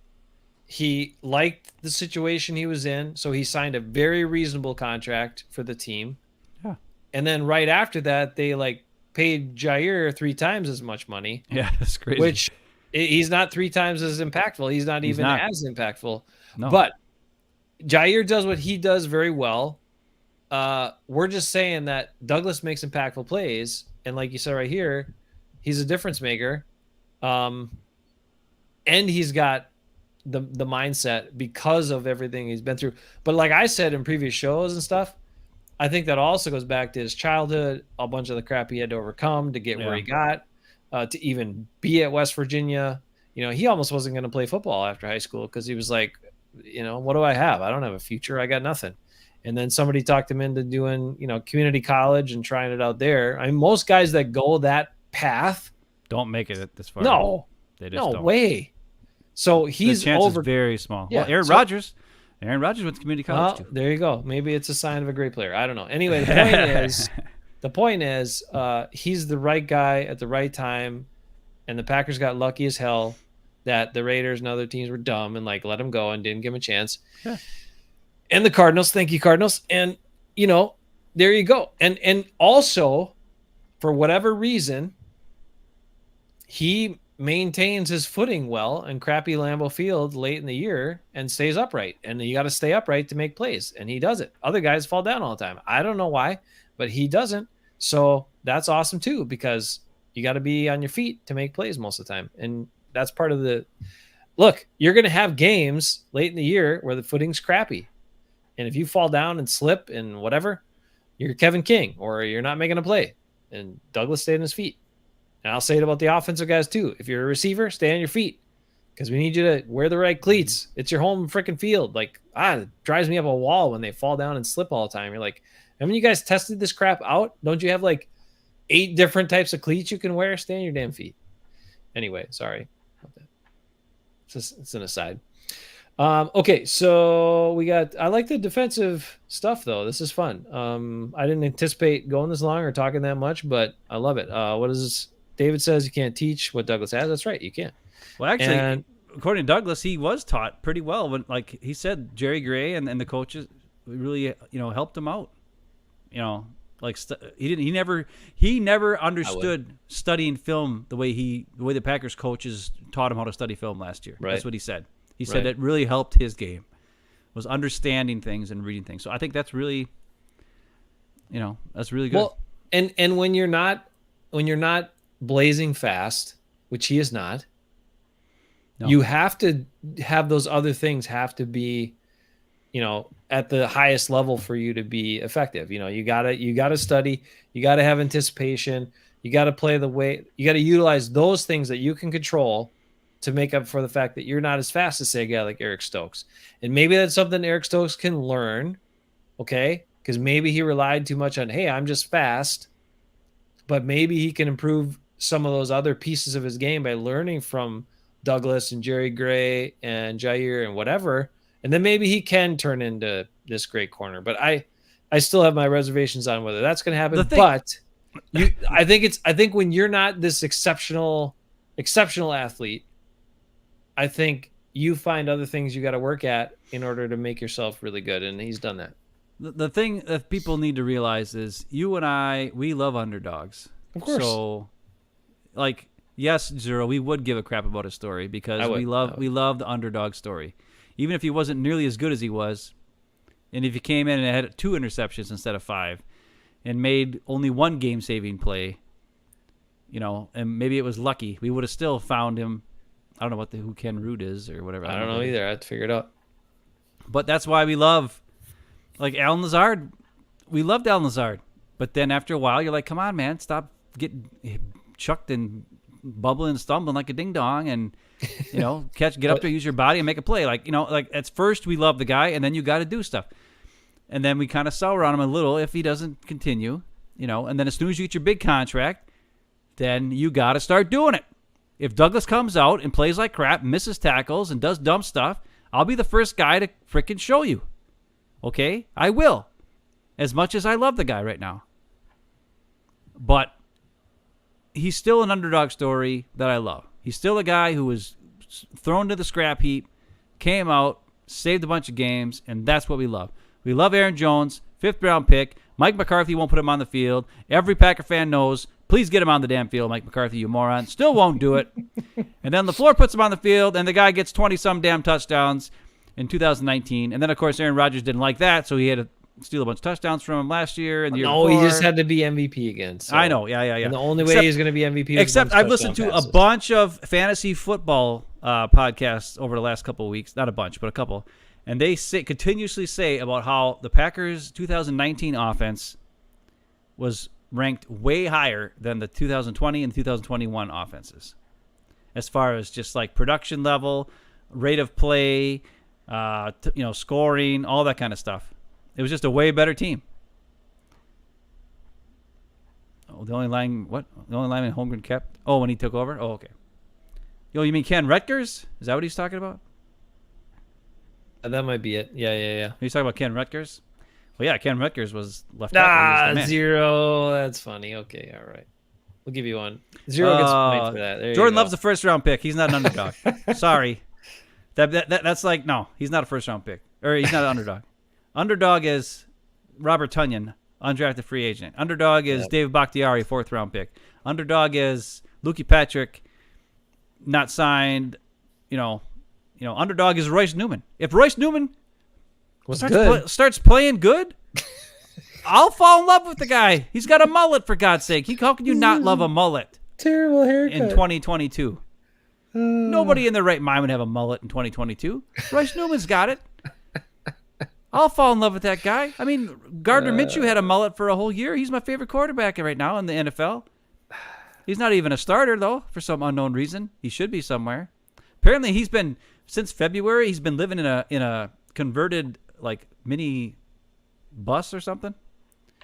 He liked the situation he was in, so he signed a very reasonable contract for the team. Yeah. And then right after that, they paid Jair 3 times as much money. Yeah, that's crazy. Which he's not 3 times as impactful. He's not even as impactful. No. But Jair does what he does very well. We're just saying that Douglas makes impactful plays, and like you said right here, he's a difference maker. And he's got the mindset because of everything he's been through. But like I said in previous shows and stuff, I think that also goes back to his childhood, a bunch of the crap he had to overcome to get where he got, to even be at West Virginia. He almost wasn't going to play football after high school because he was like, what do I have? I don't have a future. I got nothing. And then somebody talked him into doing, community college and trying it out there. I mean, most guys that go that path don't make it this far. No, they just don't. Way. So he's the chance is very small. Yeah, well, Aaron Rodgers went to community college too. There you go. Maybe it's a sign of a great player. I don't know. Anyway, the point is, he's the right guy at the right time, and the Packers got lucky as hell that the Raiders and other teams were dumb and let him go and didn't give him a chance. Yeah. And the Cardinals, thank you, Cardinals. And there you go. And also, for whatever reason, he maintains his footing well in crappy Lambeau Field late in the year and stays upright. And you got to stay upright to make plays. And he does it. Other guys fall down all the time. I don't know why, but he doesn't. So that's awesome too, because you got to be on your feet to make plays most of the time. And that's part of look, you're going to have games late in the year where the footing's crappy. And if you fall down and slip and whatever, you're Kevin King or you're not making a play. And Douglas stayed on his feet. And I'll say it about the offensive guys too. If you're a receiver, stay on your feet because we need you to wear the right cleats. It's your home freaking field. It drives me up a wall when they fall down and slip all the time. You're like, haven't you guys tested this crap out? Don't you have 8 different types of cleats you can wear? Stay on your damn feet. Anyway, sorry about that. It's an aside. Okay, so I like the defensive stuff though. This is fun. I didn't anticipate going this long or talking that much, but I love it. What is this? David says you can't teach what Douglas has. That's right, you can't. Well, actually, according to Douglas, he was taught pretty well. When, he said, Jerry Gray and the coaches really, helped him out. He never understood studying film the way the Packers coaches taught him how to study film last year. Right. That's what he said. He said it really helped his game, was understanding things and reading things. So I think that's really, that's really good. Well, and when you're not blazing fast, which he is not, you have to have those other things have to be, at the highest level for you to be effective. You gotta study, you gotta have anticipation, you gotta play the way, you gotta utilize those things that you can control to make up for the fact that you're not as fast as, say, a guy like Eric Stokes. And maybe that's something Eric Stokes can learn, okay? Because maybe he relied too much on, hey, I'm just fast, but maybe he can improve some of those other pieces of his game by learning from Douglas and Jerry Gray and Jair and whatever. And then maybe he can turn into this great corner. But I still have my reservations on whether that's going to happen. But I think when you're not this exceptional athlete, I think you find other things you got to work at in order to make yourself really good. And he's done that. The thing that people need to realize is you and I, we love underdogs. Of course. So, like, yes, Zero, we would give a crap about his story because we love the underdog story. Even if he wasn't nearly as good as he was, and if he came in and had 2 interceptions instead of 5 and made only 1 game-saving play, and maybe it was lucky, we would have still found him. I don't know who Ken Root is or whatever. I don't know either. I have to figure it out. But that's why we love... Like Alan Lazard, we loved Alan Lazard, but then after a while, you're like, "Come on, man, stop getting chucked and bubbling and stumbling like a ding dong, and get up there, use your body, and make a play." Like at first we love the guy, and then you got to do stuff, and then we kind of sour on him a little if he doesn't continue, And then as soon as you get your big contract, then you got to start doing it. If Douglas comes out and plays like crap, misses tackles, and does dumb stuff, I'll be the first guy to frickin' show you. Okay? I will. As much as I love the guy right now. But he's still an underdog story that I love. He's still a guy who was thrown to the scrap heap, came out, saved a bunch of games, and that's what we love. We love Aaron Jones, 5th-round pick. Mike McCarthy won't put him on the field. Every Packer fan knows, please get him on the damn field, Mike McCarthy, you moron. Still won't do it. And then LaFleur puts him on the field, and the guy gets 20-some damn touchdowns in 2019. And then, of course, Aaron Rodgers didn't like that, so he had to steal a bunch of touchdowns from him last year and the year before. He just had to be MVP again. So. I know, yeah. And the only way he's going to be MVP is except I've listened to a bunch of fantasy football podcasts over the last couple of weeks. Not a bunch, but a couple. And they continuously say about how the Packers' 2019 offense was ranked way higher than the 2020 and 2021 offenses. As far as just like production level, rate of play, scoring, all that kind of stuff. It was just a way better team. Oh, the only line Holmgren kept? Oh, when he took over? Oh, okay. You mean Ken Rutgers? Is that what he's talking about? That might be it. Yeah. He's talking about Ken Rutgers? Well, yeah, Ken Rutgers was left tackle. Zero. That's funny. Okay, all right. We'll give you one. Zero gets a point for that. There Jordan loves the 1st-round pick. He's not an underdog. Sorry. That's like, no, he's not a 1st-round pick. Or he's not an underdog. Underdog is Robert Tonyan, undrafted free agent. Underdog is David Bakhtiari, 4th-round pick. Underdog is Lukey Patrick, not signed. Underdog is Royce Newman. If Royce Newman starts playing good, I'll fall in love with the guy. He's got a mullet, for God's sake. How can you not love a mullet? Terrible haircut. In 2022. Nobody in their right mind would have a mullet in 2022. Royce Newman's got it. I'll fall in love with that guy. I mean, Gardner Minshew had a mullet for a whole year. He's my favorite quarterback right now in the NFL. He's not even a starter, though, for some unknown reason. He should be somewhere. Apparently, he's been, since February, he's been living in a converted, like, mini bus or something.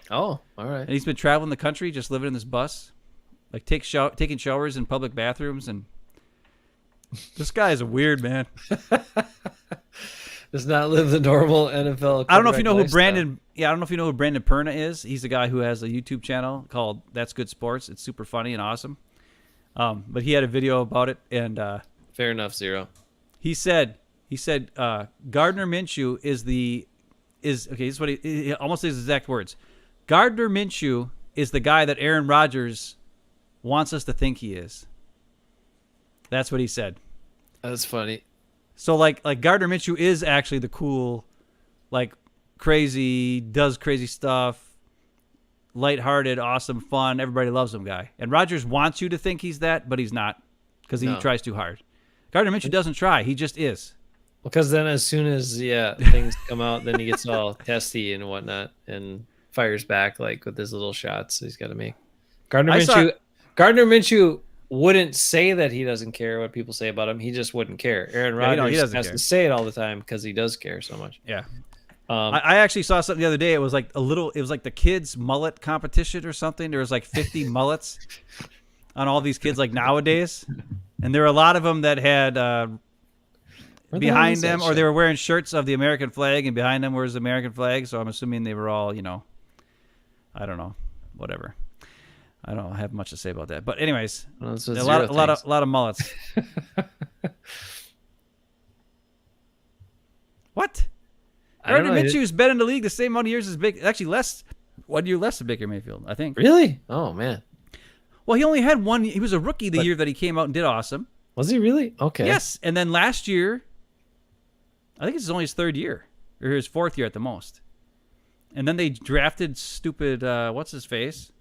Oh, all right. And he's been traveling the country just living in this bus. Like, taking showers in public bathrooms. And this guy is weird, man. Does not live the normal NFL. I don't know if you know who Brandon. Yeah, I don't know if you know who Brandon Perna is. He's the guy who has a YouTube channel called That's Good Sports. It's super funny and awesome. But he had a video about it, and fair enough, Zero. He said Gardner Minshew is okay. This is what he almost his exact words. Gardner Minshew is the guy that Aaron Rodgers wants us to think he is. That's what he said. That's funny. So like Gardner Minshew is actually the cool, like does crazy stuff, lighthearted, awesome, fun, everybody loves him guy. And Rodgers wants you to think he's that, but he's not because he tries too hard. Gardner Minshew doesn't try; he just is. Because then, as soon as things come out, then he gets all testy and whatnot, and fires back like with his little shots he's got to make. Gardner Minshew wouldn't say that he doesn't care what people say about him. He just wouldn't care. Aaron Rodgers has to say it all the time because he does care so much. Yeah. I actually saw something the other day. It was like the kids mullet competition or something. There was like 50 mullets on all these kids like nowadays. And there were a lot of them that had behind them, or they were wearing shirts of the American flag, and behind them was the American flag. So I'm assuming they were all, I don't know, whatever. I don't have much to say about that. But anyways, a lot of mullets. What? Gardner Minshew's been in the league the same amount of years as actually less, 1 year less than Baker Mayfield, I think. Really? Oh man. Well, he only had one. He was a rookie the year that he came out and did awesome. Was he really? Okay. Yes, and then last year, I think it's only his 3rd year or his 4th year at the most. And then they drafted stupid what's his face?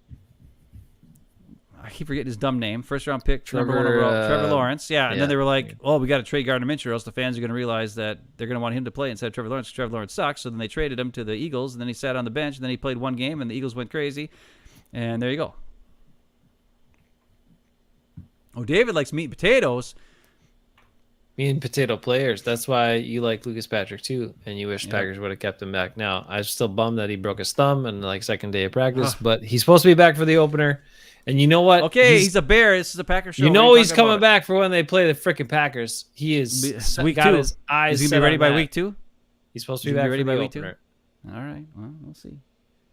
I keep forgetting his dumb name. 1st round pick, Trevor Lawrence. Yeah, and then they were like, "Oh, we got to trade Gardner Minshew, or else the fans are going to realize that they're going to want him to play instead of Trevor Lawrence. Because Trevor Lawrence sucks." So then they traded him to the Eagles, and then he sat on the bench, and then he played one game, and the Eagles went crazy, and there you go. Oh, David likes meat and potatoes. Meat and potato players. That's why you like Lucas Patrick too, and you wish Packers would have kept him back. Now, I'm still bummed that he broke his thumb and like second day of practice, but he's supposed to be back for the opener. And you know what? Okay, he's a Bear. This is a Packers show. You know he's coming back for when they play the freaking Packers. He is week got 2. His eyes is he gonna be ready by week 2? He's supposed to be back ready by week 2. All right. Well, we'll see.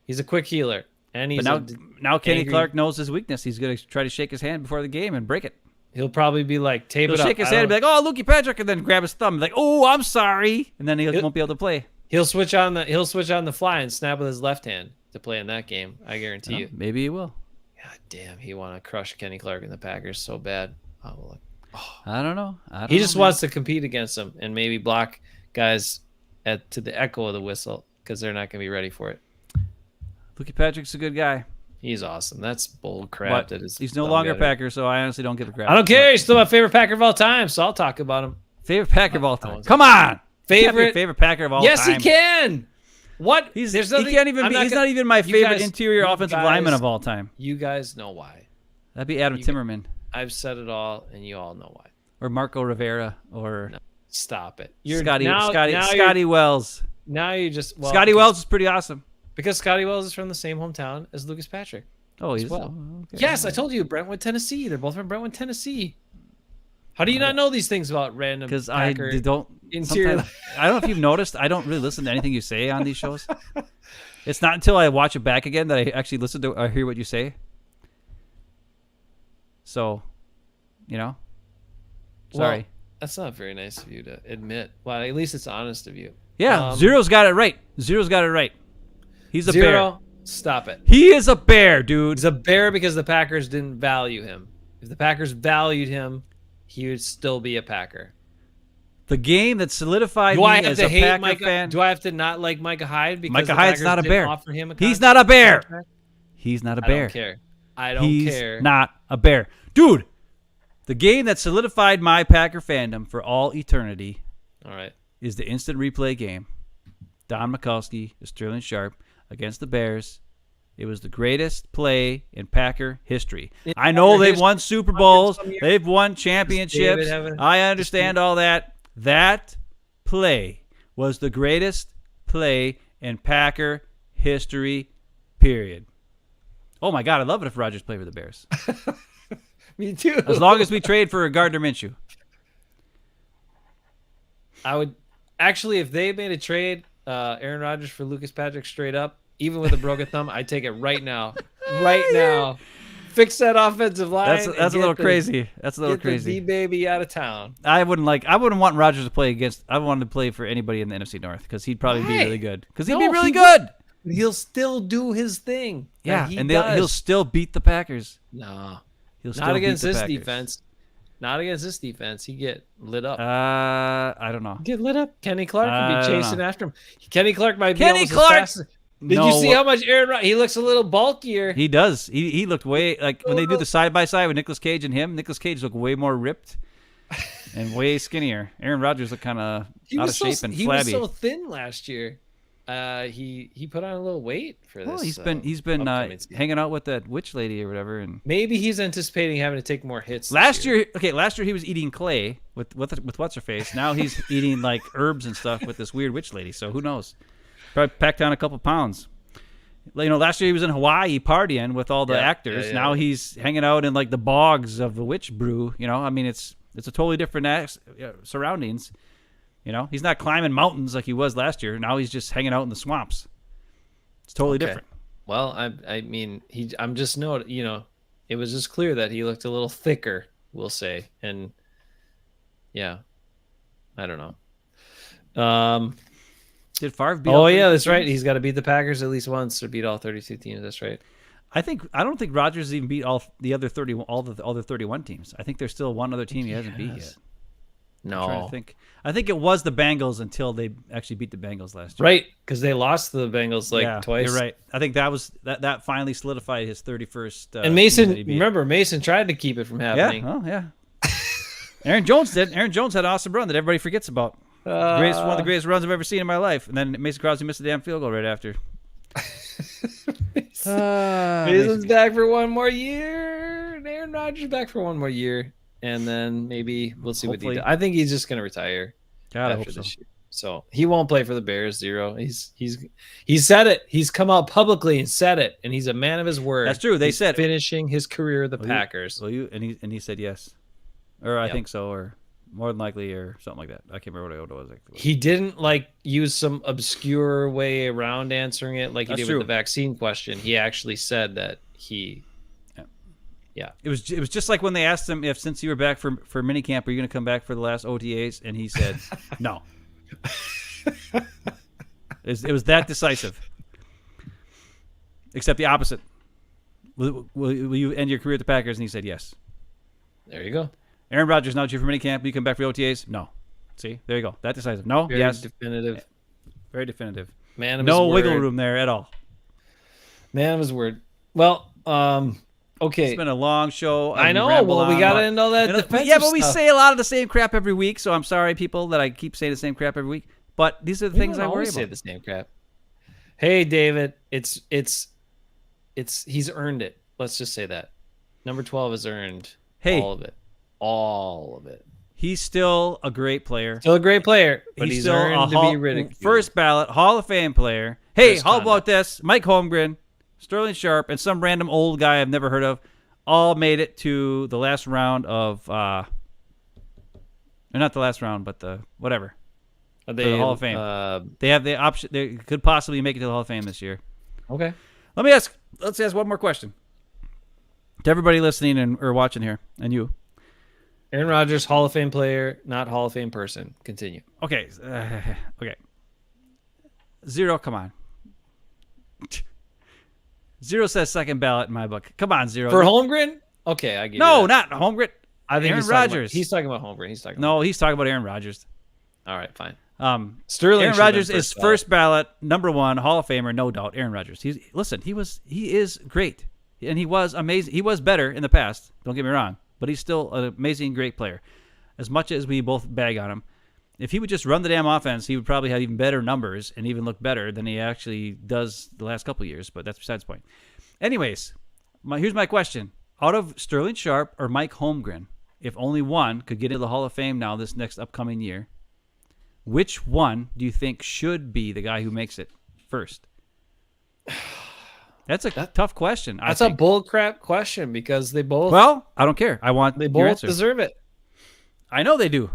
He's a quick healer, and he's now Kenny Clark knows his weakness. He's gonna try to shake his hand before the game and break it. He'll probably be like tape it up. He'll shake his hand and be like, "Oh, Lukey Patrick," and then grab his thumb, and be like, "Oh, I'm sorry," and then he won't be able to play. He'll switch on the fly and snap with his left hand to play in that game. I guarantee you. Maybe he will. God damn, he want to crush Kenny Clark and the Packers so bad. I don't know. He just wants to compete against them and maybe block guys to the echo of the whistle because they're not going to be ready for it. Lukey Patrick's a good guy. He's awesome. That's bull crap. He's no longer Packer, so I honestly don't give a crap. I don't care. He's still my favorite Packer of all time, so I'll talk about him. Favorite Packer of all time. Come on. Favorite Packer of all time. Yes, he can. What? He's not even my favorite interior offensive lineman of all time. You guys know why. That'd be Adam Timmerman. I've said it all, and you all know why. Or Marco Rivera, or stop it. Scotty Wells. Now you just Scotty Wells is pretty awesome because Scotty Wells is from the same hometown as Lucas Patrick. Oh, he's well. Okay. Yes, I told you, Brentwood, Tennessee. They're both from Brentwood, Tennessee. How do you not know these things about random? Because I don't. Interior. I don't know if you've noticed. I don't really listen to anything you say on these shows. It's not until I watch it back again that I actually listen to or hear what you say. So, sorry. Well, that's not very nice of you to admit. Well, at least it's honest of you. Yeah, Zero's got it right. Zero's got it right. He's a bear. Stop it. He is a bear, dude. He's a bear because the Packers didn't value him. If the Packers valued him, he would still be a Packer. The game that solidified me as a Packer fan. Do I have to not like Micah Hyde because Micah Hyde's not a bear? Offer him He's not a bear. He's not a bear. I don't care. I don't care. He's not a bear. Dude, the game that solidified my Packer fandom for all eternity is the instant replay game. Don Mikowski, Sterling Sharp against the Bears. It was the greatest play in Packer history. I know they've won Super Bowls. They've won championships. I understand all that. That play was the greatest play in Packer history, period. Oh, my God. I love it if Rodgers played for the Bears. Me too. As long as we trade for a Gardner Minshew. I would actually, if they made a trade, Aaron Rodgers for Lucas Patrick straight up, even with a broken thumb, I'd take it right now. Right now. Fix that offensive line. That's a little crazy. That's a little crazy. Get the D-baby out of town. I wouldn't want Rodgers to play against. I wanted to play for anybody in the NFC North because he'd probably be really good. Because he'd be really good. He'll still do his thing. Yeah, and he'll still beat the Packers. No. He'll still not against beat the this Packers. Defense. Not against this defense. He get lit up. I don't know. Get lit up. Kenny Clark could be chasing after him. Kenny Clark might be almost as fast. Did you see how much Aaron Rodgers? He looks a little bulkier. He does. He looked way like when they do the side by side with Nicolas Cage and him. Nicolas Cage looked way more ripped and way skinnier. Aaron Rodgers looked kind of out of shape and flabby. He was so thin last year. He put on a little weight for this. Well, he's been hanging out with that witch lady or whatever, and maybe he's anticipating having to take more hits. Last year he was eating clay with what's her face. Now he's eating like herbs and stuff with this weird witch lady. So who knows? Probably packed on a couple pounds. Last year he was in Hawaii partying with all the actors. Now he's hanging out in like the bogs of the witch brew. It's a totally different surroundings. He's not climbing mountains like he was last year. Now he's just hanging out in the swamps. It's totally different. Well, I'm just noting, it was just clear that he looked a little thicker, we'll say. And yeah, I don't know. Did Favre beat? Oh yeah, that's right. He's got to beat the Packers at least once or beat all 32 teams. That's right. I don't think Rodgers even beat all the other 31 teams. I think there's still one other team he hasn't beat yet. No, I'm trying to think. I think it was the Bengals until they actually beat the Bengals last year. Right, because they lost to the Bengals twice. You're right. I think that finally solidified his 31st. And Mason tried to keep it from happening. Yeah, yeah. Aaron Jones did. Aaron Jones had an awesome run that everybody forgets about. One of the greatest runs I've ever seen in my life. And then Mason Crosby missed a damn field goal right after. Mason's back for one more year. Aaron Rodgers back for one more year. And then maybe we'll see what he does. I think he's just going to retire after this year. So he won't play for the Bears, 0. He's said it. He's come out publicly and said it. And he's a man of his word. That's true. They said finishing his career with the Packers. And he said yes. Or I think so, or more than likely, or something like that. I can't remember what it was. He didn't use some obscure way around answering it like he did with the vaccine question. He actually said that he. Yeah. It was just like when they asked him if since you were back for minicamp, are you going to come back for the last OTAs? And he said no. It was that decisive. Except the opposite. Will you end your career at the Packers? And he said yes. There you go. Aaron Rodgers not due for minicamp. Will you come back for OTAs? No. See, there you go. That decisive. No. Very yes. Definitive. Very definitive. Man of no his wiggle word. room there at all. Man of his word. Well, okay. It's been a long show. I know. Well, we got to end all that. But we say a lot of the same crap every week. So I'm sorry, people, that I keep saying the same crap every week. But these are the things I worry about. Say the same crap. Hey, David, it's he's earned it. Let's just say that. Number 12 has earned all of it. All of it. He's still a great player. Still a great player, but he's still earned to be ridiculed. First ballot Hall of Fame player. Hey, how about this? Mike Holmgren, Sterling Sharp, and some random old guy I've never heard of all made it to the last round of or not the last round, but the whatever. The Hall of Fame. They have the option. They could possibly make it to the Hall of Fame this year. Okay. Let's ask one more question to everybody listening or watching here, and you. Aaron Rodgers, Hall of Fame player, not Hall of Fame person. Continue. Okay. Okay. 0, come on. 0 says second ballot in my book. Come on, 0. For Holmgren? Okay, I get it. No, not Holmgren. I think Aaron Rodgers. He's talking about Holmgren. He's talking about Aaron Rodgers. All right, fine. Sterling. Aaron Rodgers is first ballot, number 1, Hall of Famer, no doubt. Aaron Rodgers. He is great, and he was amazing. He was better in the past. Don't get me wrong, but he's still an amazing, great player. As much as we both bag on him, if he would just run the damn offense, he would probably have even better numbers and even look better than he actually does the last couple of years. But that's besides the point. Anyways, here's my question: out of Sterling Sharp or Mike Holmgren, if only one could get into the Hall of Fame now this next upcoming year, which one do you think should be the guy who makes it first? That's a tough question. That's a bullcrap question because they both. Well, I don't care. They both deserve it. I know they do.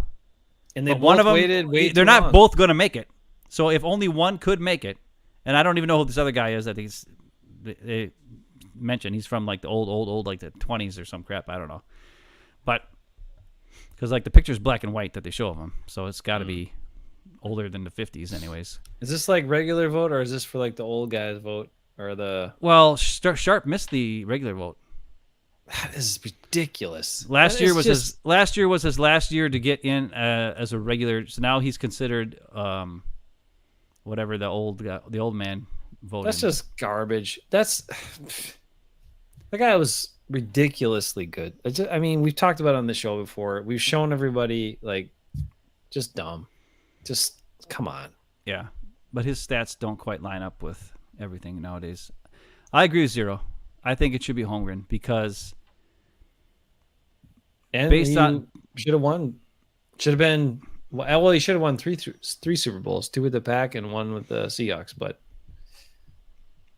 And they one of them, they're not both going to make it. So if only one could make it, and I don't even know who this other guy is that they mentioned. He's from like the old, like the 20s or some crap. I don't know. But because like the picture's black and white that they show of him, so it's got to be older than the 50s, anyways. Is this like regular vote, or is this for like the old guys vote, or the? Well, Sharp missed the regular vote. That is ridiculous. Last year was his last year to get in as a regular. So now he's considered whatever the old man voted. That's just garbage. The guy was ridiculously good. I mean, we've talked about it on the show before. We've shown everybody like just dumb. Just come on. Yeah, but his stats don't quite line up with everything nowadays. I agree with 0. I think it should be Holmgren because based on should have won. Should have been Well, he should have won three Super Bowls, 2 with the Pack and 1 with the Seahawks. But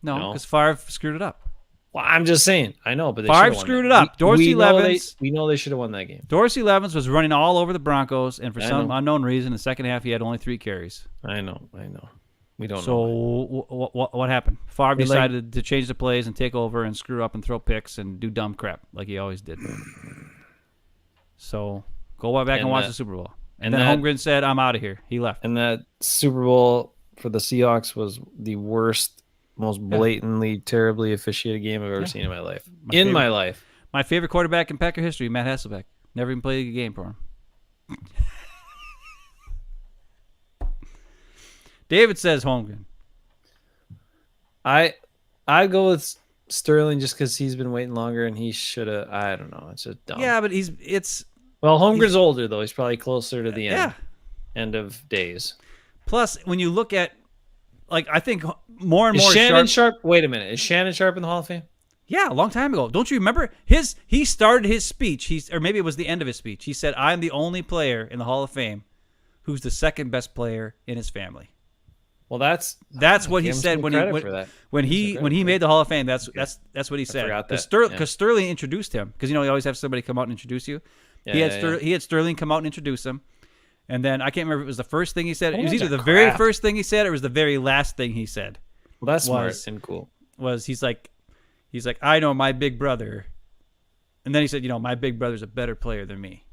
no, because Favre screwed it up. Well, I'm just saying. I know, but they Favre screwed it up. Dorsey Levens. We know they should have won that game. Dorsey Levens was running all over the Broncos, and for some unknown reason, in the second half, he had only 3 carries. I know. We don't know. So what happened? Favre decided to change the plays and take over and screw up and throw picks and do dumb crap like he always did. So go back and watch the Super Bowl. And then Holmgren said, "I'm out of here." He left. And that Super Bowl for the Seahawks was the worst, most blatantly, terribly officiated game I've ever seen in my life. My life. My favorite quarterback in Packer history, Matt Hasselbeck. Never even played a game for him. David says Holmgren. I go with Sterling just because he's been waiting longer and he should have. I don't know. It's just dumb. Yeah, but Holmgren's older though. He's probably closer to the end of days. Plus, when you look at, like, I think more and more. Shannon Sharp. Wait a minute. Is Shannon Sharp in the Hall of Fame? Yeah, a long time ago. Don't you remember he started his speech? Or maybe it was the end of his speech. He said, "I'm the only player in the Hall of Fame who's the second best player in his family." Well, that's what he said when he made the Hall of Fame. That's what he said. Because Sterling introduced him. Because you always have somebody come out and introduce you. He had Sterling come out and introduce him, and then I can't remember if it was the first thing he said. It was either the very first thing he said or it was the very last thing he said. Well, that's smart and cool. He's like, I know my big brother, and then he said, my big brother's a better player than me.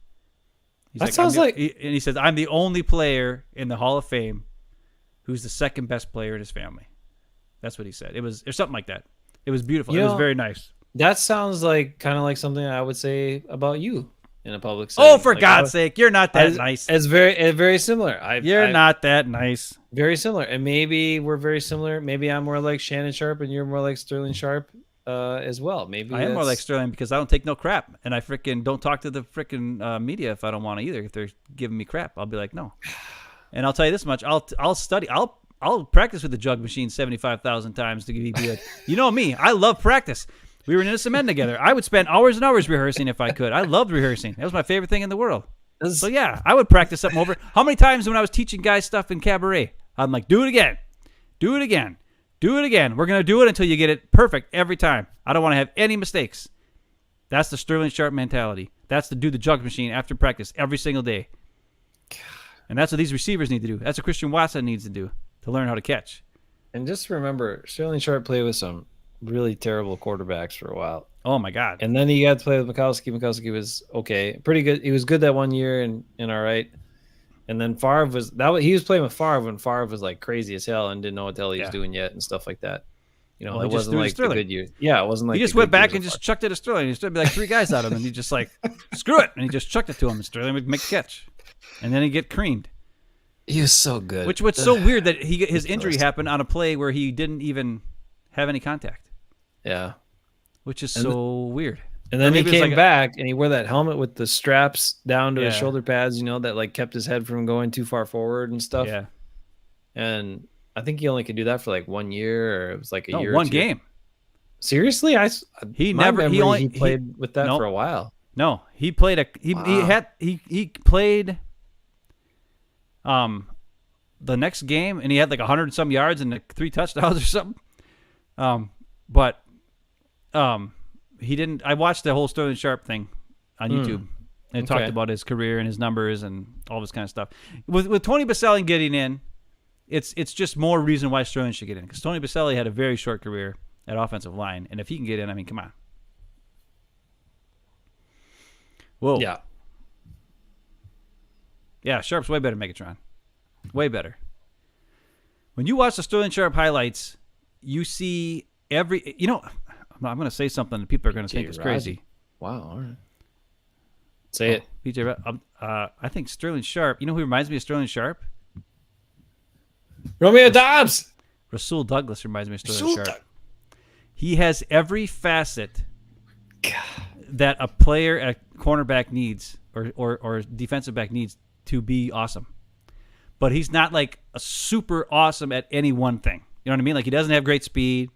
And he says, I'm the only player in the Hall of Fame who's the second best player in his family. That's what he said. It was something like that. It was beautiful. It was very nice. That sounds like kind of like something I would say about you in a public setting. Oh, for God's sake, you're not that nice. It's very similar. You're not that nice. Very similar. And maybe we're very similar. Maybe I'm more like Shannon Sharp and you're more like Sterling Sharp as well. Maybe I am more like Sterling because I don't take no crap. And I freaking don't talk to the freaking media if I don't want to either. If they're giving me crap, I'll be like, no. And I'll tell you this much. I'll study. I'll practice with the jug machine 75,000 times to be good. You know me. I love practice. We were in a cement together. I would spend hours and hours rehearsing if I could. I loved rehearsing. That was my favorite thing in the world. So, yeah, I would practice something over. How many times when I was teaching guys stuff in cabaret, I'm like, do it again. Do it again. Do it again. We're going to do it until you get it perfect every time. I don't want to have any mistakes. That's the Sterling Sharp mentality. That's to do the jug machine after practice every single day. And that's what these receivers need to do. That's what Christian Watson needs to do to learn how to catch. And just remember, Sterling Sharp played with some really terrible quarterbacks for a while. Oh my God! And then he got to play with Mikowski. Mikowski was okay, pretty good. He was good that one year and all right. And then Favre he was playing with Favre when Favre was like crazy as hell and didn't know what the hell he was doing yet and stuff like that. It wasn't like the good years. Yeah, it wasn't like he just went back and just chucked it to Sterling. He stood like 3 guys out of him, and he just like screw it, and he just chucked it to him, and Sterling would make the catch, and then he'd get creamed. He was so good. What's so weird that his injury happened on a play where he didn't even have any contact. Yeah. Which is so weird. And then he came back and he wore that helmet with the straps down to his shoulder pads, that like kept his head from going too far forward and stuff. Yeah. And I think he only could do that for like 1 year, or it was like a year. One game. Seriously? He played with that for a while. No, he played he played the next game and he had like 100 and some yards and 3 touchdowns or something. But he didn't. I watched the whole Sterling Sharp thing on YouTube, and it talked about his career and his numbers and all this kind of stuff. With Tony Baselli getting in, it's just more reason why Sterling should get in, because Tony Baselli had a very short career at offensive line, and if he can get in, I mean, come on. Whoa. Yeah, Sharp's way better than Megatron. Way better. When you watch the Sterling Sharp highlights, you see every. I'm going to say something that people are going to think is crazy. Wow. All right. Say it. BJ, I think Sterling Sharp. You know who reminds me of Sterling Sharp? Romeo Dobbs. Rasul Douglas reminds me of Sterling Sharp. He has every facet that a player at cornerback needs or defensive back needs to be awesome. But he's not like a super awesome at any one thing. You know what I mean? Like he doesn't have great speed.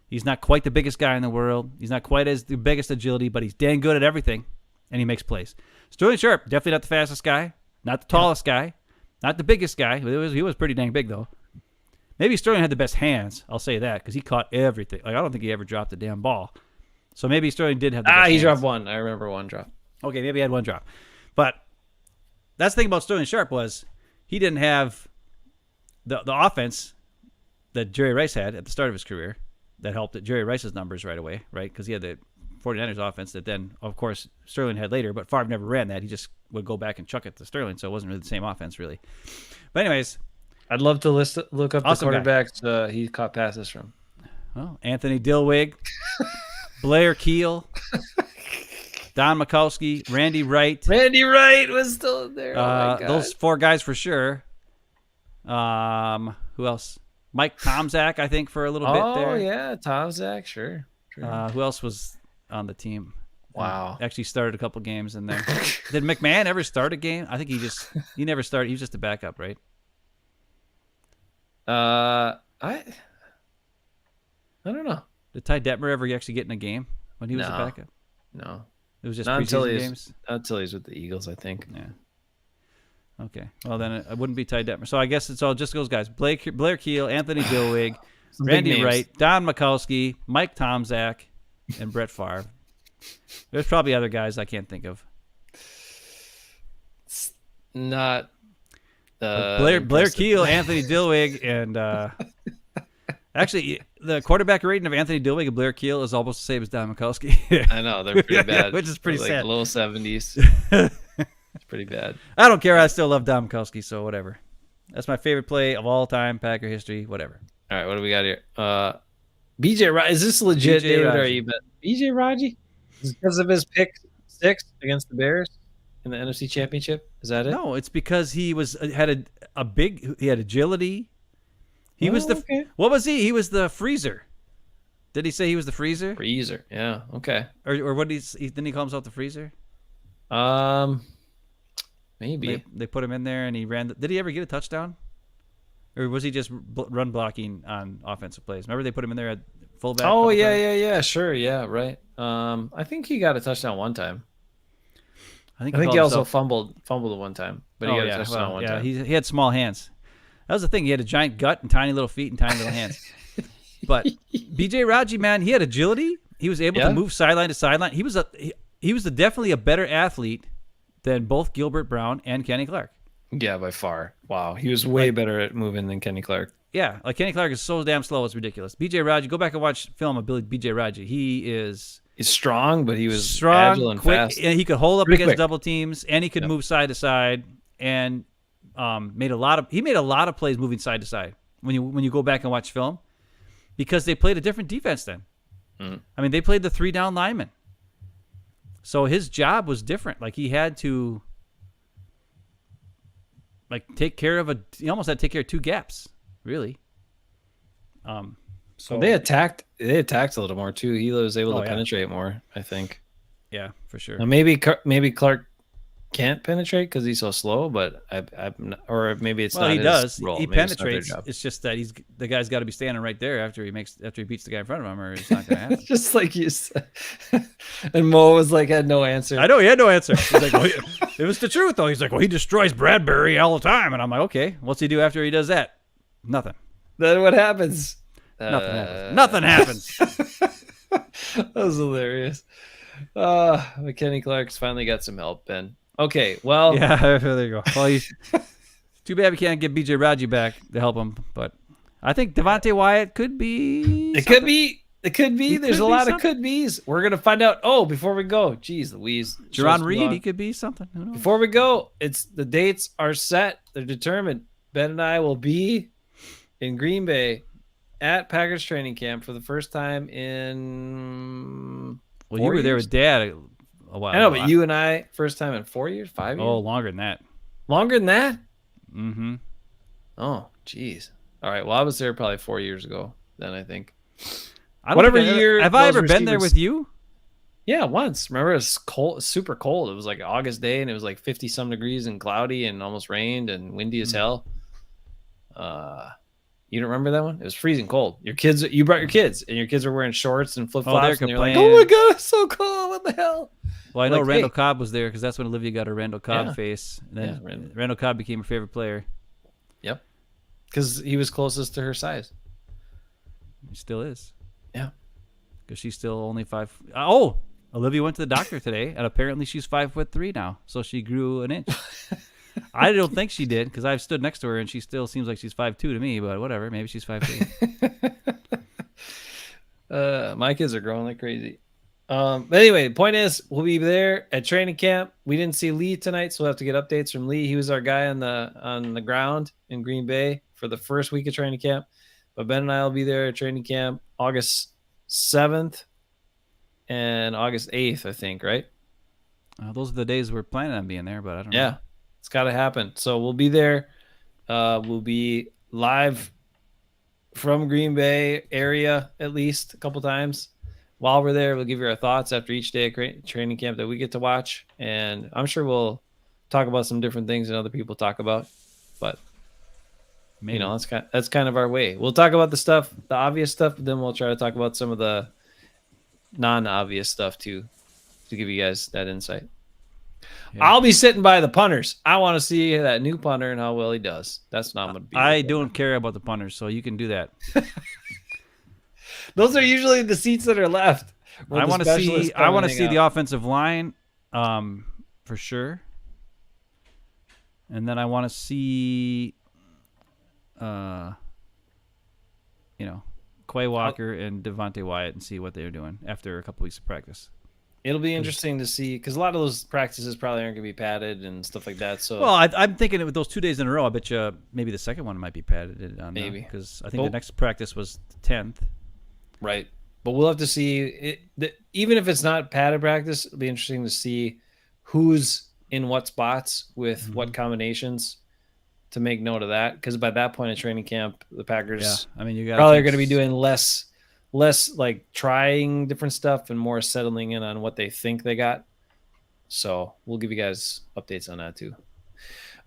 He's not quite the biggest guy in the world. He's not quite the biggest agility, but he's dang good at everything, and he makes plays. Sterling Sharp, definitely not the fastest guy, not the tallest guy, Not the biggest guy. He was pretty dang big, though. Maybe Sterling had the best hands. I'll say that because he caught everything. Like I don't think he ever dropped a damn ball. So maybe Sterling did have the best he hands. dropped one. I remember one drop. Okay, maybe he had one drop. But that's the thing about Sterling Sharp was he didn't have the offense that Jerry Rice had at the start of his career that helped at Jerry Rice's numbers right away, right? Because he had the 49ers offense that then, of course, Sterling had later, but Favre never ran that. He just would go back and chuck it to Sterling, so it wasn't really the same offense, really. But anyways. I'd love to look up awesome the quarterbacks he caught passes from. Well, Anthony Dilwig, Blair Keel, Don Mikowski, Randy Wright. Randy Wright was still there. Oh my God. Those four guys for sure. Who else? Mike Tomczak, I think, for a little bit there. Oh, yeah, Tomczak, sure. Who else was on the team? Wow. Actually started a couple games in there. Did McMahon ever start a game? I think he never started. He was just a backup, right? I don't know. Did Ty Detmer ever actually get in a game when he was a backup? No. It was just not preseason games? Not until he's with the Eagles, I think. Yeah. Okay. Well, then it wouldn't be Ty Detmer. So I guess it's all just those guys. Blair Keel, Anthony Dilwig, Randy Wright, Don Mikowski, Mike Tomczak, and Brett Favre. There's probably other guys I can't think of. It's not... Blair Keel, Anthony Dilwig, and actually the quarterback rating of Anthony Dilwig and Blair Keel is almost the same as Don Mikowski. I know they're pretty bad, which is pretty sad. Low 70s. It's pretty bad. I don't care. I still love Don Mikowski, so whatever. That's my favorite play of all time, Packer history, whatever. All right, what do we got here? BJ Raji, is this legit, David? Or are you bet BJ Raji? Is it because of his pick 6 against the Bears in the NFC Championship? Is that it? No, it's because he had agility. He was the okay. What was he? He was the freezer. Did he say he was the freezer? Freezer. Yeah. Okay. Or what didn't he call himself the freezer? Maybe they put him in there and he ran. Did he ever get a touchdown? Or was he just run blocking on offensive plays? Remember they put him in there at fullback? Oh yeah, sure, yeah, right. I think he got a touchdown one time. I think he also fumbled at one time, but he got a touchdown one time. He had small hands. That was the thing. He had a giant gut and tiny little feet and tiny little hands. But BJ Raji, man, he had agility. He was able to move sideline to sideline. He was definitely a better athlete than both Gilbert Brown and Kenny Clark. Yeah, by far. Wow, he was way better at moving than Kenny Clark. Yeah, like Kenny Clark is so damn slow, it's ridiculous. BJ Raji, go back and watch film of BJ Raji. He's strong, but he was strong, agile and quick, fast. and he could hold up against double teams, and he could move side to side, and made a lot of plays moving side to side. When you go back and watch film, because they played a different defense then. I mean, they played the 3-down lineman, so his job was different. Like he had to take care of he almost had to take care of 2 gaps, really. So they attacked a little more too. He was able to penetrate more, I think. Yeah, for sure. Now maybe Clark can't penetrate because he's so slow, but or maybe it's not. He does. His role. He maybe penetrates. It's just that the guy's got to be standing right there after he beats the guy in front of him, or it's not going to happen. Just like you said. And Mo was had no answer. I know he had no answer. He's like, well, it was the truth though. He's like, well, he destroys Bradbury all the time, and I'm like, okay, what's he do after he does that? Nothing. Then what happens? Nothing happens. Nothing happens. That was hilarious. Kenny Clark's finally got some help, Ben. Okay, well. Yeah, there you go. Well, too bad we can't get BJ Raji back to help him, but I think Devontae Wyatt could be. It could be. There's a lot of could be's. We're going to find out. Oh, before we go, geez Louise. Jerron Reed, he could be something. Who knows? Before we go, the dates are set. They're determined. Ben and I will be in Green Bay at Packers training camp for the first time in. Well, you were there with Dad a while. I know, but you and I first time in 4 years, 5 years. Oh, longer than that. Longer than that? Mm-hmm. Oh, geez. All right. Well, I was there probably 4 years ago. Then I think. Have I ever been there with you? Yeah, once. Remember, it was cold, super cold. It was like August day, and it was like 50-some degrees and cloudy, and almost rained and windy as hell. You don't remember that one? It was freezing cold. You brought your kids, and your kids were wearing shorts and flip flops, and you're like, "Oh my god, it's so cold! What the hell?" Well, I know Randall Cobb was there because that's when Olivia got her Randall Cobb face. And then Randall Cobb became her favorite player. Yep. Because he was closest to her size. He still is. Yeah. Because she's still only 5. Oh, Olivia went to the doctor today, and apparently she's 5'3" now. So she grew an inch. I don't think she did because I've stood next to her, and she still seems like she's 5'2" to me. But whatever, maybe she's 5'3". My kids are growing like crazy. But anyway, the point is, we'll be there at training camp. We didn't see Lee tonight, so we'll have to get updates from Lee. He was our guy on the ground in Green Bay for the first week of training camp. But Ben and I will be there at training camp August 7th and August 8th, I think, right? Those are the days we're planning on being there, but I don't know. Yeah, it's got to happen. So we'll be there. We'll be live from Green Bay area at least a couple times. While we're there, we'll give you our thoughts after each day of training camp that we get to watch. And I'm sure we'll talk about some different things that other people talk about. But, maybe. You know, that's kind of our way. We'll talk about the obvious stuff, but then we'll try to talk about some of the non-obvious stuff too, to give you guys that insight. Yeah. I'll be sitting by the punters. I want to see that new punter and how well he does. That's not going to be. I don't care about the punters, so you can do that. Those are usually the seats that are left. I want to see. I want to see the offensive line, for sure. And then I want to see, Quay Walker and Devontae Wyatt and see what they're doing after a couple weeks of practice. It'll be interesting to see because a lot of those practices probably aren't going to be padded and stuff like that. So, well, I'm thinking with those 2 days in a row, I bet you maybe the second one might be padded. Maybe because I think the next practice was the 10th. Right. But we'll have to see. Even if it's not padded practice, it'll be interesting to see who's in what spots with what combinations to make note of that. Because by that point in training camp, the Packers you probably are going to be doing less like trying different stuff and more settling in on what they think they got. So we'll give you guys updates on that too.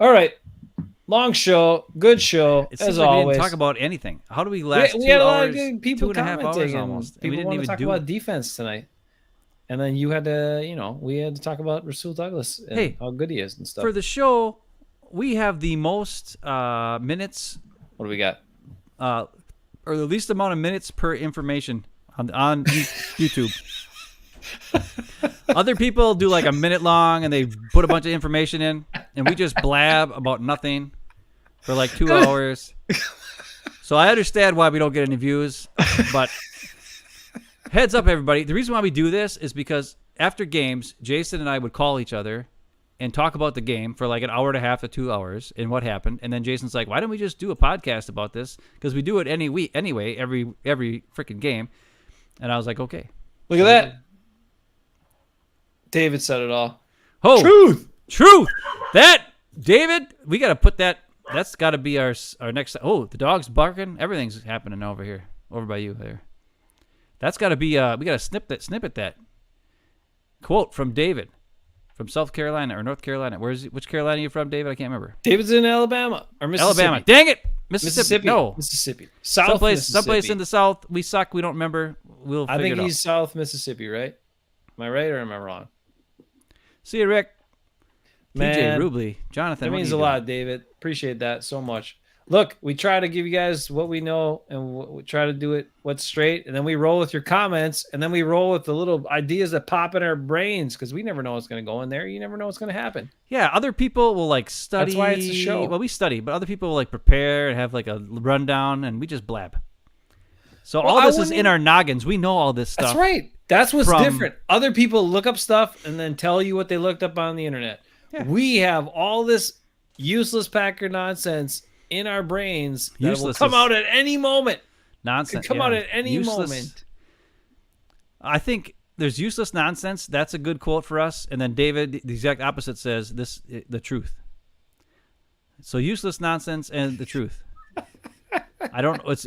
All right. Long show, good show, as always. We didn't talk about anything. How do we last we 2 had a hours, lot of good people 2.5 hours almost? People want to talk about defense tonight. And then you had to, we had to talk about Rasul Douglas and how good he is and stuff. For the show, we have the most minutes. What do we got? Or the least amount of minutes per information on YouTube. Other people do like a minute long and they put a bunch of information in, and we just blab about nothing for like 2 hours. So I understand why we don't get any views, but heads up, everybody. The reason why we do this is because after games, Jason and I would call each other and talk about the game for like an hour and a half to 2 hours and what happened. And then Jason's like, why don't we just do a podcast about this? Because we do it anyway, every freaking game. And I was like, okay. Look at that. David said it all. Oh, truth. That, David, we got to put that. That's got to be our next. Oh, the dog's barking. Everything's happening over here, over by you there. That's got to be. We got to snippet that quote from David from South Carolina or North Carolina. Which Carolina are you from, David? I can't remember. David's in Alabama or Mississippi. Alabama. Dang it, Mississippi. No, Mississippi. Someplace in the South. We suck. We don't remember. We'll figure it out. I think he's South Mississippi, right? Am I right or am I wrong? See you, Rick. Man, TJ Rubley, Jonathan. That means a lot, David. Appreciate that so much. Look, we try to give you guys what we know, and we try to do it what's straight, and then we roll with your comments, and then we roll with the little ideas that pop in our brains because we never know what's going to go in there. You never know what's going to happen. Yeah, other people will like study. That's why it's a show. Well, we study, but other people will like prepare and have like a rundown, and we just blab. So all this is in our noggins. We know all this stuff. That's right. That's what's different. Other people look up stuff and then tell you what they looked up on the internet. Yeah. We have all this useless Packer nonsense in our brains that will come out at any moment. Nonsense. Come out at any moment. I think there's useless nonsense. That's a good quote for us. And then David, the exact opposite, says the truth. So useless nonsense and the truth.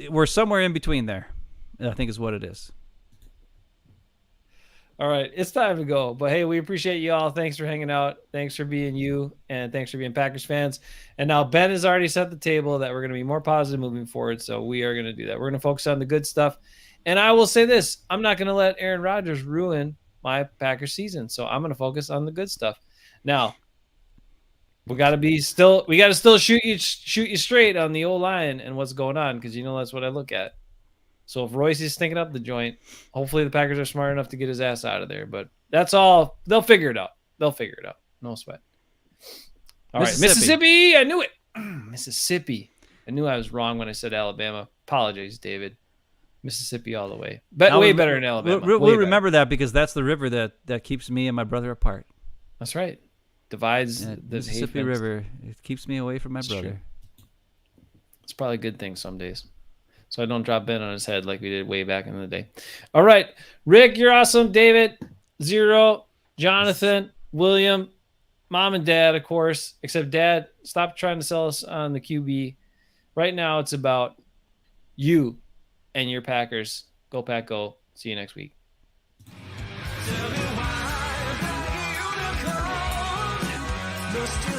We're somewhere in between there. I think is what it is. All right, it's time to go. But hey, we appreciate you all. Thanks for hanging out. Thanks for being you, and thanks for being Packers fans. And now Ben has already set the table that we're going to be more positive moving forward. So we are going to do that. We're going to focus on the good stuff. And I will say this: I'm not going to let Aaron Rodgers ruin my Packers season. So I'm going to focus on the good stuff. Now, we got to still shoot you straight on the O-line and what's going on, because that's what I look at. So if Royce is stinking up the joint, hopefully the Packers are smart enough to get his ass out of there. But that's all. They'll figure it out. No sweat. All right, Mississippi. I knew it. Mississippi. I knew I was wrong when I said Alabama. Apologies, David. Mississippi all the way. But way better than Alabama. We'll remember that, because that's the river that keeps me and my brother apart. That's right. Divides the Mississippi River. It keeps me away from my brother. True. It's probably a good thing some days. So I don't drop Ben on his head like we did way back in the day. All right. Rick, you're awesome. David, 0. Jonathan, William, Mom and Dad, of course. Except Dad, stop trying to sell us on the QB. Right now it's about you and your Packers. Go Pack, go. See you next week. Tell me why,